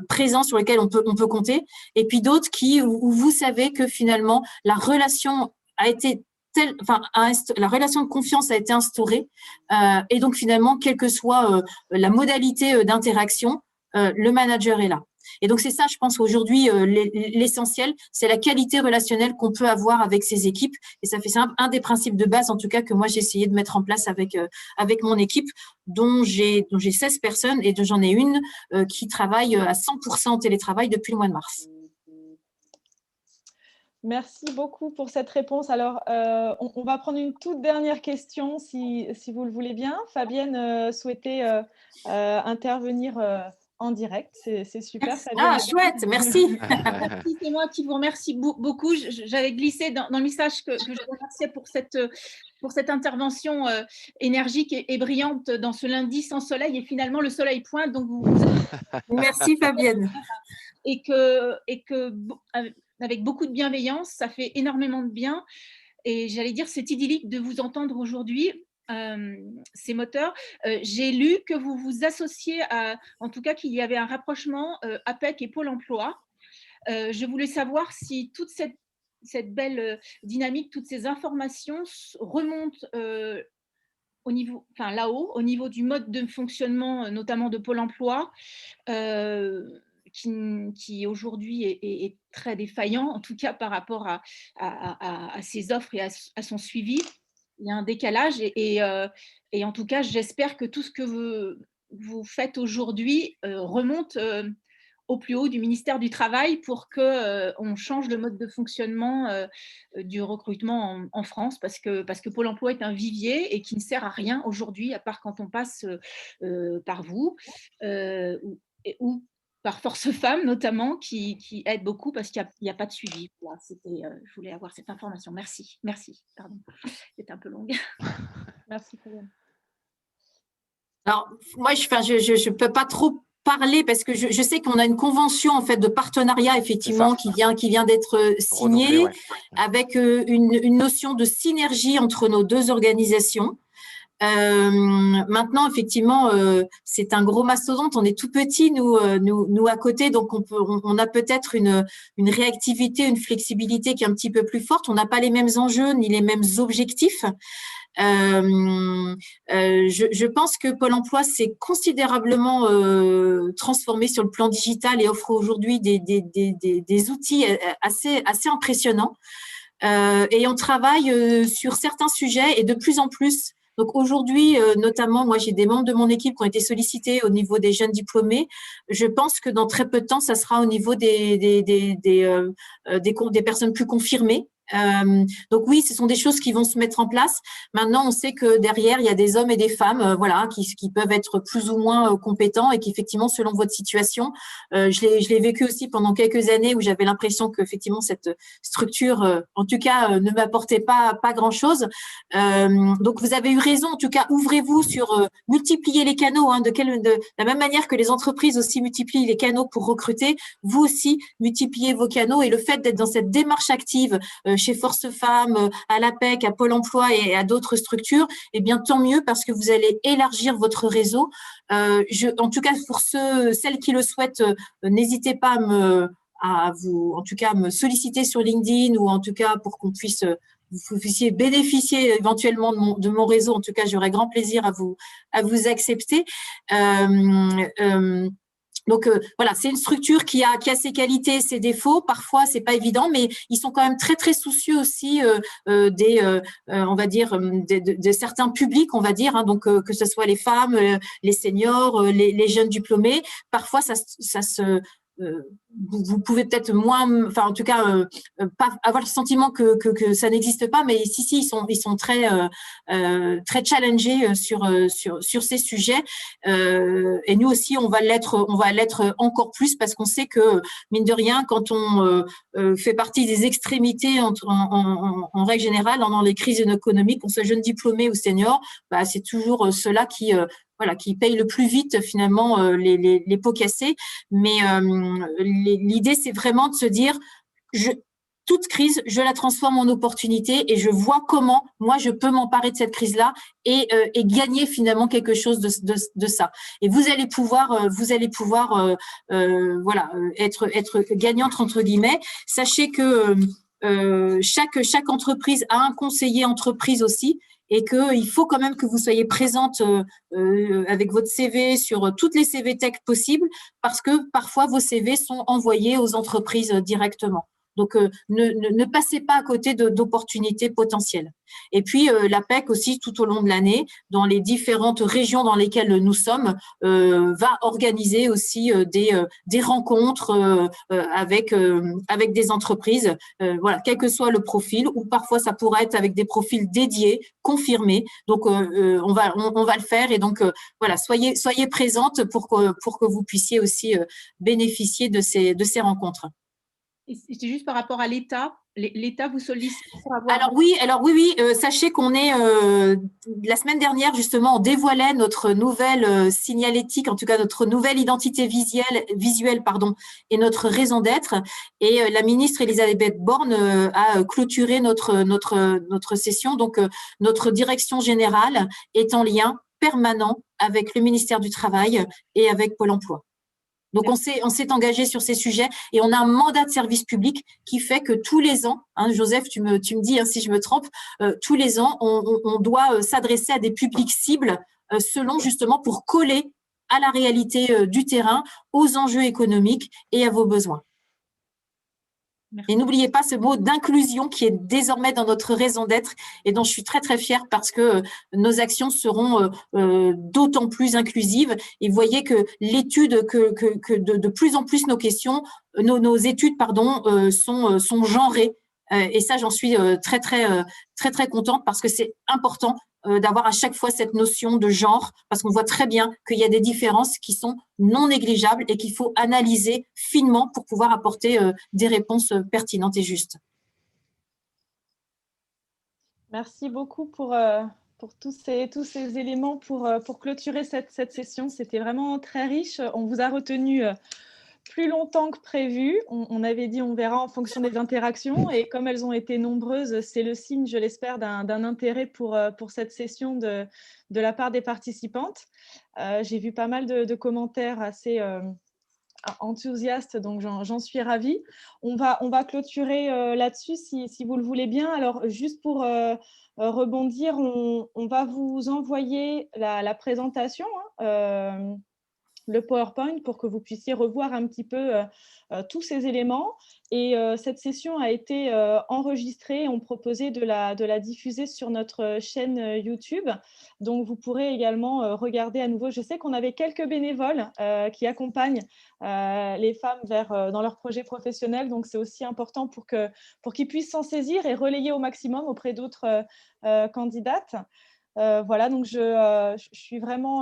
présent, sur lequel on peut compter. Et puis d'autres où vous savez que finalement, la relation a été la relation de confiance a été instaurée. Et donc, finalement, quelle que soit la modalité d'interaction, le manager est là. Et donc, c'est ça, je pense, aujourd'hui, l'essentiel, c'est la qualité relationnelle qu'on peut avoir avec ses équipes. Et ça fait un des principes de base, en tout cas, que moi, j'ai essayé de mettre en place avec mon équipe, dont j'ai 16 personnes et dont j'en ai une qui travaille à 100% en télétravail depuis le mois de mars. Merci beaucoup pour cette réponse. Alors, on va prendre une toute dernière question, si vous le voulez bien. Fabienne souhaitait intervenir en direct. C'est super. Ah, chouette, merci. Merci, c'est moi qui vous remercie beaucoup. J'avais glissé dans le message que je remerciais pour cette intervention énergique et brillante dans ce lundi sans soleil. Et finalement, le soleil pointe. Donc Merci Fabienne. Et que avec beaucoup de bienveillance, ça fait énormément de bien. Et j'allais dire, c'est idyllique de vous entendre aujourd'hui. C'est moteur. J'ai lu que vous vous associez en tout cas qu'il y avait un rapprochement APEC et Pôle emploi. Je voulais savoir si toute cette belle dynamique, toutes ces informations remontent au niveau, enfin là-haut, au niveau du mode de fonctionnement, notamment de Pôle emploi, qui aujourd'hui est très défaillant, en tout cas par rapport à ses offres et à son suivi. Il y a un décalage et en tout cas, j'espère que tout ce que vous faites aujourd'hui remonte au plus haut du ministère du Travail pour qu'on change le mode de fonctionnement du recrutement en France parce que Pôle emploi est un vivier et qui ne sert à rien aujourd'hui, à part quand on passe par vous ou par Force Femmes notamment, qui aide beaucoup parce qu'il n'y a pas de suivi. Voilà, je voulais avoir cette information. Merci. Pardon, c'était un peu longue. Merci, Fabienne. Alors, moi, je peux pas trop parler parce que je sais qu'on a une convention en fait de partenariat effectivement qui vient d'être signée avec une notion de synergie entre nos deux organisations. Maintenant, effectivement, c'est un gros mastodonte. On est tout petit, nous à côté, donc on a peut-être une réactivité, une flexibilité qui est un petit peu plus forte. On n'a pas les mêmes enjeux ni les mêmes objectifs. Je pense que Pôle emploi s'est considérablement transformé sur le plan digital et offre aujourd'hui des outils assez impressionnants. Et on travaille sur certains sujets et de plus en plus. Donc aujourd'hui, notamment, moi j'ai des membres de mon équipe qui ont été sollicités au niveau des jeunes diplômés. Je pense que dans très peu de temps, ça sera au niveau des personnes plus confirmées. Donc oui, ce sont des choses qui vont se mettre en place. Maintenant, on sait que derrière, il y a des hommes et des femmes, voilà, qui peuvent être plus ou moins compétents et qu'effectivement, selon votre situation, je l'ai vécu aussi pendant quelques années où j'avais l'impression que effectivement cette structure, en tout cas, ne m'apportait pas grand-chose. Donc vous avez eu raison. En tout cas, ouvrez-vous sur multiplier les canaux. De la même manière que les entreprises aussi multiplient les canaux pour recruter, vous aussi multipliez vos canaux et le fait d'être dans cette démarche active chez Force Femmes, à l'APEC, à Pôle emploi et à d'autres structures, eh bien, tant mieux parce que vous allez élargir votre réseau. En tout cas, pour celles qui le souhaitent, n'hésitez pas à me solliciter sur LinkedIn ou en tout cas pour qu'on puisse vous puissiez bénéficier éventuellement de mon réseau. En tout cas, j'aurai grand plaisir à vous accepter. Donc voilà, c'est une structure qui a ses qualités, ses défauts. Parfois, c'est pas évident, mais ils sont quand même très très soucieux aussi on va dire, de certains publics, on va dire. Donc que ce soit les femmes, les seniors, les jeunes diplômés. Parfois, ça se vous pouvez peut-être moins, enfin en tout cas pas avoir le sentiment que ça n'existe pas, mais si ils sont très challengés sur ces sujets et nous aussi on va l'être encore plus parce qu'on sait que mine de rien quand on fait partie des extrémités en règle générale dans les crises économiques, qu'on soit jeune diplômé ou senior, bah c'est toujours ceux-là qui payent le plus vite finalement les pots cassés. Mais l'idée, c'est vraiment de se dire, toute crise, je la transforme en opportunité et je vois comment moi je peux m'emparer de cette crise-là et gagner finalement quelque chose de ça. Et vous allez pouvoir être gagnante entre guillemets. Sachez que chaque entreprise a un conseiller entreprise aussi. Et qu'il faut quand même que vous soyez présente avec votre CV sur toutes les CV Tech possibles parce que parfois vos CV sont envoyés aux entreprises directement. Donc, ne passez pas à côté d'opportunités potentielles. Et puis, l'APEC aussi, tout au long de l'année, dans les différentes régions dans lesquelles nous sommes, va organiser aussi des rencontres avec des entreprises, voilà, quel que soit le profil, ou parfois ça pourrait être avec des profils dédiés, confirmés. Donc, on va le faire. Et donc, voilà, soyez présentes pour que vous puissiez aussi bénéficier de ces rencontres. Et c'est juste par rapport à l'État. L'État vous sollicite pour avoir… Alors oui, sachez qu'on est la semaine dernière justement, on dévoilait notre nouvelle signalétique, en tout cas notre nouvelle identité visuelle, et notre raison d'être. Et la ministre Elisabeth Borne a clôturé notre session. Donc notre direction générale est en lien permanent avec le ministère du Travail et avec Pôle emploi. Donc, on s'est engagé sur ces sujets et on a un mandat de service public qui fait que tous les ans, Joseph, tu me dis si je me trompe, tous les ans, on doit s'adresser à des publics cibles selon justement pour coller à la réalité du terrain, aux enjeux économiques et à vos besoins. Merci. Et n'oubliez pas ce mot d'inclusion qui est désormais dans notre raison d'être et dont je suis très, très fière parce que nos actions seront d'autant plus inclusives. Et vous voyez que l'étude, que de plus en plus nos questions, nos études, sont genrées. Et ça, j'en suis très, très contente parce que c'est important d'avoir à chaque fois cette notion de genre, parce qu'on voit très bien qu'il y a des différences qui sont non négligeables et qu'il faut analyser finement pour pouvoir apporter des réponses pertinentes et justes. Merci beaucoup pour tous ces éléments pour clôturer cette session. C'était vraiment très riche. On vous a retenu plus longtemps que prévu. On avait dit on verra en fonction des interactions et comme elles ont été nombreuses, c'est le signe, je l'espère, d'un intérêt pour cette session de la part des participantes. J'ai vu pas mal de commentaires assez enthousiastes, donc j'en suis ravie. On va clôturer là-dessus si vous le voulez bien. Alors, juste pour rebondir, on va vous envoyer la présentation, le PowerPoint pour que vous puissiez revoir un petit peu tous ces éléments. Et cette session a été enregistrée. On proposait de la diffuser sur notre chaîne YouTube. Donc, vous pourrez également regarder à nouveau. Je sais qu'on avait quelques bénévoles qui accompagnent les femmes dans leurs projets professionnels. Donc, c'est aussi important pour qu'ils puissent s'en saisir et relayer au maximum auprès d'autres candidates. Voilà, donc je suis vraiment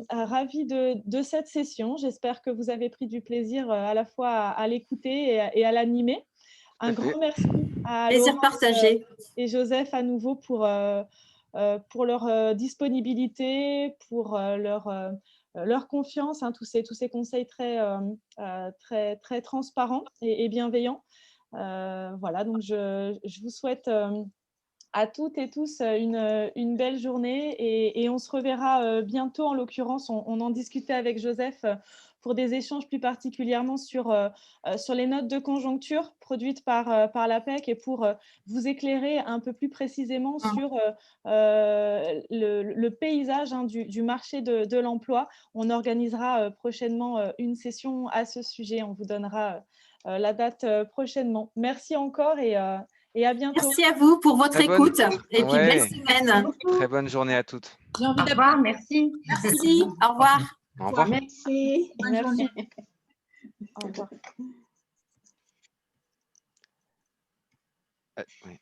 ravie de cette session. J'espère que vous avez pris du plaisir à la fois à l'écouter et à l'animer. Un grand merci à Plaisir Laurence partagé. Et Joseph à nouveau pour leur disponibilité, pour leur confiance, tous ces conseils très transparents et bienveillants. Voilà, donc je vous souhaite à toutes et tous une belle journée et on se reverra bientôt. En l'occurrence, on en discutait avec Joseph pour des échanges plus particulièrement sur les notes de conjoncture produites par l'APEC et pour vous éclairer un peu plus précisément sur le paysage du marché de l'emploi. On organisera prochainement une session à ce sujet. On vous donnera la date prochainement. Merci encore et à bientôt. Merci à vous pour votre écoute et puis belle semaine. Très bonne journée à toutes. J'ai envie Au revoir, merci. Merci, au revoir. Au revoir. Merci. Bonne journée. Au revoir. Oui.